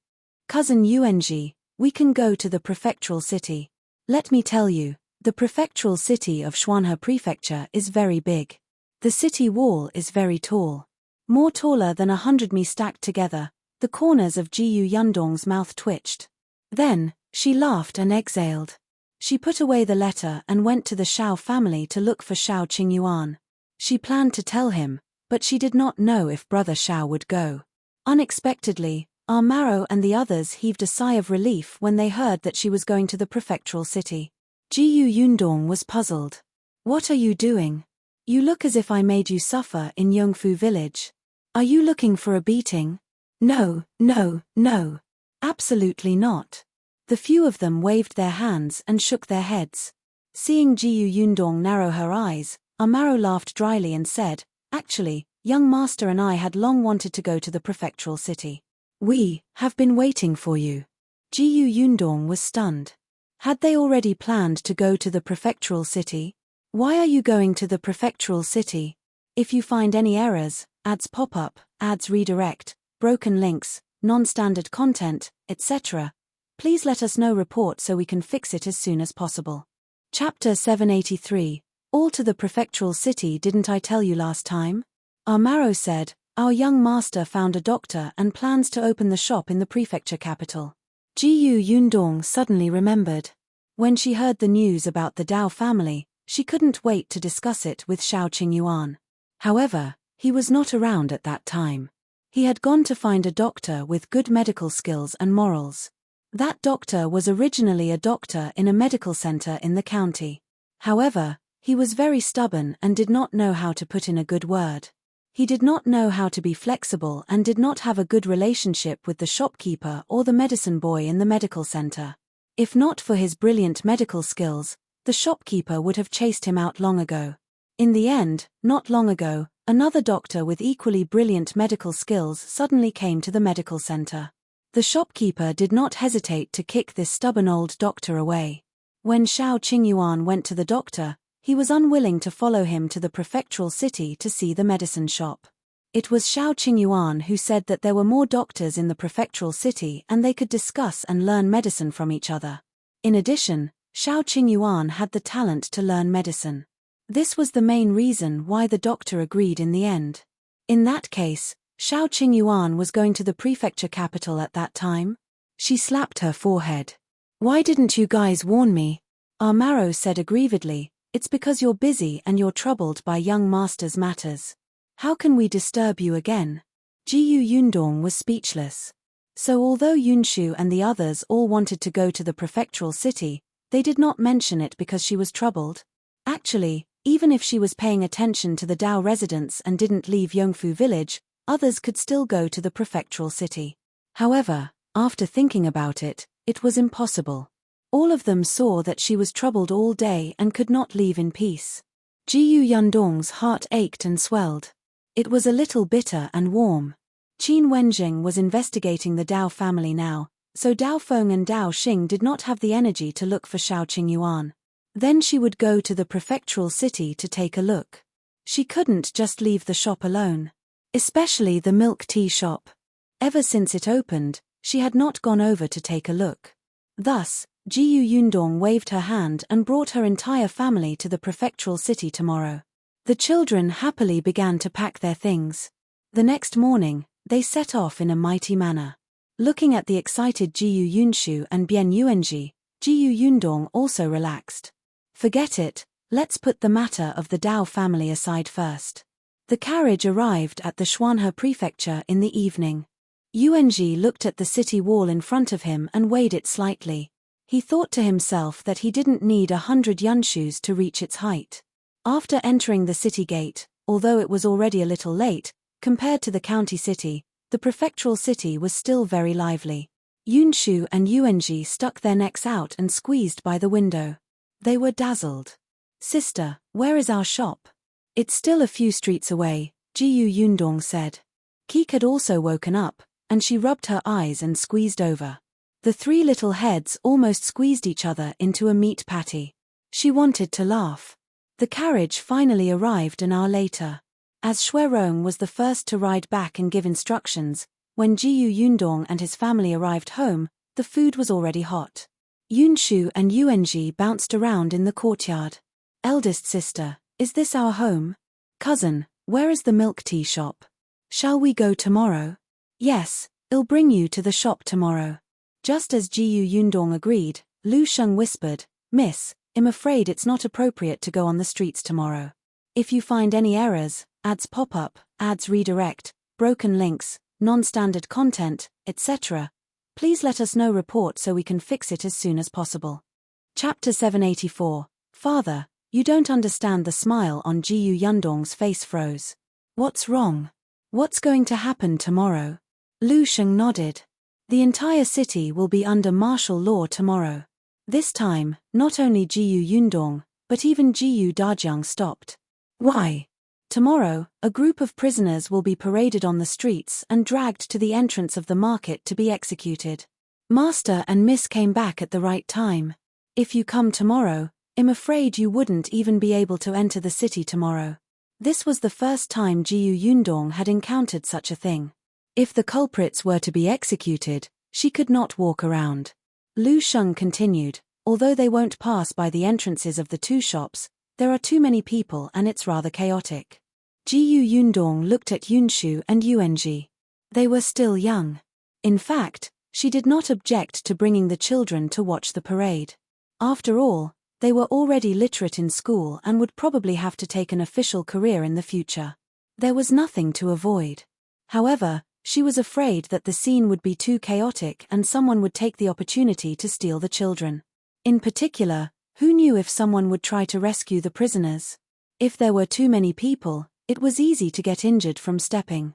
Cousin Yuanji, we can go to the prefectural city. Let me tell you, the prefectural city of Xuanhe Prefecture is very big. The city wall is very tall. More taller than 100 mi stacked together. The corners of Yundong's mouth twitched. Then, she laughed and exhaled. She put away the letter and went to the Shao family to look for Shao Qingyuan. She planned to tell him, but she did not know if brother Shao would go. Unexpectedly, Amaro and the others heaved a sigh of relief when they heard that she was going to the prefectural city. Yundong was puzzled. What are you doing? You look as if I made you suffer in Yongfu village. Are you looking for a beating? No. Absolutely not. The few of them waved their hands and shook their heads. Seeing Yundong narrow her eyes, Amaro laughed dryly and said, Actually, young master and I had long wanted to go to the prefectural city. We have been waiting for you. Yundong was stunned. Had they already planned to go to the prefectural city? Why are you going to the prefectural city? If you find any errors, ads pop up, ads redirect, broken links, non-standard content, etc., please let us know report so we can fix it as soon as possible. Chapter 783, All to the prefectural city. Didn't I tell you last time? Amaro said, our young master found a doctor and plans to open the shop in the prefecture capital. Yundong suddenly remembered. When she heard the news about the Dao family, she couldn't wait to discuss it with Shao Qingyuan. However, he was not around at that time. He had gone to find a doctor with good medical skills and morals. That doctor was originally a doctor in a medical center in the county. However, he was very stubborn and did not know how to put in a good word. He did not know how to be flexible and did not have a good relationship with the shopkeeper or the medicine boy in the medical center. If not for his brilliant medical skills, the shopkeeper would have chased him out long ago. In the end, not long ago, another doctor with equally brilliant medical skills suddenly came to the medical center. The shopkeeper did not hesitate to kick this stubborn old doctor away. When Shao Qingyuan went to the doctor, he was unwilling to follow him to the prefectural city to see the medicine shop. It was Shao Qingyuan who said that there were more doctors in the prefectural city and they could discuss and learn medicine from each other. In addition, Shao Qingyuan had the talent to learn medicine. This was the main reason why the doctor agreed in the end. In that case, Shao Qingyuan was going to the prefecture capital at that time? She slapped her forehead. Why didn't you guys warn me? Amaro said aggrievedly, it's because you're busy and you're troubled by young master's matters. How can we disturb you again? Yundong was speechless. So although Yunshu and the others all wanted to go to the prefectural city, they did not mention it because she was troubled. Actually, even if she was paying attention to the Dao residents and didn't leave Yongfu village, others could still go to the prefectural city. However, after thinking about it, it was impossible. All of them saw that she was troubled all day and could not leave in peace. Yundong's heart ached and swelled. It was a little bitter and warm. Qin Wenjing was investigating the Dao family now, so Dao Feng and Dao Xing did not have the energy to look for Shao Qingyuan. Then she would go to the prefectural city to take a look. She couldn't just leave the shop alone. Especially the milk tea shop. Ever since it opened, she had not gone over to take a look. Thus, Yundong waved her hand and brought her entire family to the prefectural city tomorrow. The children happily began to pack their things. The next morning, they set off in a mighty manner. Looking at the excited Yunshu and Bian Yuanji, Yundong also relaxed. Forget it, let's put the matter of the Dao family aside first. The carriage arrived at the Xuanhe prefecture in the evening. Yuanji looked at the city wall in front of him and weighed it slightly. He thought to himself that he didn't need 100 yunshus to reach its height. After entering the city gate, although it was already a little late, compared to the county city, the prefectural city was still very lively. Yunshu and Yuanji stuck their necks out and squeezed by the window. They were dazzled. Sister, where is our shop? It's still a few streets away, Jiyu Yundong said. Keek had also woken up, and she rubbed her eyes and squeezed over. The three little heads almost squeezed each other into a meat patty. She wanted to laugh. The carriage finally arrived an hour later. As Shuerong was the first to ride back and give instructions, when Jiyu Yundong and his family arrived home, the food was already hot. Yunshu and Yuanji bounced around in the courtyard. Eldest sister, is this our home? Cousin, where is the milk tea shop? Shall we go tomorrow? Yes, I'll bring you to the shop tomorrow. Just as Jiyu Yundong agreed, Lu Sheng whispered, Miss, I'm afraid it's not appropriate to go on the streets tomorrow. If you find any errors, ads pop up, ads redirect, broken links, non-standard content, etc., please let us know report so we can fix it as soon as possible. Chapter 784. Father, you don't understand. The smile on Jiyu Yundong's face froze. What's wrong? What's going to happen tomorrow? Lu Sheng nodded. The entire city will be under martial law tomorrow. This time, not only Jiyu Yundong, but even Jiyu Dajiang stopped. Why? Tomorrow, a group of prisoners will be paraded on the streets and dragged to the entrance of the market to be executed. Master and Miss came back at the right time. If you come tomorrow, I'm afraid you wouldn't even be able to enter the city tomorrow. This was the first time Jiyu Yundong had encountered such a thing. If the culprits were to be executed, she could not walk around. Lu Sheng continued, although they won't pass by the entrances of the two shops, there are too many people and it's rather chaotic. Jiyu Yundong looked at Yunshu and Yuanji. They were still young. In fact, she did not object to bringing the children to watch the parade. After all, they were already literate in school and would probably have to take an official career in the future. There was nothing to avoid. However, she was afraid that the scene would be too chaotic and someone would take the opportunity to steal the children. In particular, who knew if someone would try to rescue the prisoners? If there were too many people, it was easy to get injured from stepping.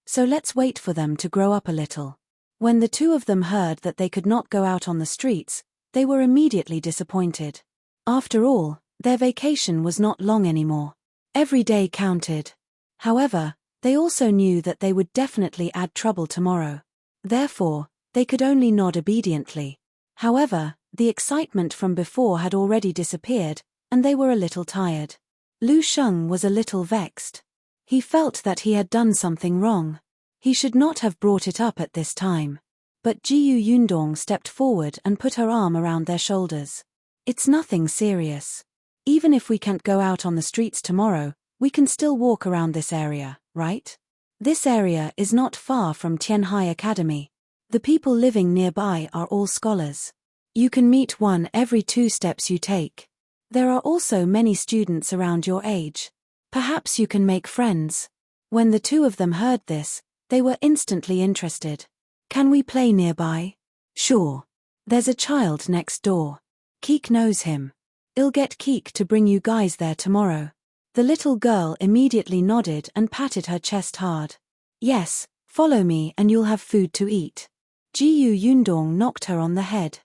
So let's wait for them to grow up a little. When the two of them heard that they could not go out on the streets, they were immediately disappointed. After all, their vacation was not long anymore. Every day counted. However, they also knew that they would definitely add trouble tomorrow. Therefore, they could only nod obediently. However, the excitement from before had already disappeared, and they were a little tired. Lu Sheng was a little vexed. He felt that he had done something wrong. He should not have brought it up at this time. But Jiyu Yundong stepped forward and put her arm around their shoulders. It's nothing serious. Even if we can't go out on the streets tomorrow, we can still walk around this area, right? This area is not far from Tianhai Academy. The people living nearby are all scholars. You can meet one every 2 steps you take. There are also many students around your age. Perhaps you can make friends. When the two of them heard this, they were instantly interested. Can we play nearby? Sure. There's a child next door. Keek knows him. I'll get Keek to bring you guys there tomorrow. The little girl immediately nodded and patted her chest hard. Yes, follow me and you'll have food to eat. Jiyu Yundong knocked her on the head.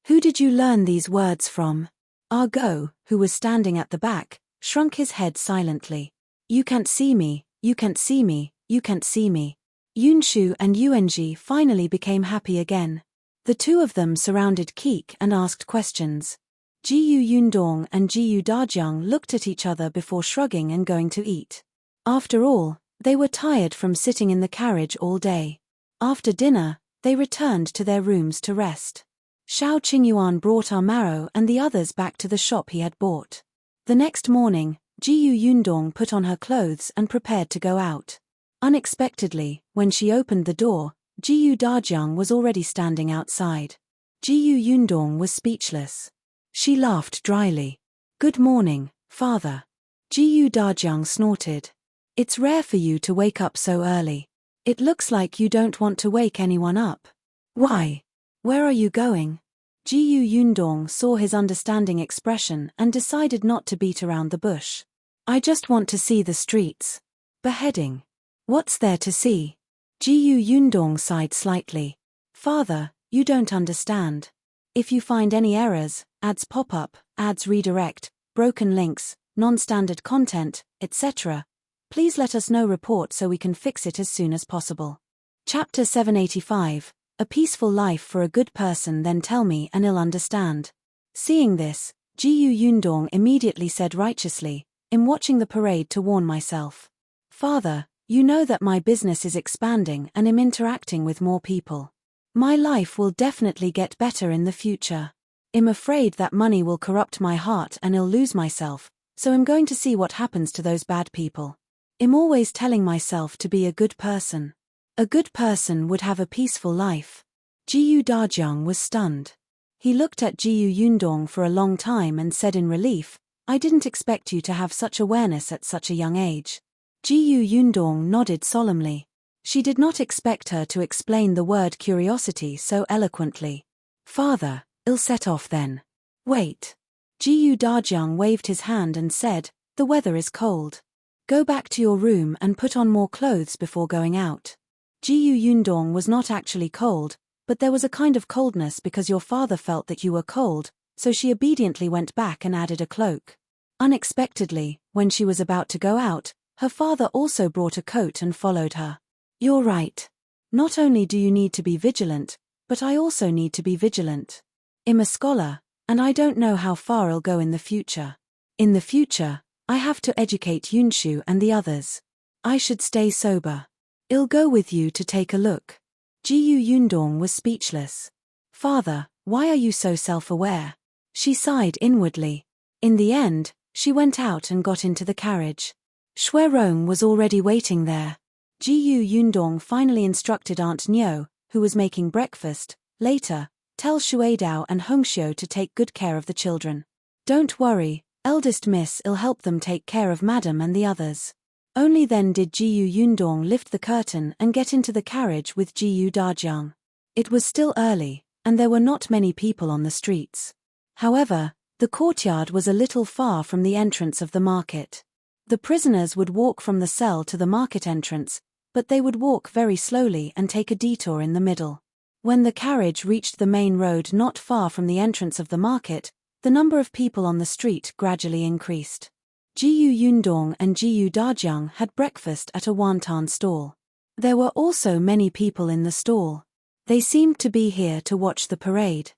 Who did you learn these words from? Argo, who was standing at the back, shrunk his head silently. You can't see me, you can't see me, you can't see me. Yunshu and Yuanji finally became happy again. The two of them surrounded Keek and asked questions. Jiyu Yundong and Jiyu Dajiang looked at each other before shrugging and going to eat. After all, they were tired from sitting in the carriage all day. After dinner, they returned to their rooms to rest. Shao Qingyuan brought our marrow and the others back to the shop he had bought. The next morning, Jiyu Yundong put on her clothes and prepared to go out. Unexpectedly, when she opened the door, Jiyu Dajiang was already standing outside. Jiyu Yundong was speechless. She laughed dryly. Good morning, father. Jiyu Dajiang snorted. It's rare for you to wake up so early. It looks like you don't want to wake anyone up. Why? Where are you going? Jiyu Yundong saw his understanding expression and decided not to beat around the bush. I just want to see the streets. Beheading. What's there to see? Jiyu Yundong sighed slightly. Father, you don't understand. If you find any errors, ads pop up, ads redirect, broken links, non-standard content, etc., please let us know report so we can fix it as soon as possible. Chapter 785, A Peaceful Life for a Good Person. Then tell me and I'll understand. Seeing this, Yundong immediately said righteously, I'm watching the parade to warn myself. Father, you know that my business is expanding and I'm interacting with more people. My life will definitely get better in the future. I'm afraid that money will corrupt my heart and I'll lose myself, so I'm going to see what happens to those bad people. I'm always telling myself to be a good person. A good person would have a peaceful life. Dajiang was stunned. He looked at Yundong for a long time and said in relief, I didn't expect you to have such awareness at such a young age. Yundong nodded solemnly. She did not expect her to explain the word curiosity so eloquently. Father, I'll set off then. Wait. Dajiang waved his hand and said, the weather is cold. Go back to your room and put on more clothes before going out. Yundong was not actually cold, but there was a kind of coldness because your father felt that you were cold, so she obediently went back and added a cloak. Unexpectedly, when she was about to go out, her father also brought a coat and followed her. You're right. Not only do you need to be vigilant, but I also need to be vigilant. I'm a scholar, and I don't know how far I'll go in the future. In the future, I have to educate Yunshu and the others. I should stay sober. I'll go with you to take a look. Yundong was speechless. Father, why are you so self-aware? She sighed inwardly. In the end, she went out and got into the carriage. Shuerong was already waiting there. Yundong finally instructed Aunt Niu, who was making breakfast, later, tell Shuedao and Hongxiu to take good care of the children. Don't worry, eldest miss, I'll help them take care of Madam and the others. Only then did Yundong lift the curtain and get into the carriage with Dajiang. It was still early, and there were not many people on the streets. However, the courtyard was a little far from the entrance of the market. The prisoners would walk from the cell to the market entrance, but they would walk very slowly and take a detour in the middle. When the carriage reached the main road not far from the entrance of the market, the number of people on the street gradually increased. Yundong and Dajiang had breakfast at a wonton stall. There were also many people in the stall. They seemed to be here to watch the parade.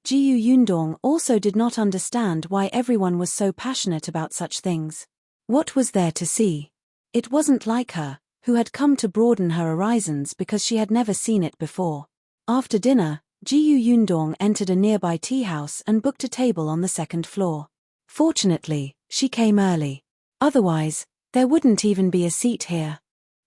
Yundong also did not understand why everyone was so passionate about such things. What was there to see? It wasn't like her, who had come to broaden her horizons because she had never seen it before. After dinner, Yundong entered a nearby tea house and booked a table on the second floor. Fortunately, she came early. Otherwise, there wouldn't even be a seat here.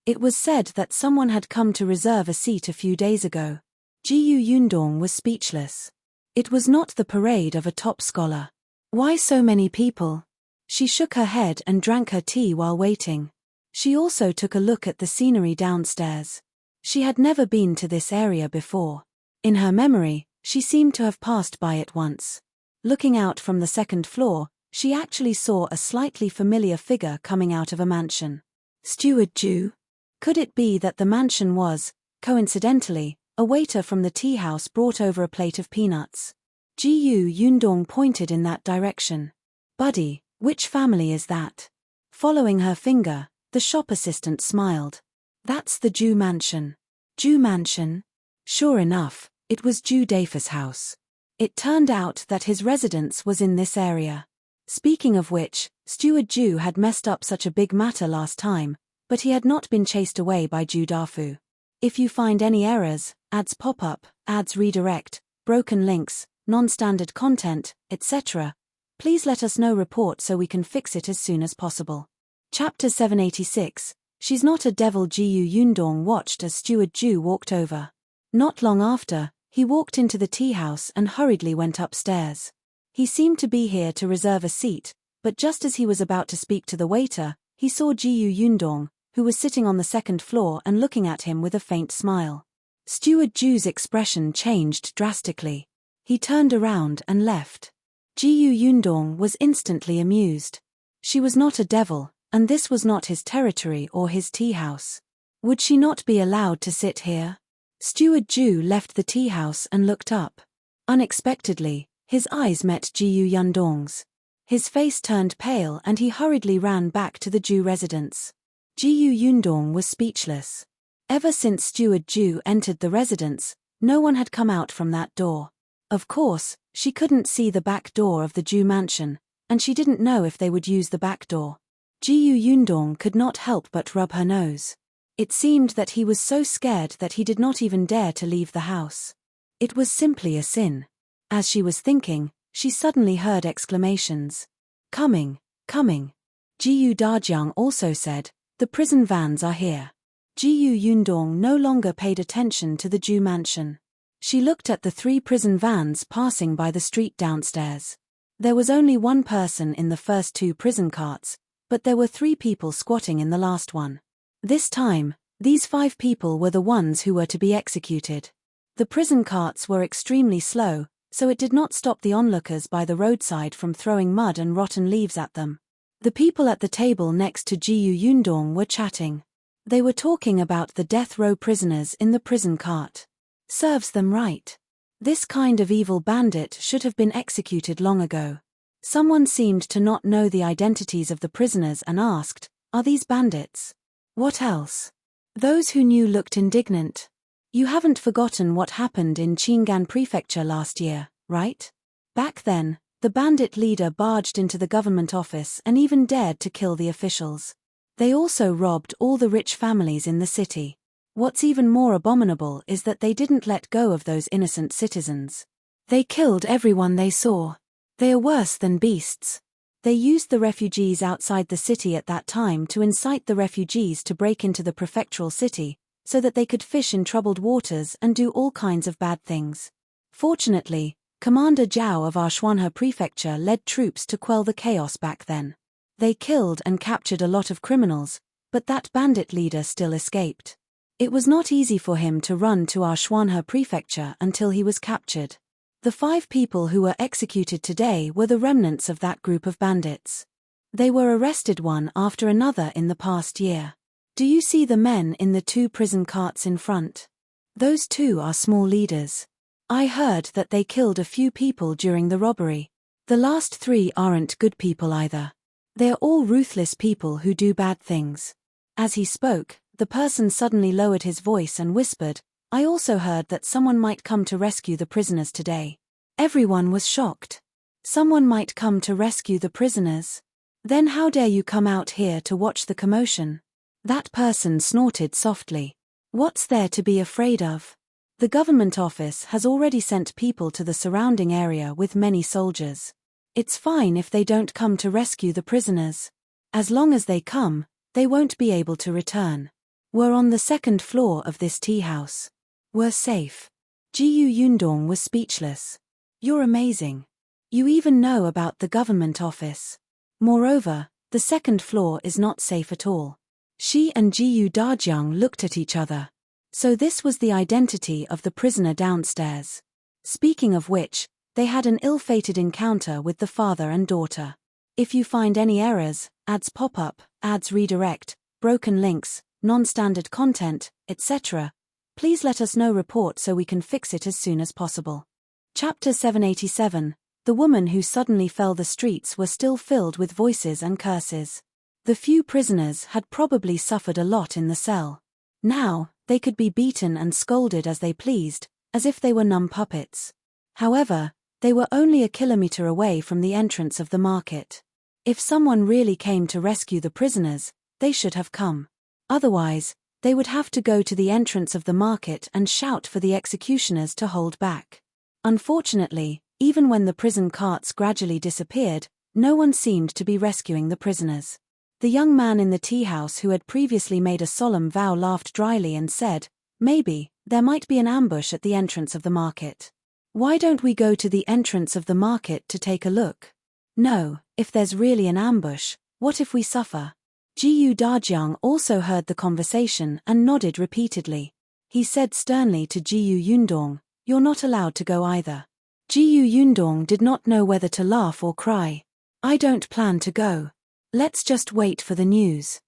It was said that someone had come to reserve a seat a few days ago. Yundong was speechless. It was not the parade of a top scholar. Why so many people? She shook her head and drank her tea while waiting. She also took a look at the scenery downstairs. She had never been to this area before. In her memory, she seemed to have passed by it once. Looking out from the second floor, she actually saw a slightly familiar figure coming out of a mansion. Steward Zhou? Could it be that the mansion was, coincidentally, a waiter from the tea house brought over a plate of peanuts? Yundong pointed in that direction. Buddy, which family is that? Following her finger, the shop assistant smiled. That's the Zhou mansion. Zhou mansion? Sure enough, it was Zhou Dafa's house. It turned out that his residence was in this area. Speaking of which, Steward Zhou had messed up such a big matter last time, but he had not been chased away by Zhou Dafu. If you find any errors, ads pop up, ads redirect, broken links, non-standard content, etc., please let us know report so we can fix it as soon as possible. Chapter 786, She's Not a Devil. Yundong watched as Steward Zhou walked over. Not long after, he walked into the tea house and hurriedly went upstairs. He seemed to be here to reserve a seat, but just as he was about to speak to the waiter, he saw Yundong, who was sitting on the second floor and looking at him with a faint smile. Steward Zhu's expression changed drastically. He turned around and left. Yundong was instantly amused. She was not a devil, and this was not his territory or his tea house. Would she not be allowed to sit here? Steward Zhou left the tea house and looked up. Unexpectedly, his eyes met Jiyu Yundong's. His face turned pale and he hurriedly ran back to the Zhou residence. Jiyu Yundong was speechless. Ever since Steward Zhou entered the residence, no one had come out from that door. Of course, she couldn't see the back door of the Zhou mansion, and she didn't know if they would use the back door. Jiyu Yundong could not help but rub her nose. It seemed that he was so scared that he did not even dare to leave the house. It was simply a sin. As she was thinking, she suddenly heard exclamations. Coming, coming. Jiyu Dajiang also said, the prison vans are here. Jiyu Yundong no longer paid attention to the Zhou mansion. She looked at the 3 prison vans passing by the street downstairs. There was only one person in the first 2 prison carts, but there were 3 people squatting in the last one. This time, these 5 people were the ones who were to be executed. The prison carts were extremely slow, so it did not stop the onlookers by the roadside from throwing mud and rotten leaves at them. The people at the table next to Jiyu Yundong were chatting. They were talking about the death row prisoners in the prison cart. Serves them right. This kind of evil bandit should have been executed long ago. Someone seemed to not know the identities of the prisoners and asked, are these bandits? What else? Those who knew looked indignant. You haven't forgotten what happened in Qingyuan Prefecture last year, right? Back then, the bandit leader barged into the government office and even dared to kill the officials. They also robbed all the rich families in the city. What's even more abominable is that they didn't let go of those innocent citizens. They killed everyone they saw. They are worse than beasts. They used the refugees outside the city at that time to incite the refugees to break into the Prefectural city, so that they could fish in troubled waters and do all kinds of bad things. Fortunately, Commander Zhao of Heir Prefecture led troops to quell the chaos back then. They killed and captured a lot of criminals, but that bandit leader still escaped. It was not easy for him to run to Heir Prefecture until he was captured. The 5 people who were executed today were the remnants of that group of bandits. They were arrested one after another in the past year. Do you see the men in the 2 prison carts in front? Those 2 are small leaders. I heard that they killed a few people during the robbery. The last 3 aren't good people either. They are all ruthless people who do bad things. As he spoke, the person suddenly lowered his voice and whispered, I also heard that someone might come to rescue the prisoners today. Everyone was shocked. Someone might come to rescue the prisoners? Then how dare you come out here to watch the commotion? That person snorted softly. What's there to be afraid of? The government office has already sent people to the surrounding area with many soldiers. It's fine if they don't come to rescue the prisoners. As long as they come, they won't be able to return. We're on the 2nd floor of this tea house. We're safe. Jiyu Yundong was speechless. You're amazing. You even know about the government office. Moreover, the 2nd floor is not safe at all. She and Jiyu Dajiang looked at each other. So this was the identity of the prisoner downstairs. Speaking of which, they had an ill-fated encounter with the father and daughter. If you find any errors, ads pop up, ads redirect, broken links, non-standard content, etc., please let us know report so we can fix it as soon as possible. Chapter 787, The woman who suddenly fell. The streets were still filled with voices and curses. The few prisoners had probably suffered a lot in the cell. Now, they could be beaten and scolded as they pleased, as if they were numb puppets. However, they were only a kilometer away from the entrance of the market. If someone really came to rescue the prisoners, they should have come. Otherwise, they would have to go to the entrance of the market and shout for the executioners to hold back. Unfortunately, even when the prison carts gradually disappeared, no one seemed to be rescuing the prisoners. The young man in the tea house who had previously made a solemn vow laughed dryly and said, maybe, there might be an ambush at the entrance of the market. Why don't we go to the entrance of the market to take a look? No, if there's really an ambush, what if we suffer? Jiyu Dajiang also heard the conversation and nodded repeatedly. He said sternly to Jiyu Yundong, you're not allowed to go either. Jiyu Yundong did not know whether to laugh or cry. I don't plan to go. Let's just wait for the news.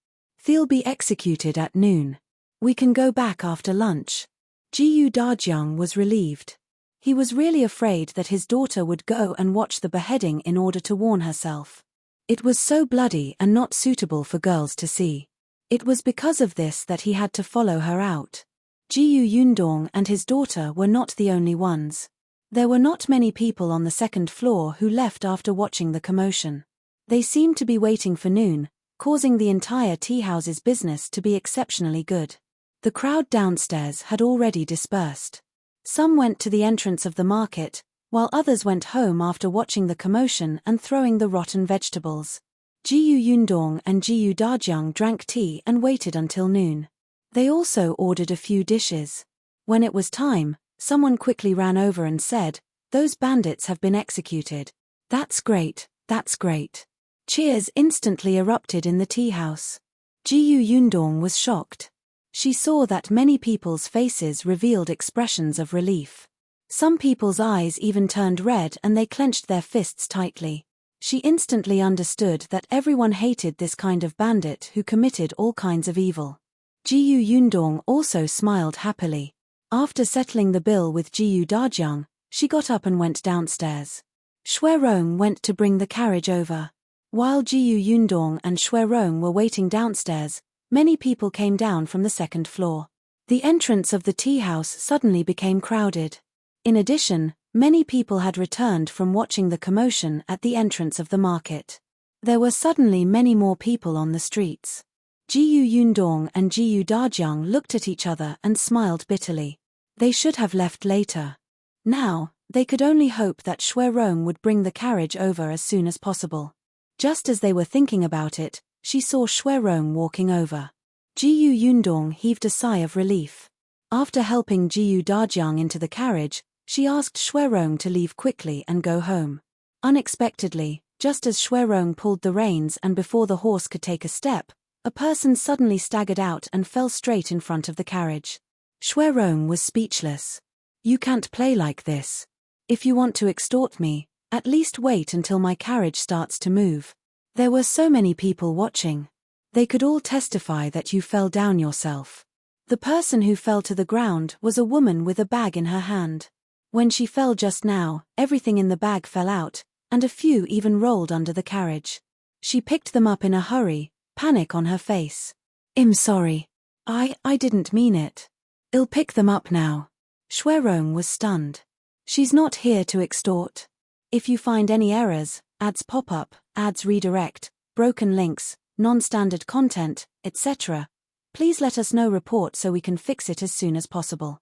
They'll be executed at noon. We can go back after lunch. Dajiang was relieved. He was really afraid that his daughter would go and watch the beheading in order to warn herself. It was so bloody and not suitable for girls to see. It was because of this that he had to follow her out. Yundong and his daughter were not the only ones. There were not many people on the second floor who left after watching the commotion. They seemed to be waiting for noon, causing the entire teahouse's business to be exceptionally good. The crowd downstairs had already dispersed. Some went to the entrance of the market, while others went home after watching the commotion and throwing the rotten vegetables. Yundong and Dajiang drank tea and waited until noon. They also ordered a few dishes. When it was time, someone quickly ran over and said, "Those bandits have been executed." "That's great, that's great." Cheers instantly erupted in the tea house. Yundong was shocked. She saw that many people's faces revealed expressions of relief. Some people's eyes even turned red and they clenched their fists tightly. She instantly understood that everyone hated this kind of bandit who committed all kinds of evil. Yundong also smiled happily. After settling the bill with Dajiang, she got up and went downstairs. Shuerong went to bring the carriage over. While Yundong and Shuerong were waiting downstairs, many people came down from the second floor. The entrance of the tea house suddenly became crowded. In addition, many people had returned from watching the commotion at the entrance of the market. There were suddenly many more people on the streets. Yundong and Dajiang looked at each other and smiled bitterly. They should have left later. Now, they could only hope that Shuerong would bring the carriage over as soon as possible. Just as they were thinking about it, she saw Shuerong walking over. Yundong heaved a sigh of relief. After helping Dajiang into the carriage, she asked Shuerong to leave quickly and go home. Unexpectedly, just as Shuerong pulled the reins and before the horse could take a step, a person suddenly staggered out and fell straight in front of the carriage. Shuerong was speechless. "You can't play like this. If you want to extort me, at least wait until my carriage starts to move." There were so many people watching. They could all testify that you fell down yourself. The person who fell to the ground was a woman with a bag in her hand. When she fell just now, everything in the bag fell out, and a few even rolled under the carriage. She picked them up in a hurry, panic on her face. "I'm sorry. I didn't mean it. I'll pick them up now." Shuerong was stunned. "She's not here to extort. If you find any errors, ads pop up, ads redirect, broken links, non-standard content, etc., please let us know report so we can fix it as soon as possible."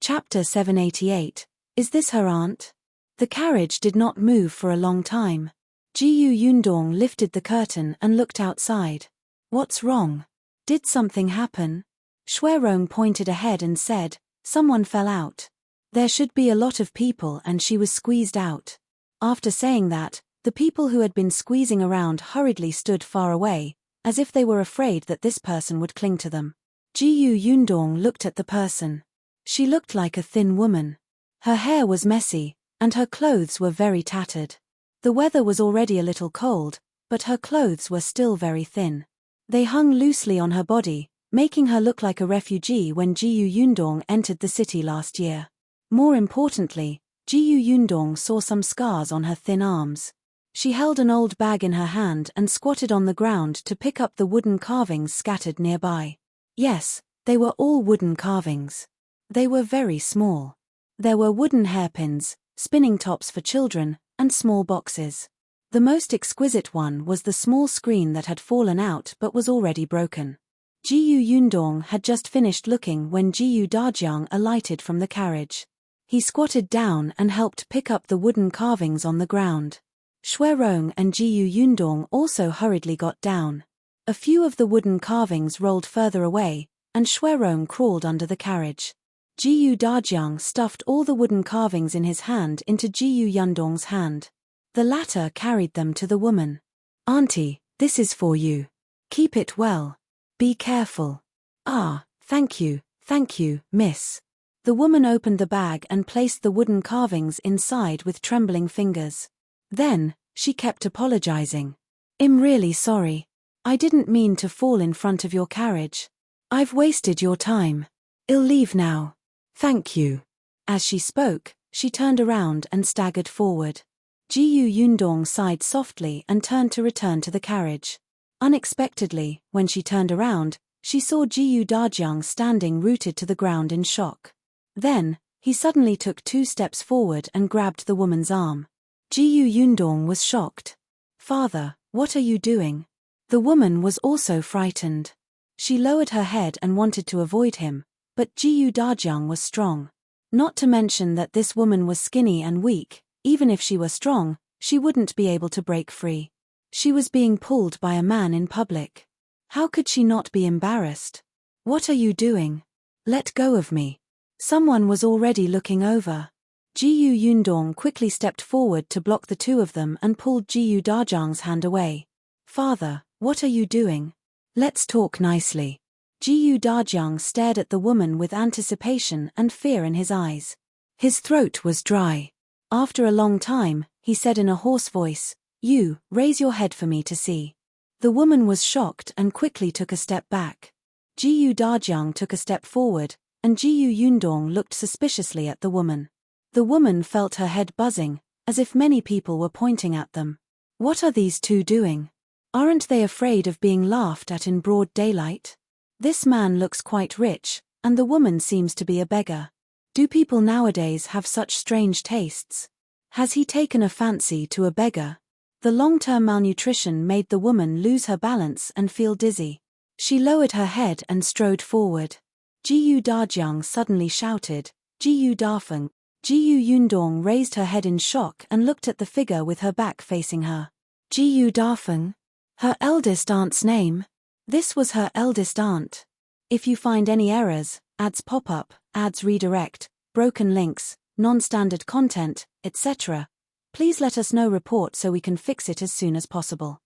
Chapter 788. Is this her aunt? The carriage did not move for a long time. Yundong lifted the curtain and looked outside. "What's wrong? Did something happen?" Shuerong pointed ahead and said, "Someone fell out. There should be a lot of people and she was squeezed out." After saying that, the people who had been squeezing around hurriedly stood far away, as if they were afraid that this person would cling to them. Yundong looked at the person. She looked like a thin woman. Her hair was messy, and her clothes were very tattered. The weather was already a little cold, but her clothes were still very thin. They hung loosely on her body, making her look like a refugee when Yundong entered the city last year. More importantly, Yundong saw some scars on her thin arms. She held an old bag in her hand and squatted on the ground to pick up the wooden carvings scattered nearby. Yes, they were all wooden carvings. They were very small. There were wooden hairpins, spinning tops for children, and small boxes. The most exquisite one was the small screen that had fallen out but was already broken. Yundong had just finished looking when Dajiang alighted from the carriage. He squatted down and helped pick up the wooden carvings on the ground. Shuerong and Yundong also hurriedly got down. A few of the wooden carvings rolled further away, and Shuerong crawled under the carriage. Dajiang stuffed all the wooden carvings in his hand into Yundong's hand. The latter carried them to the woman. "Auntie, this is for you. Keep it well. Be careful." "Ah, thank you, miss." The woman opened the bag and placed the wooden carvings inside with trembling fingers. Then, she kept apologizing. "I'm really sorry. I didn't mean to fall in front of your carriage. I've wasted your time. I'll leave now. Thank you. As she spoke, she turned around and staggered forward. Jiyu Yundong sighed softly and turned to return to the carriage. Unexpectedly, when she turned around, she saw Jiyu Dajiang standing rooted to the ground in shock. Then, he suddenly took 2 steps forward and grabbed the woman's arm. Jiyu Yundong was shocked. Father, what are you doing? The woman was also frightened. She lowered her head and wanted to avoid him, but Jiyu Dajiang was strong. Not to mention that this woman was skinny and weak. Even if she were strong, she wouldn't be able to break free. She was being pulled by a man in public. How could she not be embarrassed? What are you doing? Let go of me. Someone was already looking over. Jiyu Yundong quickly stepped forward to block the 2 of them and pulled Jiyu Dajiang's hand away. Father, what are you doing? Let's talk nicely. Jiyu Dajiang stared at the woman with anticipation and fear in his eyes. His throat was dry. After a long time, he said in a hoarse voice, "You, raise your head for me to see." The woman was shocked and quickly took a step back. Jiyu Dajiang took a step forward, and Jiyu Yundong looked suspiciously at the woman. The woman felt her head buzzing, as if many people were pointing at them. What are these 2 doing? Aren't they afraid of being laughed at in broad daylight? This man looks quite rich, and the woman seems to be a beggar. Do people nowadays have such strange tastes? Has he taken a fancy to a beggar? The long-term malnutrition made the woman lose her balance and feel dizzy. She lowered her head and strode forward. Jiyu Dajiang suddenly shouted, "Jiyu Dafeng." Jiyu Yundong raised her head in shock and looked at the figure with her back facing her. Jiyu Dafeng? Her eldest aunt's name? This was her eldest aunt. If you find any errors, ads pop up, ads redirect, broken links, non-standard content, etc., please let us know. Report so we can fix it as soon as possible.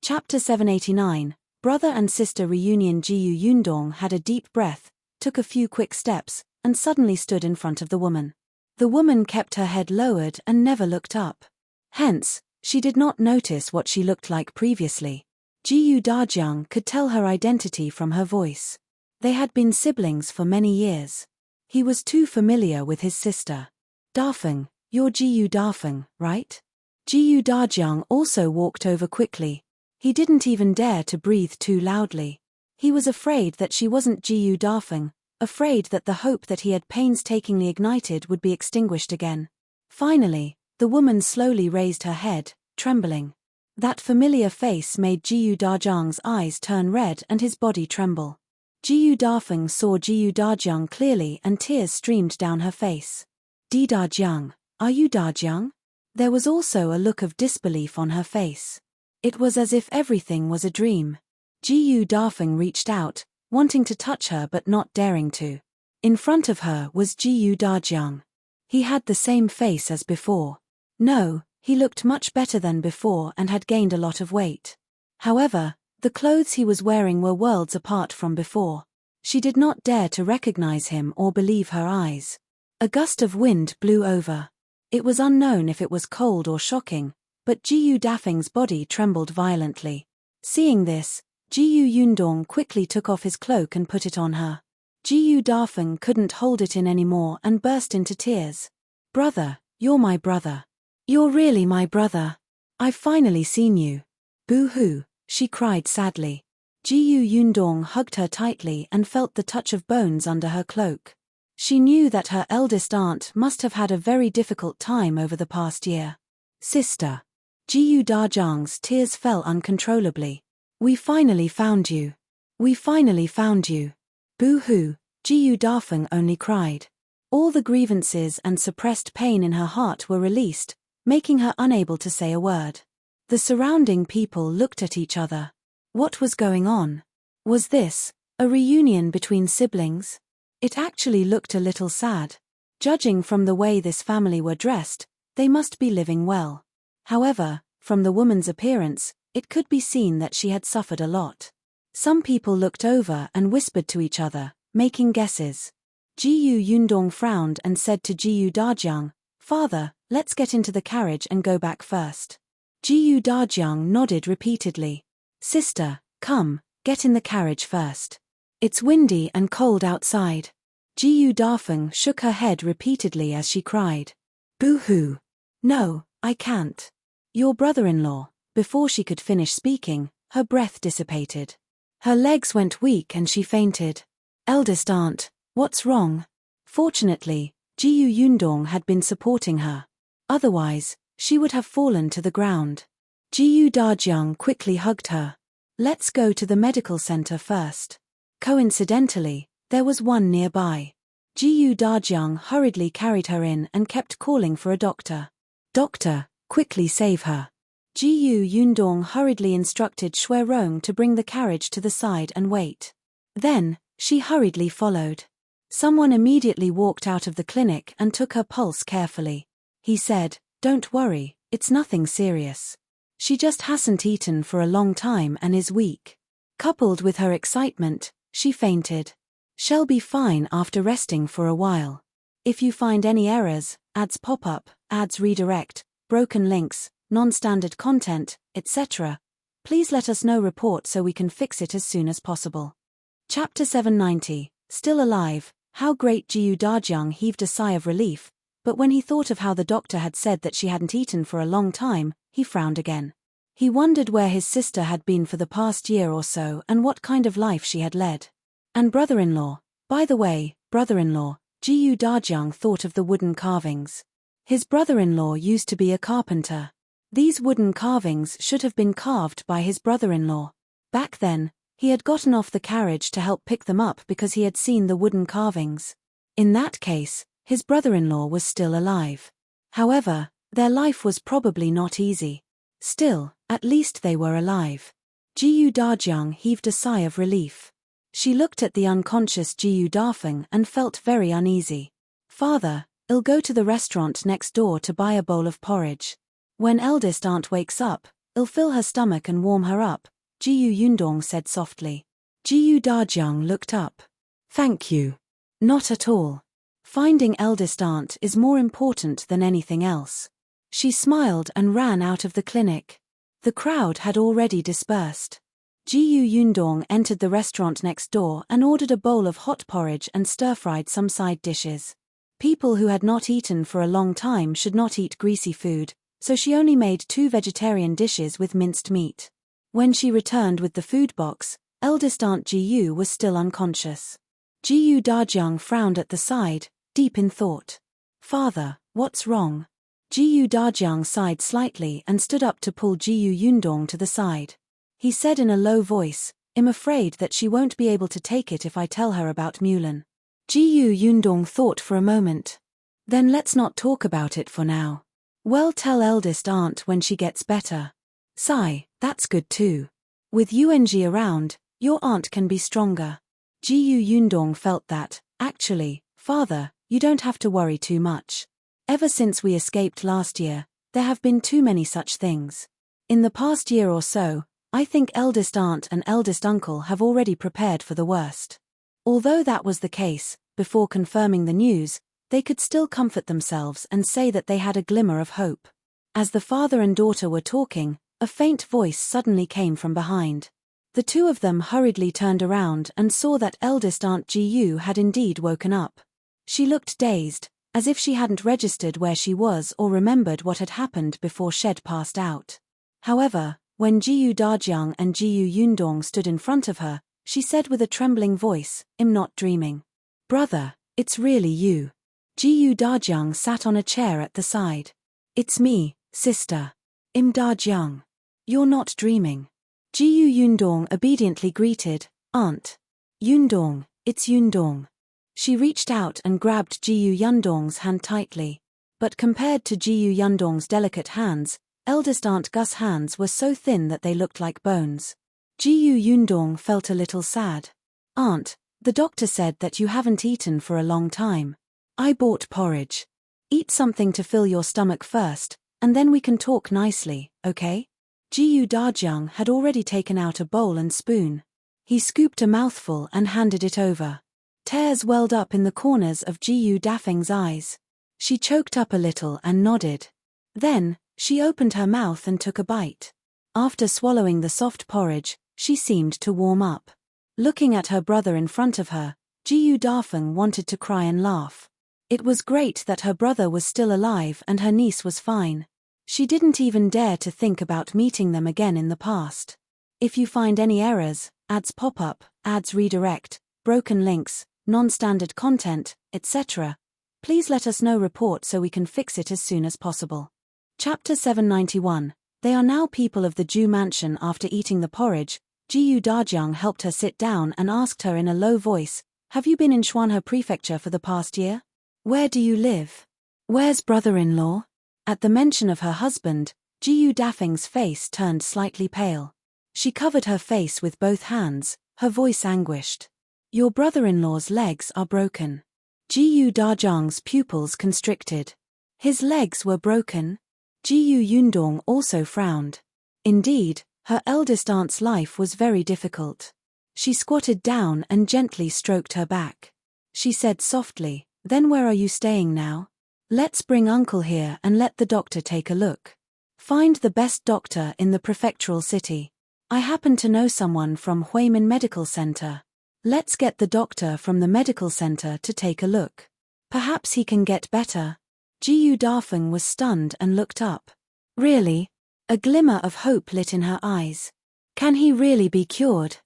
Chapter 789, Brother and Sister Reunion. Jiyu Yundong had a deep breath, took a few quick steps, and suddenly stood in front of the woman. The woman kept her head lowered and never looked up. Hence, she did not notice what she looked like previously. Jiyu Dajiang could tell her identity from her voice. They had been siblings for many years. He was too familiar with his sister. Dafeng, you're Jiyu Dafeng, right? Jiyu Dajiang also walked over quickly. He didn't even dare to breathe too loudly. He was afraid that she wasn't Jiyu Dafeng, afraid that the hope that he had painstakingly ignited would be extinguished again. Finally, the woman slowly raised her head, trembling. That familiar face made Jiyu Dajiang's eyes turn red and his body tremble. Jiyu Dafeng saw Jiyu Dajiang clearly and tears streamed down her face. Dajiang, are you Dajiang? There was also a look of disbelief on her face. It was as if everything was a dream. Jiyu Dafeng reached out, wanting to touch her but not daring to. In front of her was Jiyu Dajiang. He had the same face as before. No, he looked much better than before and had gained a lot of weight. However, the clothes he was wearing were worlds apart from before. She did not dare to recognize him or believe her eyes. A gust of wind blew over. It was unknown if it was cold or shocking, but Jiyu Dafeng's body trembled violently. Seeing this, Jiyu Yundong quickly took off his cloak and put it on her. Jiyu Dafeng couldn't hold it in anymore and burst into tears. "Brother, you're my brother. You're really my brother. I've finally seen you." "Boo-hoo," she cried sadly. Jiyu Yundong hugged her tightly and felt the touch of bones under her cloak. She knew that her eldest aunt must have had a very difficult time over the past year. "Sister." Jiyu Dajiang's tears fell uncontrollably. "We finally found you. We finally found you." "Boo-hoo," Jiyu Dafeng only cried. All the grievances and suppressed pain in her heart were released, making her unable to say a word. The surrounding people looked at each other. What was going on? Was this a reunion between siblings? It actually looked a little sad. Judging from the way this family were dressed, they must be living well. However, from the woman's appearance, it could be seen that she had suffered a lot. Some people looked over and whispered to each other, making guesses. Jiyu Yundong frowned and said to Jiyu Dajiang, "Father, let's get into the carriage and go back first." Jiyu Dajiang nodded repeatedly. "Sister, come, get in the carriage first. It's windy and cold outside." Jiyu Dafeng shook her head repeatedly as she cried. Boo-hoo. No, I can't. Your brother-in-law. Before she could finish speaking, her breath dissipated. Her legs went weak and she fainted. Eldest aunt, what's wrong? Fortunately, Jiyu Yundong had been supporting her. Otherwise, she would have fallen to the ground. Jiyu Dajiang quickly hugged her. Let's go to the medical center first. Coincidentally, there was one nearby. Jiyu Dajiang hurriedly carried her in and kept calling for a doctor. Doctor, quickly save her. Jiyu Yundong hurriedly instructed Shui Rong to bring the carriage to the side and wait. Then, she hurriedly followed. Someone immediately walked out of the clinic and took her pulse carefully. He said, Don't worry, it's nothing serious. She just hasn't eaten for a long time and is weak. Coupled with her excitement, she fainted. She'll be fine after resting for a while. If you find any errors, ads pop up, ads redirect, broken links, non-standard content, etc., please let us know report so we can fix it as soon as possible. Chapter 790, Still Alive. How great. Jiyu Dajiang heaved a sigh of relief, but when he thought of how the doctor had said that she hadn't eaten for a long time, he frowned again. He wondered where his sister had been for the past year or so and what kind of life she had led. And brother-in-law. By the way, brother-in-law, Jiyu Dajiang thought of the wooden carvings. His brother-in-law used to be a carpenter. These wooden carvings should have been carved by his brother-in-law. Back then, he had gotten off the carriage to help pick them up because he had seen the wooden carvings. In that case, his brother-in-law was still alive. However, their life was probably not easy. Still, at least they were alive. Jiyu Dajiang heaved a sigh of relief. She looked at the unconscious Jiyu Dafeng and felt very uneasy. Father, I'll go to the restaurant next door to buy a bowl of porridge. When eldest aunt wakes up, I'll fill her stomach and warm her up, Jiyu Yundong said softly. Jiyu Dajiang looked up. Thank you. Not at all. Finding eldest aunt is more important than anything else. She smiled and ran out of the clinic. The crowd had already dispersed. Jiyu Yundong entered the restaurant next door and ordered a bowl of hot porridge and stir-fried some side dishes. People who had not eaten for a long time should not eat greasy food, so she only made 2 vegetarian dishes with minced meat. When she returned with the food box, eldest aunt Jiyu was still unconscious. Jiyu Dajiang frowned at the side, deep in thought. Father, what's wrong? Jiyu Dajiang sighed slightly and stood up to pull Jiyu Yundong to the side. He said in a low voice, I'm afraid that she won't be able to take it if I tell her about Mulan. Jiyu Yundong thought for a moment. Then let's not talk about it for now. Well, tell eldest aunt when she gets better. Sigh, that's good too. With Yuanji around, your aunt can be stronger. Jiyu Yundong felt that, actually, father, you don't have to worry too much. Ever since we escaped last year, there have been too many such things. In the past year or so, I think eldest aunt and eldest uncle have already prepared for the worst. Although that was the case, before confirming the news, they could still comfort themselves and say that they had a glimmer of hope. As the father and daughter were talking, a faint voice suddenly came from behind. The two of them hurriedly turned around and saw that eldest aunt Jiyu had indeed woken up. She looked dazed, as if she hadn't registered where she was or remembered what had happened before Shed passed out. However, when Jiyu Dajiang and Jiyu Yundong stood in front of her, she said with a trembling voice, I'm not dreaming. Brother, it's really you. Jiyu Dajiang sat on a chair at the side. It's me, sister. I'm Dajiang. You're not dreaming. Jiyu Yundong obediently greeted, Aunt. Yundong, it's Yundong. She reached out and grabbed Jiyu Yundong's hand tightly. But compared to Jiyu Yundong's delicate hands, eldest Aunt Gus' hands were so thin that they looked like bones. Jiyu Yundong felt a little sad. Aunt, the doctor said that you haven't eaten for a long time. I bought porridge. Eat something to fill your stomach first, and then we can talk nicely, okay? Jiyu Dajiang had already taken out a bowl and spoon. He scooped a mouthful and handed it over. Tears welled up in the corners of Jiyu Dafeng's eyes. She choked up a little and nodded. Then, she opened her mouth and took a bite. After swallowing the soft porridge, she seemed to warm up. Looking at her brother in front of her, Jiyu Dafeng wanted to cry and laugh. It was great that her brother was still alive and her niece was fine. She didn't even dare to think about meeting them again in the past. If you find any errors, ads pop up, ads redirect, broken links, non-standard content, etc., please let us know report so we can fix it as soon as possible. Chapter 791. They are now people of the Zhou mansion. After eating the porridge, Jiyu Dajiang helped her sit down and asked her in a low voice, "Have you been in Shuanhe Prefecture for the past year? Where do you live? Where's brother-in-law?" At the mention of her husband, Jiyu Dafeng's face turned slightly pale. She covered her face with both hands, her voice anguished. "Your brother-in-law's legs are broken." Jiyu Dajiang's pupils constricted. His legs were broken? Jiyu Yundong also frowned. Indeed, her eldest aunt's life was very difficult. She squatted down and gently stroked her back. She said softly, "Then where are you staying now? Let's bring uncle here and let the doctor take a look. Find the best doctor in the prefectural city. I happen to know someone from Huimin Medical Center. Let's get the doctor from the medical center to take a look. Perhaps he can get better." Jiyu Dafeng was stunned and looked up. "Really?" A glimmer of hope lit in her eyes. "Can he really be cured?"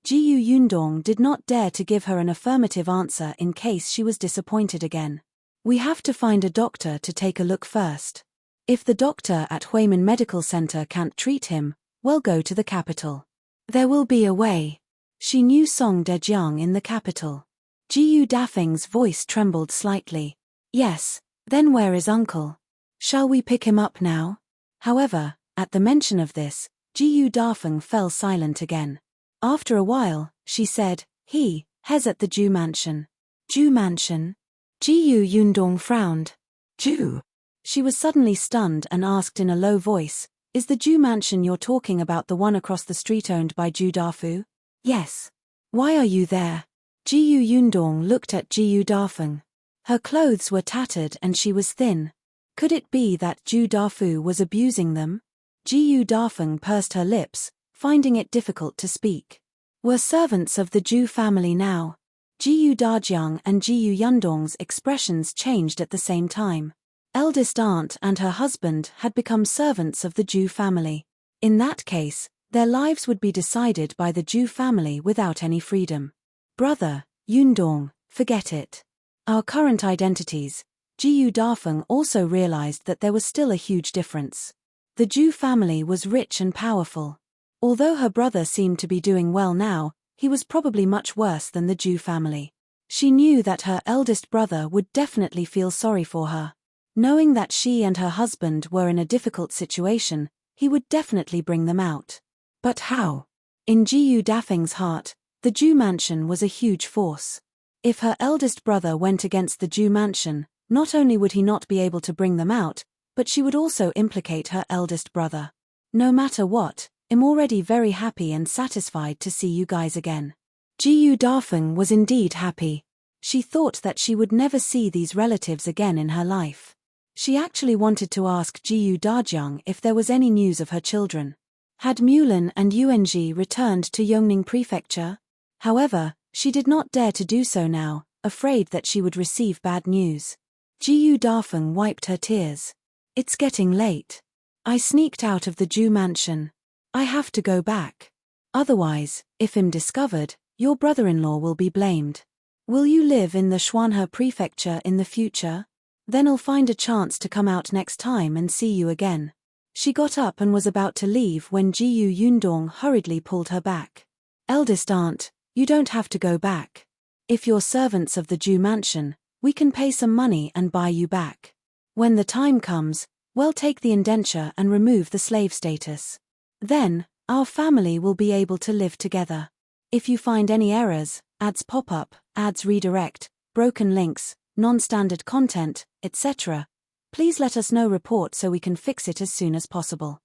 Jiyu Yundong did not dare to give her an affirmative answer in case she was disappointed again. "We have to find a doctor to take a look first. If the doctor at Huimin Medical Center can't treat him, we'll go to the capital. There will be a way." She knew Song Dajiang in the capital. Jiyu Dafeng's voice trembled slightly. "Yes, then where is uncle? Shall we pick him up now?" However, at the mention of this, Jiyu Dafeng fell silent again. After a while, she said, "He's at the Zhou mansion." "Zhou mansion?" Jiyu Yundong frowned. "Zhou?" She was suddenly stunned and asked in a low voice, "Is the Zhou mansion you're talking about the one across the street owned by Zhou Dafu?" "Yes." "Why are you there?" Jiyu Yundong looked at Jiyu Dafeng. Her clothes were tattered and she was thin. Could it be that Zhou Dafu was abusing them? Jiyu Dafeng pursed her lips, finding it difficult to speak. Were servants of the Zhou family now? Jiyu Dajiang and Jiyu Yundong's expressions changed at the same time. Eldest aunt and her husband had become servants of the Zhou family. In that case, their lives would be decided by the Zhou family without any freedom. "Brother, Yundong, forget it. Our current identities." Jiyu Dafeng also realized that there was still a huge difference. The Zhou family was rich and powerful. Although her brother seemed to be doing well now, he was probably much worse than the Zhou family. She knew that her eldest brother would definitely feel sorry for her. Knowing that she and her husband were in a difficult situation, he would definitely bring them out. But how? In Jiyu Dafeng's heart, the Zhou mansion was a huge force. If her eldest brother went against the Zhou mansion, not only would he not be able to bring them out, but she would also implicate her eldest brother. "No matter what, I'm already very happy and satisfied to see you guys again." Jiyu Dafeng was indeed happy. She thought that she would never see these relatives again in her life. She actually wanted to ask Jiyu Dajiang if there was any news of her children. Had Mulan and Yuanji returned to Yongning Prefecture? However, she did not dare to do so now, afraid that she would receive bad news. Jiyu Dafeng wiped her tears. "It's getting late. I sneaked out of the Zhou mansion. I have to go back. Otherwise, if I'm discovered, your brother-in-law will be blamed. Will you live in the Shuanhe Prefecture in the future? Then I'll find a chance to come out next time and see you again." She got up and was about to leave when Jiyu Yundong hurriedly pulled her back. "Eldest aunt, you don't have to go back. If you're servants of the Zhou mansion, we can pay some money and buy you back. When the time comes, we'll take the indenture and remove the slave status. Then, our family will be able to live together. If you find any errors, ads pop up, ads redirect, broken links, non-standard content, etc., please let us know report so we can fix it as soon as possible."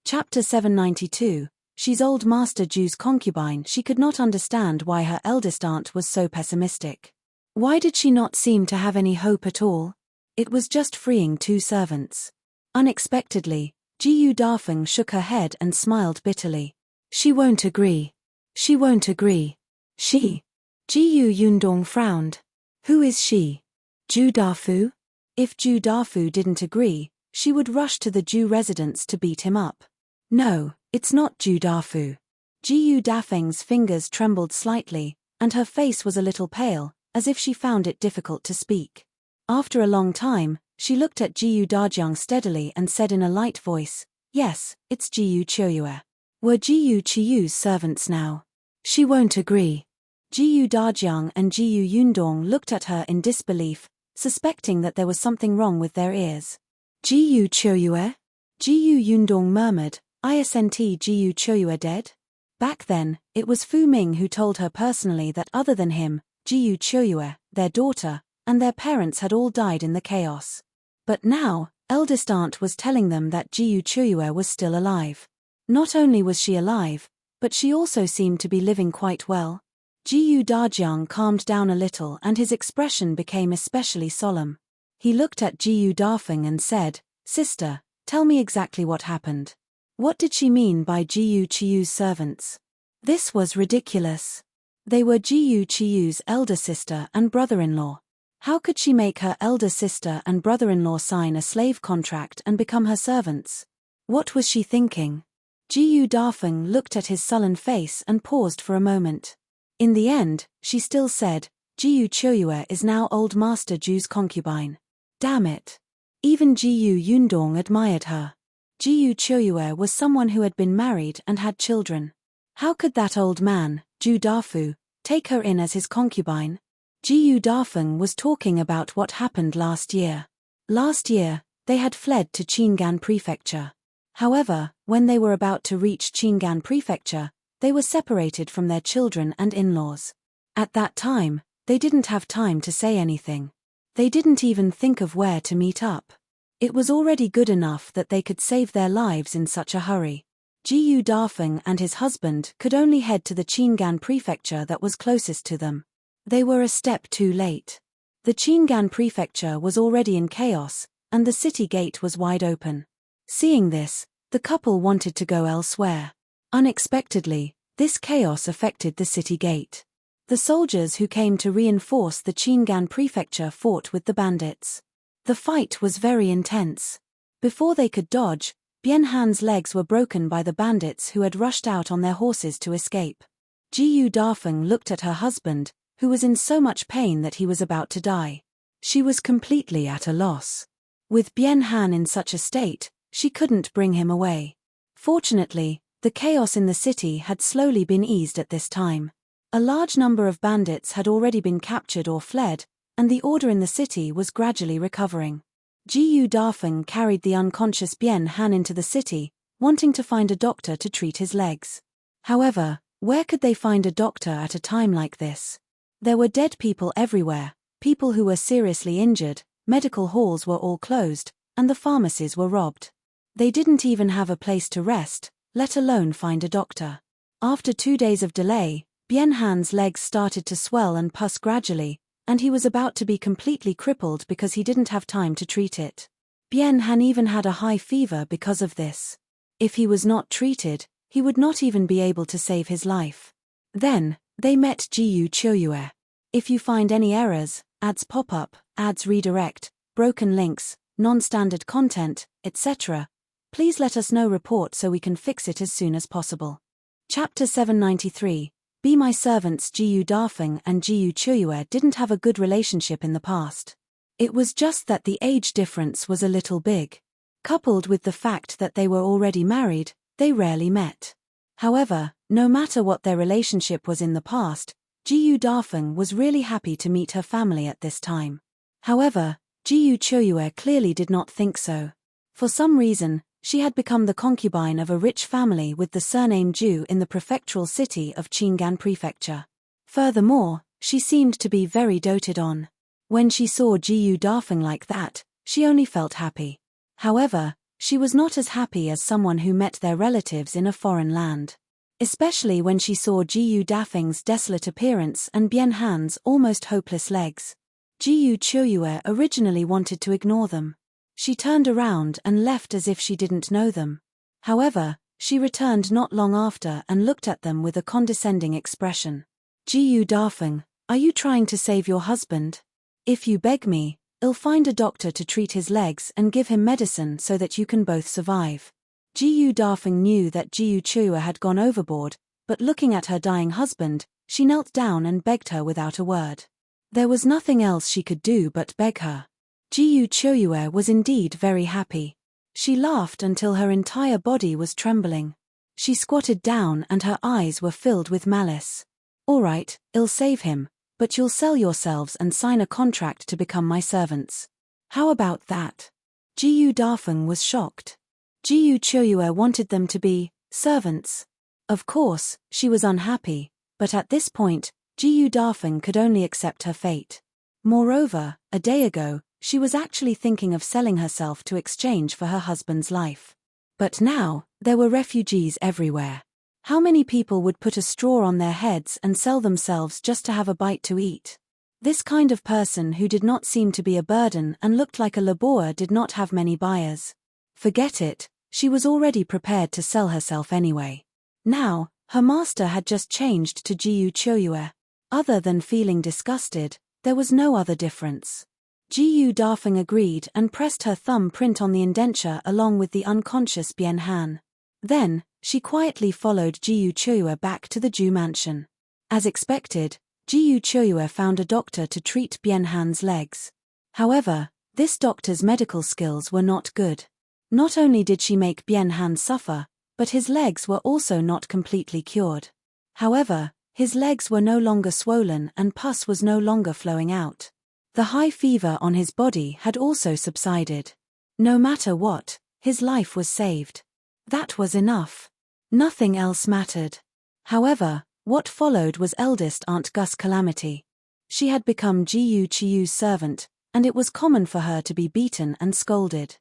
Chapter 792. She's old Master Zhou's concubine. She could not understand why her eldest aunt was so pessimistic. Why did she not seem to have any hope at all? It was just freeing 2 servants. Unexpectedly, Jiyu Dafeng shook her head and smiled bitterly. "She won't agree. She won't agree. She..." Jiyu Yundong frowned. Who is she? Zhou Dafu? If Zhou Dafu didn't agree, she would rush to the Zhou residence to beat him up. No, it's not Zhou Dafu. Jiyu Dafeng's fingers trembled slightly, and her face was a little pale, as if she found it difficult to speak. After a long time, she looked at Jiyu Dajiang steadily and said in a light voice, "Yes, it's Jiyu Qiuyue. We're Jiyu Qiyu's servants now." She won't agree. Jiyu Dajiang and Jiyu Yundong looked at her in disbelief, suspecting that there was something wrong with their ears. Jiyu Qiuyue? Jiyu Yundong murmured, "Isn't Jiyu Qiuyue dead?" Back then, it was Fu Ming who told her personally that other than him, Jiyu Qiuyue, their daughter, and their parents had all died in the chaos. But now, eldest aunt was telling them that Jiyu Qiuyue was still alive. Not only was she alive, but she also seemed to be living quite well. Jiyu Dajiang calmed down a little and his expression became especially solemn. He looked at Jiyu Dafeng and said, "Sister, tell me exactly what happened. What did she mean by Jiyu Qiyu's servants?" This was ridiculous. They were Jiyu Qiyu's elder sister and brother-in-law. How could she make her elder sister and brother-in-law sign a slave contract and become her servants? What was she thinking? Jiyu Dafeng looked at his sullen face and paused for a moment. In the end, she still said, "Jiyu Qiuyue is now old Master Zhu's concubine." Damn it. Even Jiyu Yundong admired her. Jiyu Qiuyue was someone who had been married and had children. How could that old man, Zhou Dafu, take her in as his concubine? Jiyu Dafeng was talking about what happened last year. Last year, they had fled to Qingyuan Prefecture. However, when they were about to reach Qingyuan Prefecture, they were separated from their children and in-laws. At that time, they didn't have time to say anything. They didn't even think of where to meet up. It was already good enough that they could save their lives in such a hurry. Jiyu Dafeng and his husband could only head to the Qingyuan Prefecture that was closest to them. They were a step too late. The Qingyuan Prefecture was already in chaos, and the city gate was wide open. Seeing this, the couple wanted to go elsewhere. Unexpectedly, this chaos affected the city gate. The soldiers who came to reinforce the Qingyuan Prefecture fought with the bandits. The fight was very intense. Before they could dodge, Bian Han's legs were broken by the bandits who had rushed out on their horses to escape. Jiyu Dafeng looked at her husband, who was in so much pain that he was about to die. She was completely at a loss. With Bian Han in such a state, she couldn't bring him away. Fortunately, the chaos in the city had slowly been eased at this time. A large number of bandits had already been captured or fled, and the order in the city was gradually recovering. Jiyu Dafeng carried the unconscious Bian Han into the city, wanting to find a doctor to treat his legs. However, where could they find a doctor at a time like this? There were dead people everywhere, people who were seriously injured, medical halls were all closed, and the pharmacies were robbed. They didn't even have a place to rest, let alone find a doctor. After 2 days of delay, Bian Han's legs started to swell and pus gradually, and he was about to be completely crippled because he didn't have time to treat it. Bian Han even had a high fever because of this. If he was not treated, he would not even be able to save his life. Then, they met Jiyu Qiuyue. If you find any errors, ads pop up, ads redirect, broken links, non-standard content, etc., please let us know report so we can fix it as soon as possible. Chapter 793, Be My Servants. Jiyu Dafeng and Jiyu Qiuyue didn't have a good relationship in the past. It was just that the age difference was a little big. Coupled with the fact that they were already married, they rarely met. However, no matter what their relationship was in the past, Jiyu Dafeng was really happy to meet her family at this time. However, Jiyu Qiuyue clearly did not think so. For some reason, she had become the concubine of a rich family with the surname Zhou in the prefectural city of Qingyuan Prefecture. Furthermore, she seemed to be very doted on. When she saw Jiyu Dafeng like that, she only felt happy. However, she was not as happy as someone who met their relatives in a foreign land. Especially when she saw Jiyu Dafeng's desolate appearance and Bian Han's almost hopeless legs. Jiyu Qiuyue originally wanted to ignore them. She turned around and left as if she didn't know them. However, she returned not long after and looked at them with a condescending expression. Jiyu Dafeng, Are you trying to save your husband? If you beg me, I'll find a doctor to treat his legs and give him medicine so that you can both survive. Jiyu Dafeng knew that Jiyu Chua had gone overboard, but looking at her dying husband, she knelt down and begged her without a word. There was nothing else she could do but beg her. Jiyu Chua was indeed very happy. She laughed until her entire body was trembling. She squatted down and her eyes were filled with malice. All right, I'll save him, but you'll sell yourselves and sign a contract to become my servants. How about that? Jiyu Dafeng was shocked. Jiyu Chua wanted them to be servants. Of course, she was unhappy, but at this point, Jiyu Dafeng could only accept her fate. Moreover, a day ago, she was actually thinking of selling herself to exchange for her husband's life. But now, there were refugees everywhere. How many people would put a straw on their heads and sell themselves just to have a bite to eat? This kind of person who did not seem to be a burden and looked like a laborer did not have many buyers. Forget it, she was already prepared to sell herself anyway. Now, her master had just changed to Jiyu Chua. Other than feeling disgusted, there was no other difference. Jiyu Dafeng agreed and pressed her thumb print on the indenture along with the unconscious Bien Han. Then, she quietly followed Jiyu Chua back to the Zhou mansion. As expected, Jiyu Chua found a doctor to treat Bien Han's legs. However, this doctor's medical skills were not good. Not only did she make Bien Han suffer, but his legs were also not completely cured. However, his legs were no longer swollen and pus was no longer flowing out. The high fever on his body had also subsided. No matter what, his life was saved. That was enough. Nothing else mattered. However, what followed was eldest Aunt Gus' calamity. She had become Jiyu Chiu's servant, and it was common for her to be beaten and scolded.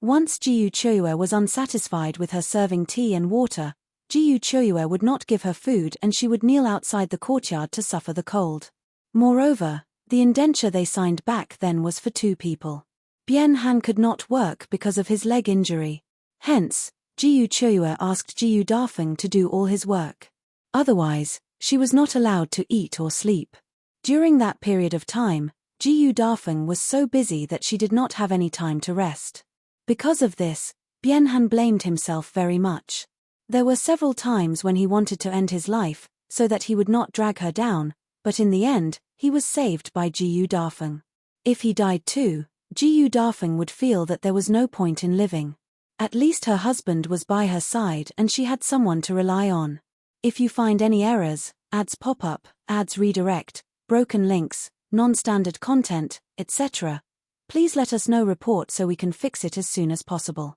Once Jiyu Chua was unsatisfied with her serving tea and water, Jiyu Chua would not give her food and she would kneel outside the courtyard to suffer the cold. Moreover, the indenture they signed back then was for 2 people. Bien Han could not work because of his leg injury. Hence, Jiyu Chua asked Jiyu Dafeng to do all his work. Otherwise, she was not allowed to eat or sleep. During that period of time, Jiyu Dafeng was so busy that she did not have any time to rest. Because of this, Bien Han blamed himself very much. There were several times when he wanted to end his life, so that he would not drag her down, but in the end, he was saved by Jiyu Dafeng. If he died too, Jiyu Dafeng would feel that there was no point in living. At least her husband was by her side and she had someone to rely on. If you find any errors, ads pop up, ads redirect, broken links, non-standard content, etc., please let us know report so we can fix it as soon as possible.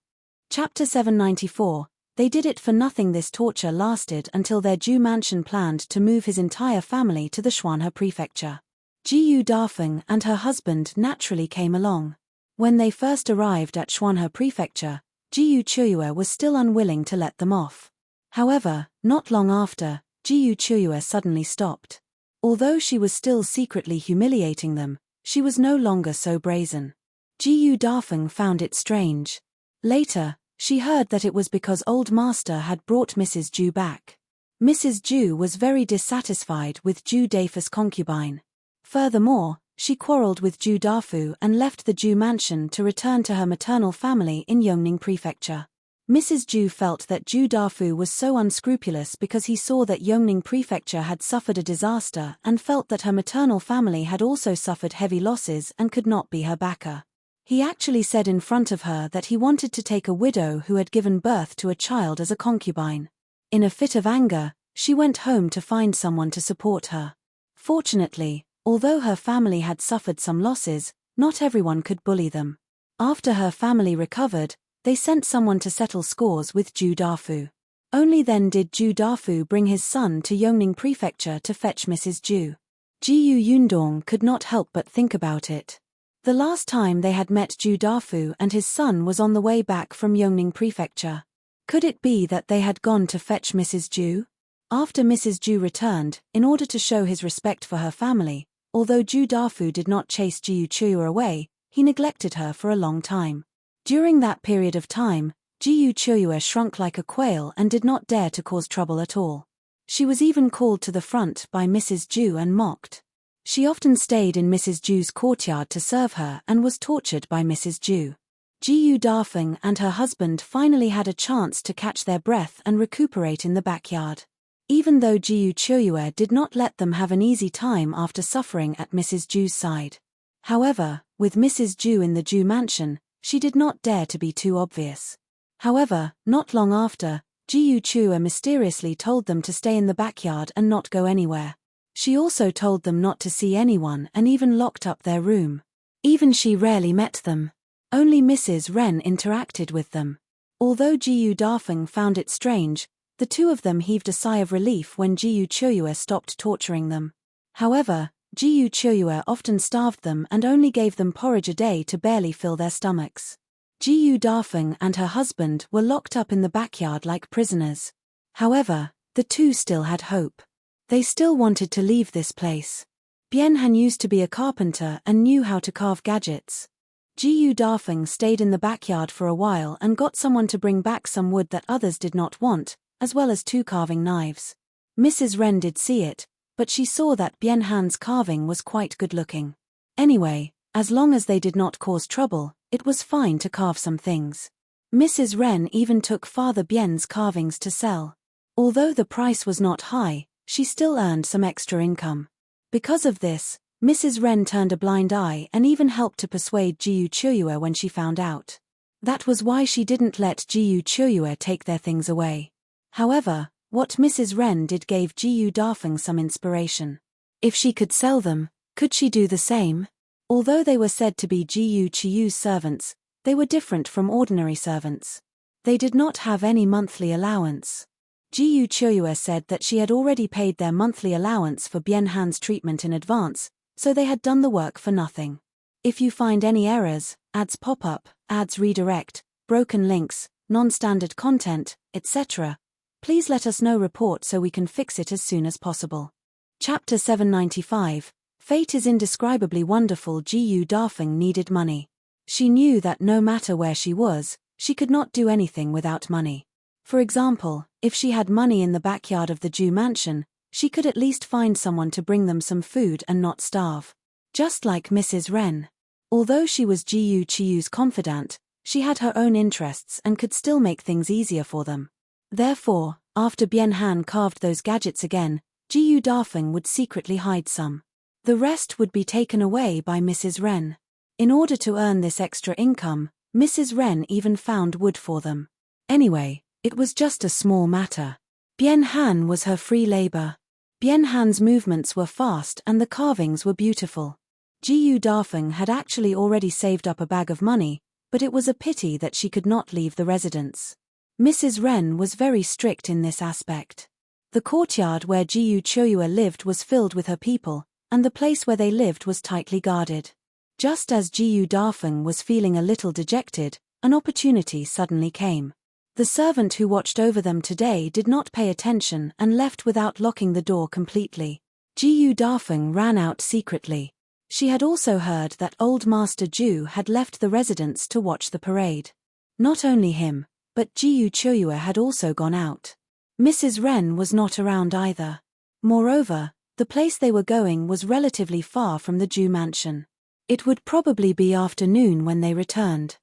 Chapter 794, They did it for nothing. This torture lasted until their Zhou mansion planned to move his entire family to the Xuanhe prefecture. Jiyu Dafeng and her husband naturally came along. When they first arrived at Xuanhe prefecture, Jiyu Chua was still unwilling to let them off. However, not long after, Jiyu Chua suddenly stopped. Although she was still secretly humiliating them, she was no longer so brazen. Jiyu Dafeng found it strange. Later, she heard that it was because old master had brought Mrs. Zhou back. Mrs. Zhou was very dissatisfied with Zhou Dafa's concubine. Furthermore, she quarreled with Zhou Dafu and left the Zhou mansion to return to her maternal family in Yongning prefecture. Mrs. Zhou felt that Zhou Dafu was so unscrupulous because he saw that Yongning prefecture had suffered a disaster and felt that her maternal family had also suffered heavy losses and could not be her backer. He actually said in front of her that he wanted to take a widow who had given birth to a child as a concubine. In a fit of anger, she went home to find someone to support her. Fortunately, although her family had suffered some losses, not everyone could bully them. After her family recovered, they sent someone to settle scores with Zhou Dafu. Only then did Zhou Dafu bring his son to Yongning prefecture to fetch Mrs. Zhou. Jiyu Yundong could not help but think about it. The last time they had met Zhou Dafu and his son was on the way back from Yongning prefecture. Could it be that they had gone to fetch Mrs. Zhou? After Mrs. Zhou returned, in order to show his respect for her family, although Zhou Dafu did not chase Jiyu Chua away, he neglected her for a long time. During that period of time, Jiyu Chua shrunk like a quail and did not dare to cause trouble at all. She was even called to the front by Mrs. Zhou and mocked. She often stayed in Mrs. Zhou's courtyard to serve her and was tortured by Mrs. Zhou. Jiyu Dafeng and her husband finally had a chance to catch their breath and recuperate in the backyard. Even though Jiyu Qiuyue did not let them have an easy time after suffering at Mrs. Zhou's side. However, with Mrs. Zhou in the Zhou mansion, she did not dare to be too obvious. However, not long after, Jiyu Qiuyue mysteriously told them to stay in the backyard and not go anywhere. She also told them not to see anyone and even locked up their room. Even she rarely met them. Only Mrs. Ren interacted with them. Although Jiyu Dafeng found it strange, the two of them heaved a sigh of relief when Jiyu Qiuyue stopped torturing them. However, Jiyu Qiuyue often starved them and only gave them porridge a day to barely fill their stomachs. Jiyu Dafeng and her husband were locked up in the backyard like prisoners. However, the two still had hope. They still wanted to leave this place. Bianhan used to be a carpenter and knew how to carve gadgets. Jiyu Dafeng stayed in the backyard for a while and got someone to bring back some wood that others did not want, as well as 2 carving knives. Mrs. Ren did see it, but she saw that Bianhan's carving was quite good-looking. Anyway, as long as they did not cause trouble, it was fine to carve some things. Mrs. Ren even took Father Bien's carvings to sell. Although the price was not high, she still earned some extra income. Because of this, Mrs. Ren turned a blind eye and even helped to persuade Jiyu Qiuyue when she found out. That was why she didn't let Jiyu Qiuyue take their things away. However, what Mrs. Ren did gave Jiyu Dafeng some inspiration. If she could sell them, could she do the same? Although they were said to be Jiyu Qiyu's servants, they were different from ordinary servants. They did not have any monthly allowance. Jiyu Qiuyue said that she had already paid their monthly allowance for Bianhan's treatment in advance, so they had done the work for nothing. If you find any errors, ads pop up, ads redirect, broken links, non-standard content, etc., please let us know report so we can fix it as soon as possible. Chapter 795, Fate is Indescribably Wonderful. Jiyu Dafeng needed money. She knew that no matter where she was, she could not do anything without money. For example, if she had money in the backyard of the Zhou mansion, she could at least find someone to bring them some food and not starve. Just like Mrs. Ren. Although she was Jiyu Qiyu's confidant, she had her own interests and could still make things easier for them. Therefore, after Bianhan carved those gadgets again, Jiyu Dafeng would secretly hide some. The rest would be taken away by Mrs. Ren. In order to earn this extra income, Mrs. Ren even found wood for them. Anyway, it was just a small matter. Bianhan was her free labor. Bianhan's movements were fast and the carvings were beautiful. Jiyu Dafeng had actually already saved up a bag of money, but it was a pity that she could not leave the residence. Mrs. Ren was very strict in this aspect. The courtyard where Jiyu Qiuyue lived was filled with her people, and the place where they lived was tightly guarded. Just as Jiyu Dafeng was feeling a little dejected, an opportunity suddenly came. The servant who watched over them today did not pay attention and left without locking the door completely. Jiyu Dafeng ran out secretly. She had also heard that old Master Zhou had left the residence to watch the parade. Not only him, but Jiyu Qiuyue had also gone out. Mrs. Ren was not around either. Moreover, the place they were going was relatively far from the Zhou mansion. It would probably be afternoon when they returned.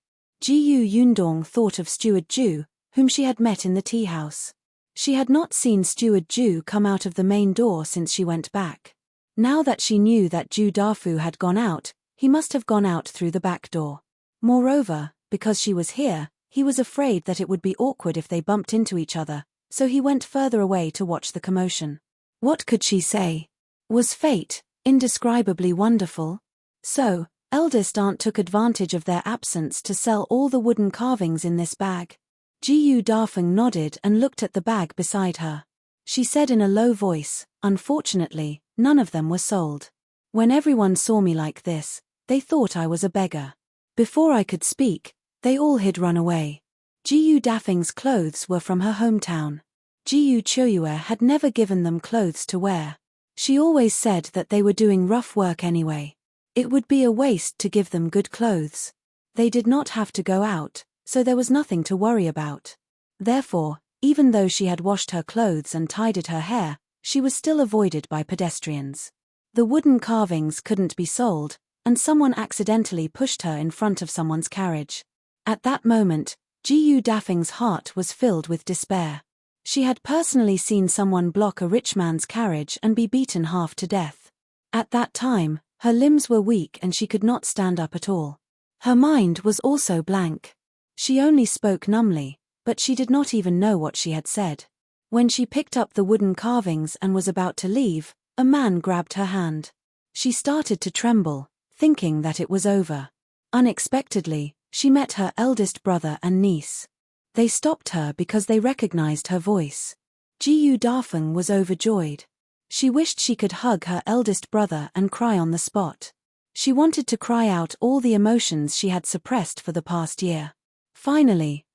Jiyu Yundong thought of Steward Zhou, whom she had met in the tea house. She had not seen Steward Zhou come out of the main door since she went back. Now that she knew that Zhou Dafu had gone out, he must have gone out through the back door. Moreover, because she was here, he was afraid that it would be awkward if they bumped into each other, so he went further away to watch the commotion. What could she say? Was fate indescribably wonderful? So, eldest aunt took advantage of their absence to sell all the wooden carvings in this bag. Jiyu Dafeng nodded and looked at the bag beside her. She said in a low voice, "Unfortunately, none of them were sold. When everyone saw me like this, they thought I was a beggar. Before I could speak, they all had run away." Jiyu Dafeng's clothes were from her hometown. Jiyu Qiuyue had never given them clothes to wear. She always said that they were doing rough work anyway. It would be a waste to give them good clothes. They did not have to go out, so there was nothing to worry about. Therefore, even though she had washed her clothes and tidied her hair, she was still avoided by pedestrians. The wooden carvings couldn't be sold, and someone accidentally pushed her in front of someone's carriage. At that moment, Jiyu Dafeng's heart was filled with despair. She had personally seen someone block a rich man's carriage and be beaten half to death. At that time, her limbs were weak and she could not stand up at all. Her mind was also blank. She only spoke numbly, but she did not even know what she had said. When she picked up the wooden carvings and was about to leave, a man grabbed her hand. She started to tremble, thinking that it was over. Unexpectedly, she met her eldest brother and niece. They stopped her because they recognized her voice. Jiyu Dafeng was overjoyed. She wished she could hug her eldest brother and cry on the spot. She wanted to cry out all the emotions she had suppressed for the past year. Finally,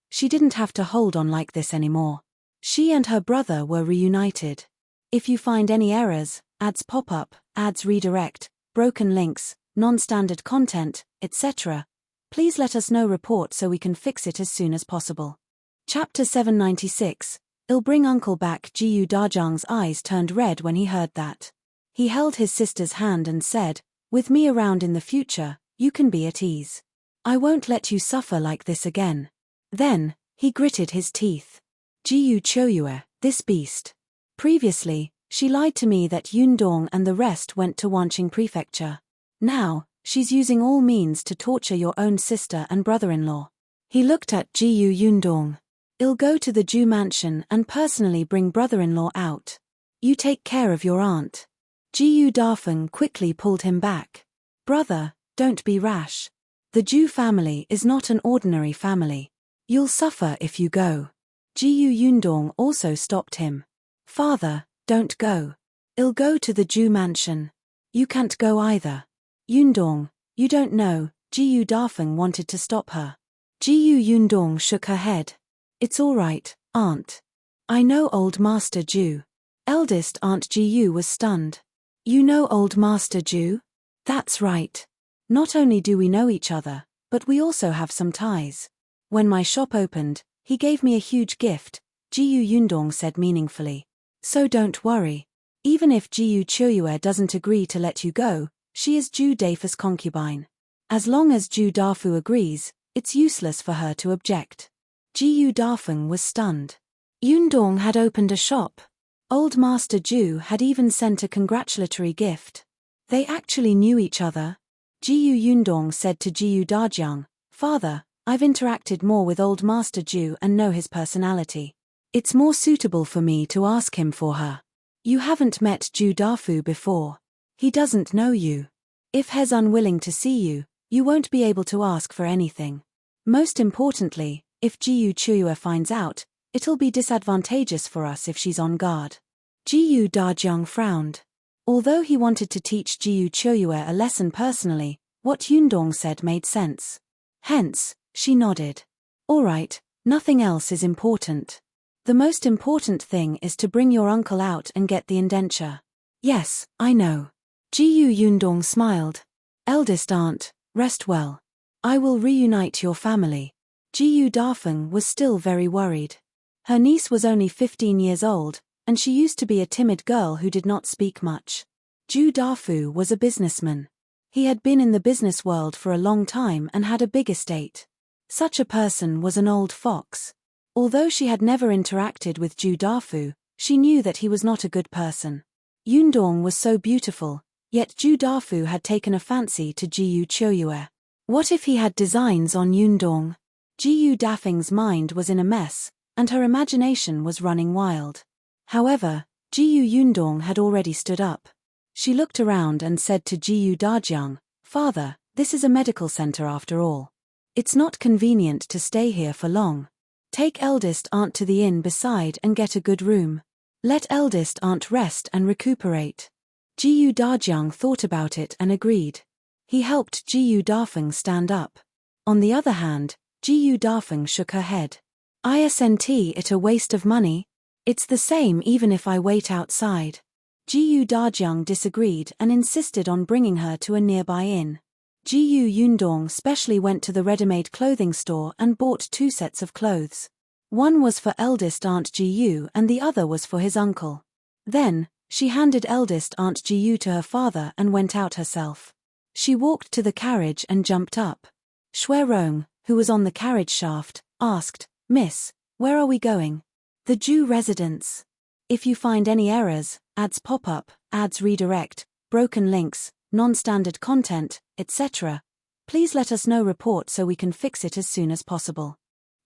she didn't have to hold on like this anymore. She and her brother were reunited. If you find any errors, ads pop up, ads redirect, broken links, non-standard content, etc., please let us know report so we can fix it as soon as possible. Chapter 796. I'll bring uncle back. Jiyu Dajiang's eyes turned red when he heard that. He held his sister's hand and said, "With me around in the future, you can be at ease. I won't let you suffer like this again." Then, he gritted his teeth. Jiyu Choyue, this beast. Previously, she lied to me that Yundong and the rest went to Wanqing Prefecture. Now, she's using all means to torture your own sister and brother-in-law. He looked at Jiyu Yundong. "I'll go to the Zhou mansion and personally bring brother-in-law out. You take care of your aunt." Jiyu Dafeng quickly pulled him back. "Brother, don't be rash. The Zhou family is not an ordinary family. You'll suffer if you go." Jiyu Yundong also stopped him. "Father, don't go. I'll go to the Zhou mansion." "You can't go either. Yundong, you don't know." Jiyu Dafeng wanted to stop her. Jiyu Yundong shook her head. "It's all right, aunt. I know old Master Zhou." Eldest Aunt Jiyu was stunned. "You know old Master Zhou?" "That's right. Not only do we know each other, but we also have some ties. When my shop opened, he gave me a huge gift," Jiyu Yundong said meaningfully. "So don't worry. Even if Jiyu Choyue doesn't agree to let you go, she is Zhou Dafu's concubine. As long as Zhou Dafu agrees, it's useless for her to object." Jiyu Dafeng was stunned. Yundong had opened a shop. Old Master Zhou had even sent a congratulatory gift. They actually knew each other. Jiyu Yundong said to Jiyu Dajiang, "Father, I've interacted more with old Master Zhou and know his personality. It's more suitable for me to ask him for her. You haven't met Zhou Dafu before. He doesn't know you. If he's unwilling to see you, you won't be able to ask for anything. Most importantly, if Jiyu Choyue finds out, it'll be disadvantageous for us if she's on guard." Jiyu Dajiang frowned. Although he wanted to teach Jiyu Choyue a lesson personally, what Yundong said made sense. Hence, she nodded. "All right, nothing else is important. The most important thing is to bring your uncle out and get the indenture." "Yes, I know." Jiyu Yundong smiled. "Eldest aunt, rest well. I will reunite your family." Jiyu Dafeng was still very worried. Her niece was only 15 years old, and she used to be a timid girl who did not speak much. Zhou Dafu was a businessman. He had been in the business world for a long time and had a big estate. Such a person was an old fox. Although she had never interacted with Zhou Dafu, she knew that he was not a good person. Yundong was so beautiful, yet Zhou Dafu had taken a fancy to Jiyu Choyue. What if he had designs on Yundong? Jiyu Dafeng's mind was in a mess, and her imagination was running wild. However, Jiyu Yundong had already stood up. She looked around and said to Jiyu Dajiang, "Father, this is a medical center after all. It's not convenient to stay here for long. Take eldest aunt to the inn beside and get a good room. Let eldest aunt rest and recuperate." Jiyu Dajiang thought about it and agreed. He helped Jiyu Dafeng stand up. On the other hand, Jiyu Dafeng shook her head. "Isn't it a waste of money? It's the same even if I wait outside." Jiyu Dajiang disagreed and insisted on bringing her to a nearby inn. Jiyu Yundong specially went to the ready-made clothing store and bought 2 sets of clothes. One was for eldest Aunt Jiyu and the other was for his uncle. Then, She handed eldest Aunt Jiyu to her father and went out herself. She walked to the carriage and jumped up. Shui Rong, who was on the carriage shaft, asked, "Miss, where are we going?" "The Zhou residence. If you find any errors, ads pop up, ads redirect, broken links, non-standard content, etc., please let us know report so we can fix it as soon as possible."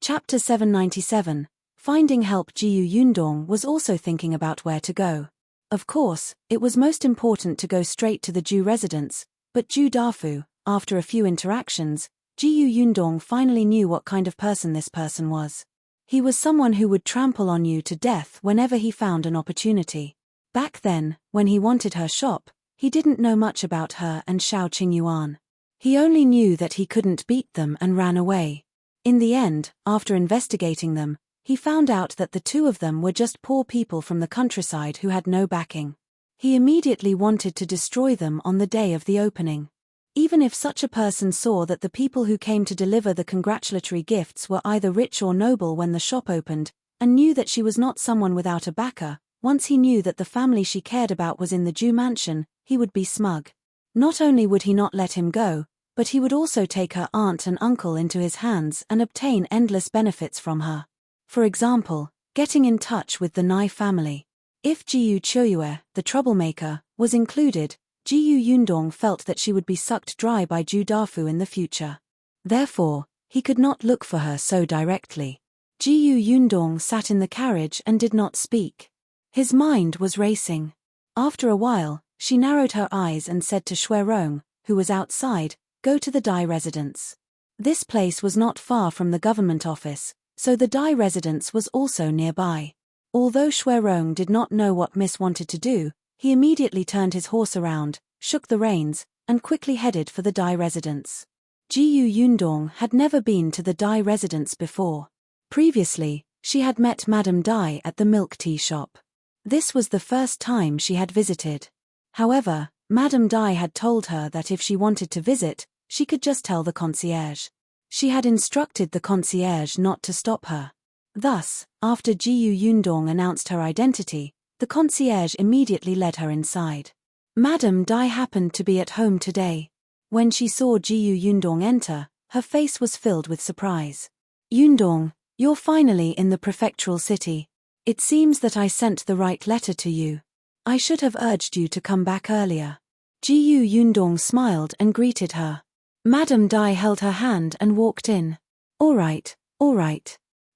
Chapter 797. Finding help. Jiyu Yundong was also thinking about where to go. Of course, it was most important to go straight to the Zhou residence, but Zhou Dafu, after a few interactions, Jiyu Yundong finally knew what kind of person this person was. He was someone who would trample on you to death whenever he found an opportunity. Back then, when he wanted her shop, he didn't know much about her and Shao Qingyuan. He only knew that he couldn't beat them and ran away. In the end, after investigating them, he found out that the two of them were just poor people from the countryside who had no backing. He immediately wanted to destroy them on the day of the opening. Even if such a person saw that the people who came to deliver the congratulatory gifts were either rich or noble when the shop opened, and knew that she was not someone without a backer, once he knew that the family she cared about was in the Zhou mansion, he would be smug. Not only would he not let him go, but he would also take her aunt and uncle into his hands and obtain endless benefits from her. For example, getting in touch with the Nai family. If Jiyu Choyue, the troublemaker, was included, Jiyu Yundong felt that she would be sucked dry by Zhou Dafu in the future. Therefore, he could not look for her so directly. Jiyu Yundong sat in the carriage and did not speak. His mind was racing. After a while, she narrowed her eyes and said to Shui Rong, who was outside, "Go to the Dai residence." This place was not far from the government office, so the Dai residence was also nearby. Although Shui Rong did not know what Miss wanted to do, he immediately turned his horse around, shook the reins, and quickly headed for the Dai residence. Jiyu Yundong had never been to the Dai residence before. Previously, she had met Madame Dai at the milk tea shop. This was the first time she had visited. However, Madame Dai had told her that if she wanted to visit, she could just tell the concierge. She had instructed the concierge not to stop her. Thus, after Jiyu Yundong announced her identity, the concierge immediately led her inside. Madame Dai happened to be at home today. When she saw Jiyu Yundong enter, her face was filled with surprise. "Yundong, you're finally in the prefectural city. It seems that I sent the right letter to you. I should have urged you to come back earlier." Jiyu Yundong smiled and greeted her. Madame Dai held her hand and walked in. All right.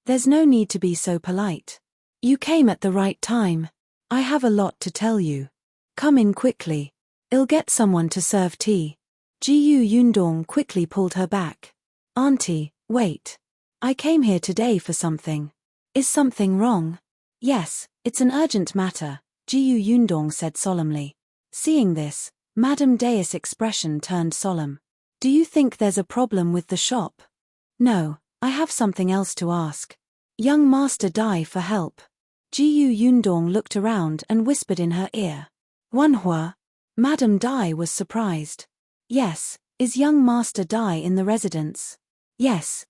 There's no need to be so polite. You came at the right time. I have a lot to tell you. Come in quickly. I'll get someone to serve tea." Jiyu Yundong quickly pulled her back. "Auntie, wait. I came here today for something. Is something wrong?" "Yes, it's an urgent matter," Jiyu Yundong said solemnly. Seeing this, Madame Dai's expression turned solemn. "Do you think there's a problem with the shop?" "No, I have something else to ask. Young Master Dai for help." Jiyu Yundong looked around and whispered in her ear. "Wenhuo?" Madame Dai was surprised. "Yes, is young Master Dai in the residence?" Yes.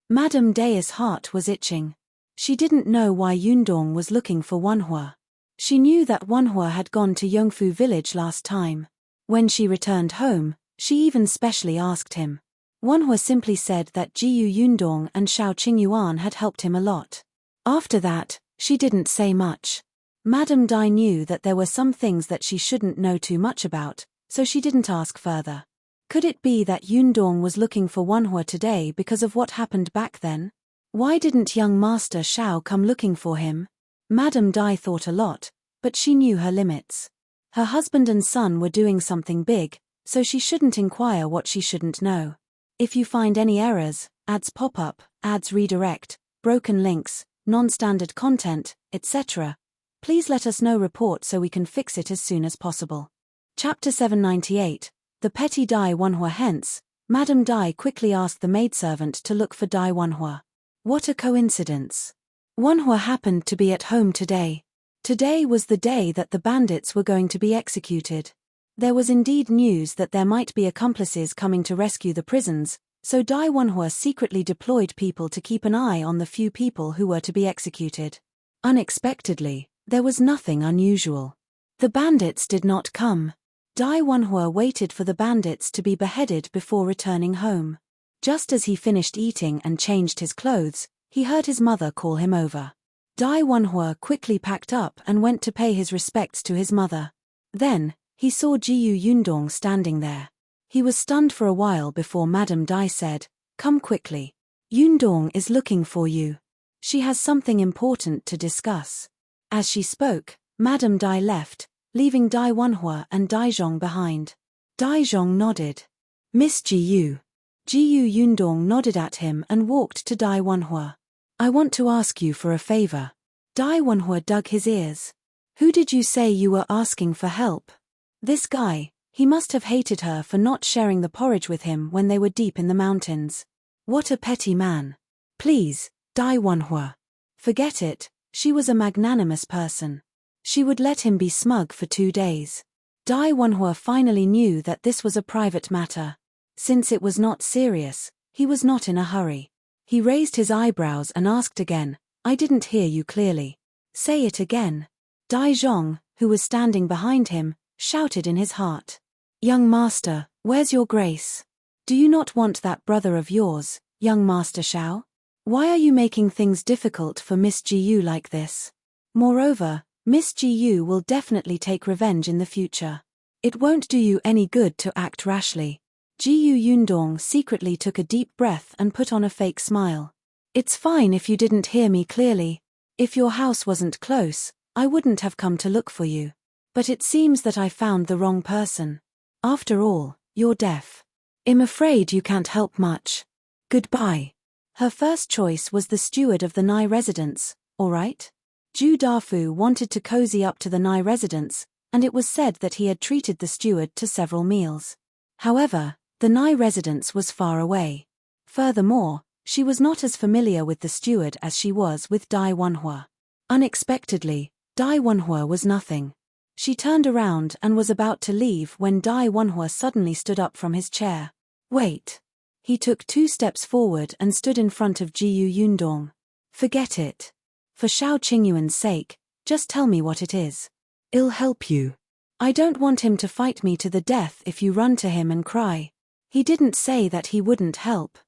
Madame Dai's heart was itching. She didn't know why Yundong was looking for Wenhuo. She knew that Wenhuo had gone to Yongfu village last time. When she returned home, she even specially asked him. Wenhuo simply said that Jiyu Yundong and Shao Qingyuan had helped him a lot. After that, she didn't say much. Madame Dai knew that there were some things that she shouldn't know too much about, so she didn't ask further. Could it be that Yundong was looking for Wenhuo today because of what happened back then? Why didn't young Master Shao come looking for him? Madame Dai thought a lot, but she knew her limits. Her husband and son were doing something big, so she shouldn't inquire what she shouldn't know. If you find any errors, ads pop up, ads redirect, broken links, non-standard content, etc., please let us know report so we can fix it as soon as possible. Chapter 798. The Petty Dai Wenhuo. Hence, Madame Dai quickly asked the maidservant to look for Dai Wenhuo. What a coincidence. Wenhuo happened to be at home today. Today was the day that the bandits were going to be executed. There was indeed news that there might be accomplices coming to rescue the prisons, so Dai Wenhuo secretly deployed people to keep an eye on the few people who were to be executed. Unexpectedly, There was nothing unusual. The bandits did not come. Dai Wenhuo waited for the bandits to be beheaded before returning home. Just as he finished eating and changed his clothes, he heard his mother call him over. Dai Wenhuo quickly packed up and went to pay his respects to his mother. Then, he saw Jiyu Yundong standing there. He was stunned for a while before Madame Dai said, "Come quickly. Yundong is looking for you. She has something important to discuss." As she spoke, Madame Dai left, leaving Dai Wenhuo and Dajiang behind. Dajiang nodded. "Miss Jiyu." Jiyu Yundong nodded at him and walked to Dai Wenhuo. "I want to ask you for a favor." Dai Wenhuo dug his ears. "Who did you say you were asking for help?" This guy, he must have hated her for not sharing the porridge with him when they were deep in the mountains. What a petty man. "Please, Dai Wenhuo." Forget it, she was a magnanimous person. She would let him be smug for 2 days. Dai Wenhuo finally knew that this was a private matter. Since it was not serious, he was not in a hurry. He raised his eyebrows and asked again, "I didn't hear you clearly. Say it again." Dajiang, who was standing behind him, shouted in his heart. "Young master, where's your grace? Do you not want that brother of yours, young master Shao? Why are you making things difficult for Miss Jiyu like this? Moreover, Miss Jiyu will definitely take revenge in the future. It won't do you any good to act rashly." Jiyu Yundong secretly took a deep breath and put on a fake smile. "It's fine if you didn't hear me clearly. If your house wasn't close, I wouldn't have come to look for you. But it seems that I found the wrong person. After all, you're deaf. I'm afraid you can't help much. Goodbye." Her first choice was the steward of the Nai residence, all right? Zhu Dafu wanted to cozy up to the Nai residence, and it was said that he had treated the steward to several meals. However, the Nai residence was far away. Furthermore, she was not as familiar with the steward as she was with Dai Wenhuo. Unexpectedly, Dai Wenhuo was nothing. She turned around and was about to leave when Dai Wenhuo suddenly stood up from his chair. "Wait." He took 2 steps forward and stood in front of Jiyu Yundong. "Forget it. For Shao Qingyuan's sake, just tell me what it is. I'll help you. I don't want him to fight me to the death if you run to him and cry." He didn't say that he wouldn't help.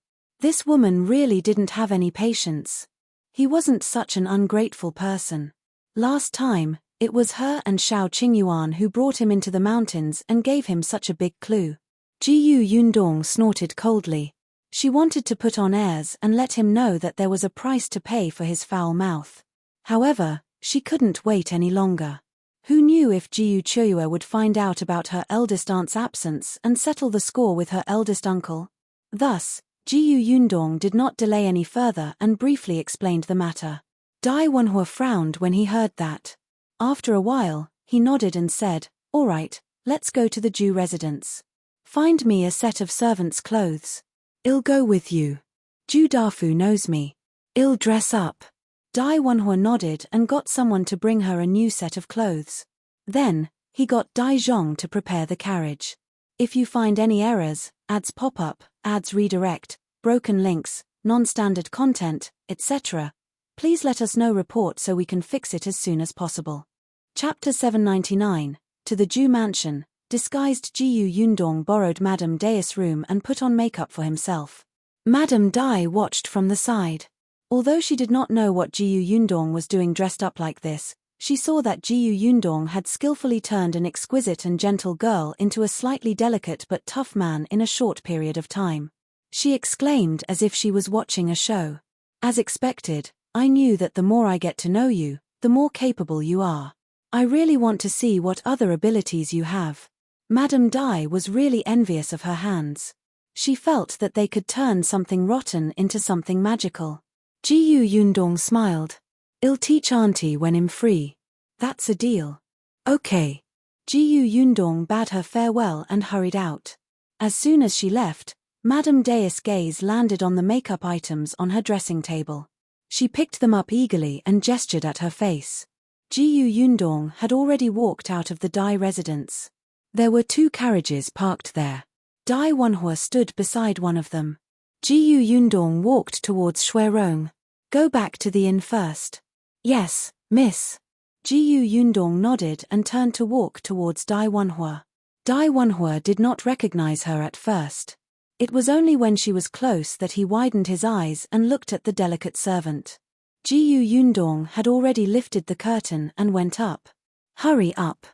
This woman really didn't have any patience. He wasn't such an ungrateful person. Last time, it was her and Shao Qingyuan who brought him into the mountains and gave him such a big clue. Jiyu Yundong snorted coldly. She wanted to put on airs and let him know that there was a price to pay for his foul mouth. However, she couldn't wait any longer. Who knew if Jiyu Chuya would find out about her eldest aunt's absence and settle the score with her eldest uncle? Thus, Jiyu Yundong did not delay any further and briefly explained the matter. Dai Wenhuo frowned when he heard that. After a while, he nodded and said, "All right, let's go to the Zhou residence. Find me a set of servant's clothes. I'll go with you. Zhou Dafu knows me. I'll dress up." Dai Wenhuo nodded and got someone to bring her a new set of clothes. Then, he got Dajiang to prepare the carriage. If you find any errors, ads pop up, ads redirect, broken links, non-standard content, etc., please let us know report so we can fix it as soon as possible. Chapter 799, To the Zhou Mansion, disguised Jiyu Yundong borrowed Madame Dai's room and put on makeup for himself. Madame Dai watched from the side. Although she did not know what Jiyu Yundong was doing dressed up like this, she saw that Jiyu Yundong had skillfully turned an exquisite and gentle girl into a slightly delicate but tough man in a short period of time. She exclaimed as if she was watching a show. "As expected, I knew that the more I get to know you, the more capable you are. I really want to see what other abilities you have." Madame Dai was really envious of her hands. She felt that they could turn something rotten into something magical. Jiyu Yundong smiled. "I'll teach auntie when I'm free. That's a deal." "Okay." Jiyu Yundong bade her farewell and hurried out. As soon as she left, Madame Dai's gaze landed on the makeup items on her dressing table. She picked them up eagerly and gestured at her face. Jiyu Yundong had already walked out of the Dai residence. There were 2 carriages parked there. Dai Wenhuo stood beside one of them. Jiyu Yundong walked towards Shuirong. "Go back to the inn first." "Yes, miss." Jiyu Yundong nodded and turned to walk towards Dai Wenhuo. Dai Wenhuo did not recognize her at first. It was only when she was close that he widened his eyes and looked at the delicate servant. Jiyu Yundong had already lifted the curtain and went up. Hurry up.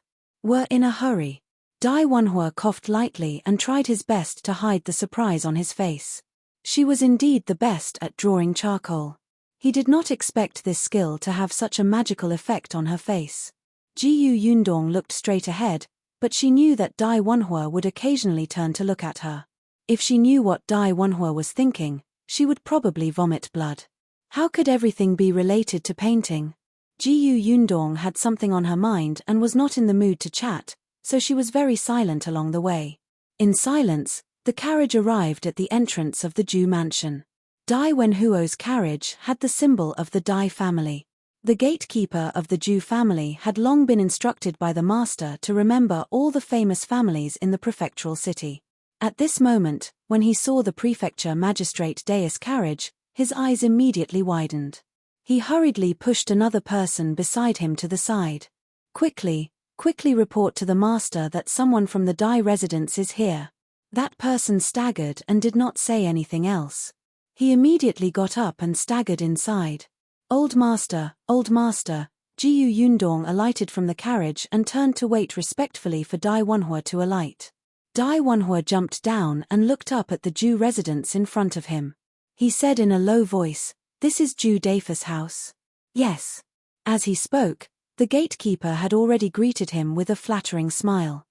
We're in a hurry. Dai Wenhuo coughed lightly and tried his best to hide the surprise on his face. She was indeed the best at drawing charcoal. He did not expect this skill to have such a magical effect on her face. Jiyu Yundong looked straight ahead, but she knew that Dai Wenhuo would occasionally turn to look at her. If she knew what Dai Wenhuo was thinking, she would probably vomit blood. How could everything be related to painting? Jiyu Yundong had something on her mind and was not in the mood to chat, so she was very silent along the way. In silence, the carriage arrived at the entrance of the Zhou mansion. Dai Wenhuo's carriage had the symbol of the Dai family. The gatekeeper of the Zhou family had long been instructed by the master to remember all the famous families in the prefectural city. At this moment, when he saw the prefecture magistrate dais carriage, his eyes immediately widened. He hurriedly pushed another person beside him to the side. Quickly report to the master that someone from the Dai residence is here. That person staggered and did not say anything else. He immediately got up and staggered inside. Old master, Jiyu Yundong alighted from the carriage and turned to wait respectfully for Dai Wenhuo to alight. Dai Wenhuo jumped down and looked up at the Zhou residence in front of him. He said in a low voice, "This is Zhou Daifa's house?" "Yes." As he spoke, the gatekeeper had already greeted him with a flattering smile.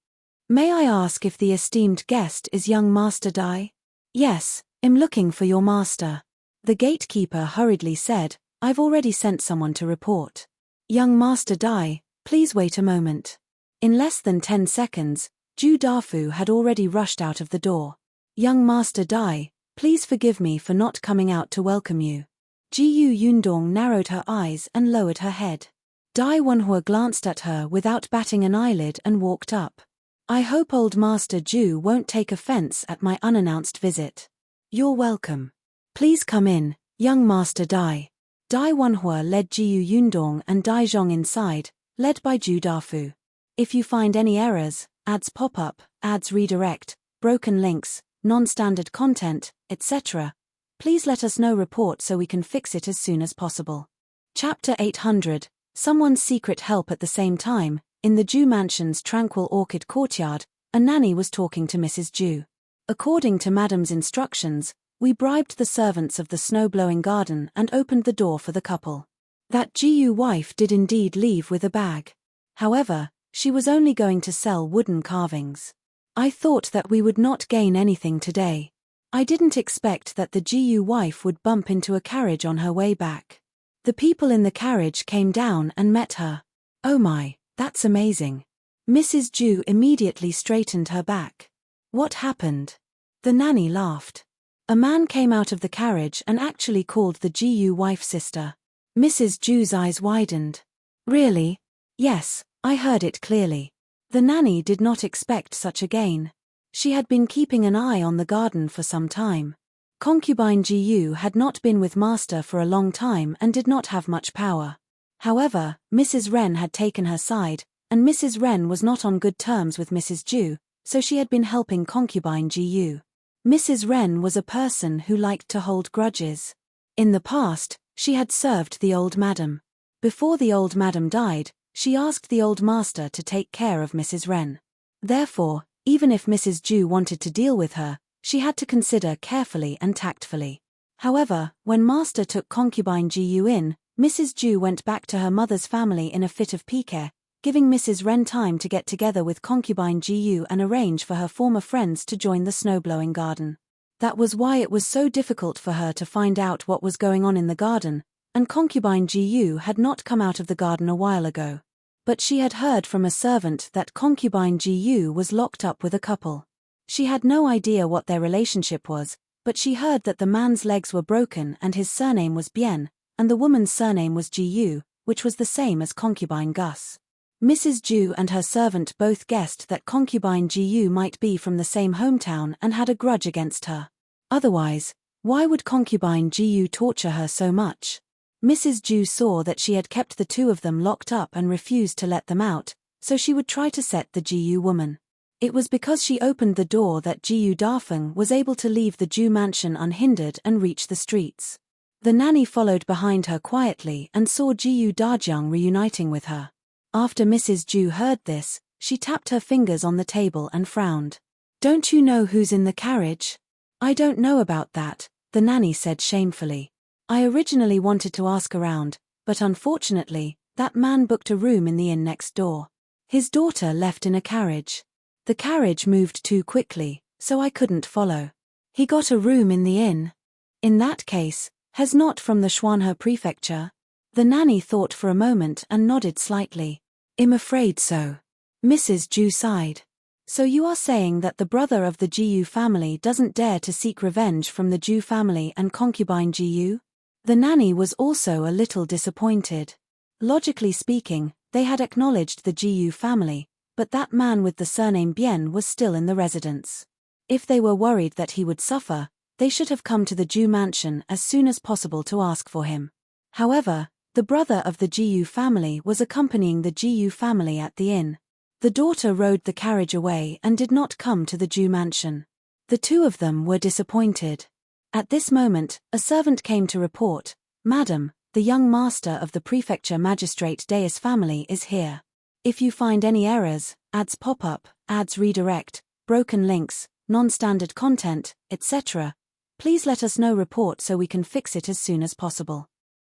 "May I ask if the esteemed guest is young Master Dai?" "Yes, I'm looking for your master." The gatekeeper hurriedly said, "I've already sent someone to report." "Young Master Dai, please wait a moment." In less than 10 seconds, Zhu Dafu had already rushed out of the door. "Young Master Dai, please forgive me for not coming out to welcome you." Jiyu Yundong narrowed her eyes and lowered her head. Dai Wenhuo glanced at her without batting an eyelid and walked up. "I hope old Master Zhu won't take offense at my unannounced visit." "You're welcome. Please come in, young Master Dai." Dai Wenhuo led Jiyu Yundong and Dajiang inside, led by Zhu Dafu. "If you find any errors, ads pop up, ads redirect, broken links, non-standard content, etc., please let us know report so we can fix it as soon as possible." Chapter 800, Someone's Secret Help. At the same time, in the Zhou mansion's tranquil orchid courtyard, a nanny was talking to Mrs. Zhou. "According to Madam's instructions, we bribed the servants of the snow-blowing garden and opened the door for the couple. That Jiyu wife did indeed leave with a bag. However, she was only going to sell wooden carvings. I thought that we would not gain anything today. I didn't expect that the Jiyu wife would bump into a carriage on her way back. The people in the carriage came down and met her. Oh my, that's amazing." Mrs. Zhou immediately straightened her back. "What happened?" The nanny laughed. "A man came out of the carriage and actually called the Jiyu wife sister." Mrs. Zhou's eyes widened. "Really?" "Yes, I heard it clearly." The nanny did not expect such a gain. She had been keeping an eye on the garden for some time. Concubine Jiyu had not been with master for a long time and did not have much power. However, Mrs. Ren had taken her side, and Mrs. Ren was not on good terms with Mrs. Zhou, so she had been helping Concubine Jiyu. Mrs. Ren was a person who liked to hold grudges. In the past, she had served the old madam. Before the old madam died, she asked the old master to take care of Mrs. Ren. Therefore, even if Mrs. Zhou wanted to deal with her, she had to consider carefully and tactfully. However, when master took Concubine Jiyu in, Mrs. Zhou went back to her mother's family in a fit of pique, giving Mrs. Ren time to get together with Concubine Jiyu and arrange for her former friends to join the snow-blowing garden. That was why it was so difficult for her to find out what was going on in the garden, and Concubine Jiyu had not come out of the garden a while ago. But she had heard from a servant that Concubine Jiyu was locked up with a couple. She had no idea what their relationship was, but she heard that the man's legs were broken and his surname was Bien, and the woman's surname was Jiyu, which was the same as Concubine Gus. Mrs. Zhou and her servant both guessed that Concubine Jiyu might be from the same hometown and had a grudge against her. Otherwise, why would Concubine Jiyu torture her so much? Mrs. Zhou saw that she had kept the two of them locked up and refused to let them out, so she would try to set the Jiyu woman. It was because she opened the door that Jiyu Dafeng was able to leave the Zhou mansion unhindered and reach the streets. The nanny followed behind her quietly and saw Jiyu Dajiang reuniting with her. After Mrs. Zhou heard this, she tapped her fingers on the table and frowned. "Don't you know who's in the carriage?" "I don't know about that," the nanny said shamefully. "I originally wanted to ask around, but unfortunately, that man booked a room in the inn next door. His daughter left in a carriage. The carriage moved too quickly, so I couldn't follow. He got a room in the inn. In that case, has not from the Xuanhe prefecture?" The nanny thought for a moment and nodded slightly. "I'm afraid so." Mrs. Zhou sighed. "So you are saying that the brother of the Jiyu family doesn't dare to seek revenge from the Zhou family and concubine Jiyu?" The nanny was also a little disappointed. Logically speaking, they had acknowledged the Jiyu family, but that man with the surname Bian was still in the residence. If they were worried that he would suffer, they should have come to the Zhou mansion as soon as possible to ask for him. However, the brother of the Jiyu family was accompanying the Jiyu family at the inn. The daughter rode the carriage away and did not come to the Zhou mansion. The two of them were disappointed. At this moment, a servant came to report, "Madam, the young master of the Prefecture Magistrate Deus family is here. If you find any errors, ads pop up, ads redirect, broken links, non-standard content, etc., please let us know report so we can fix it as soon as possible."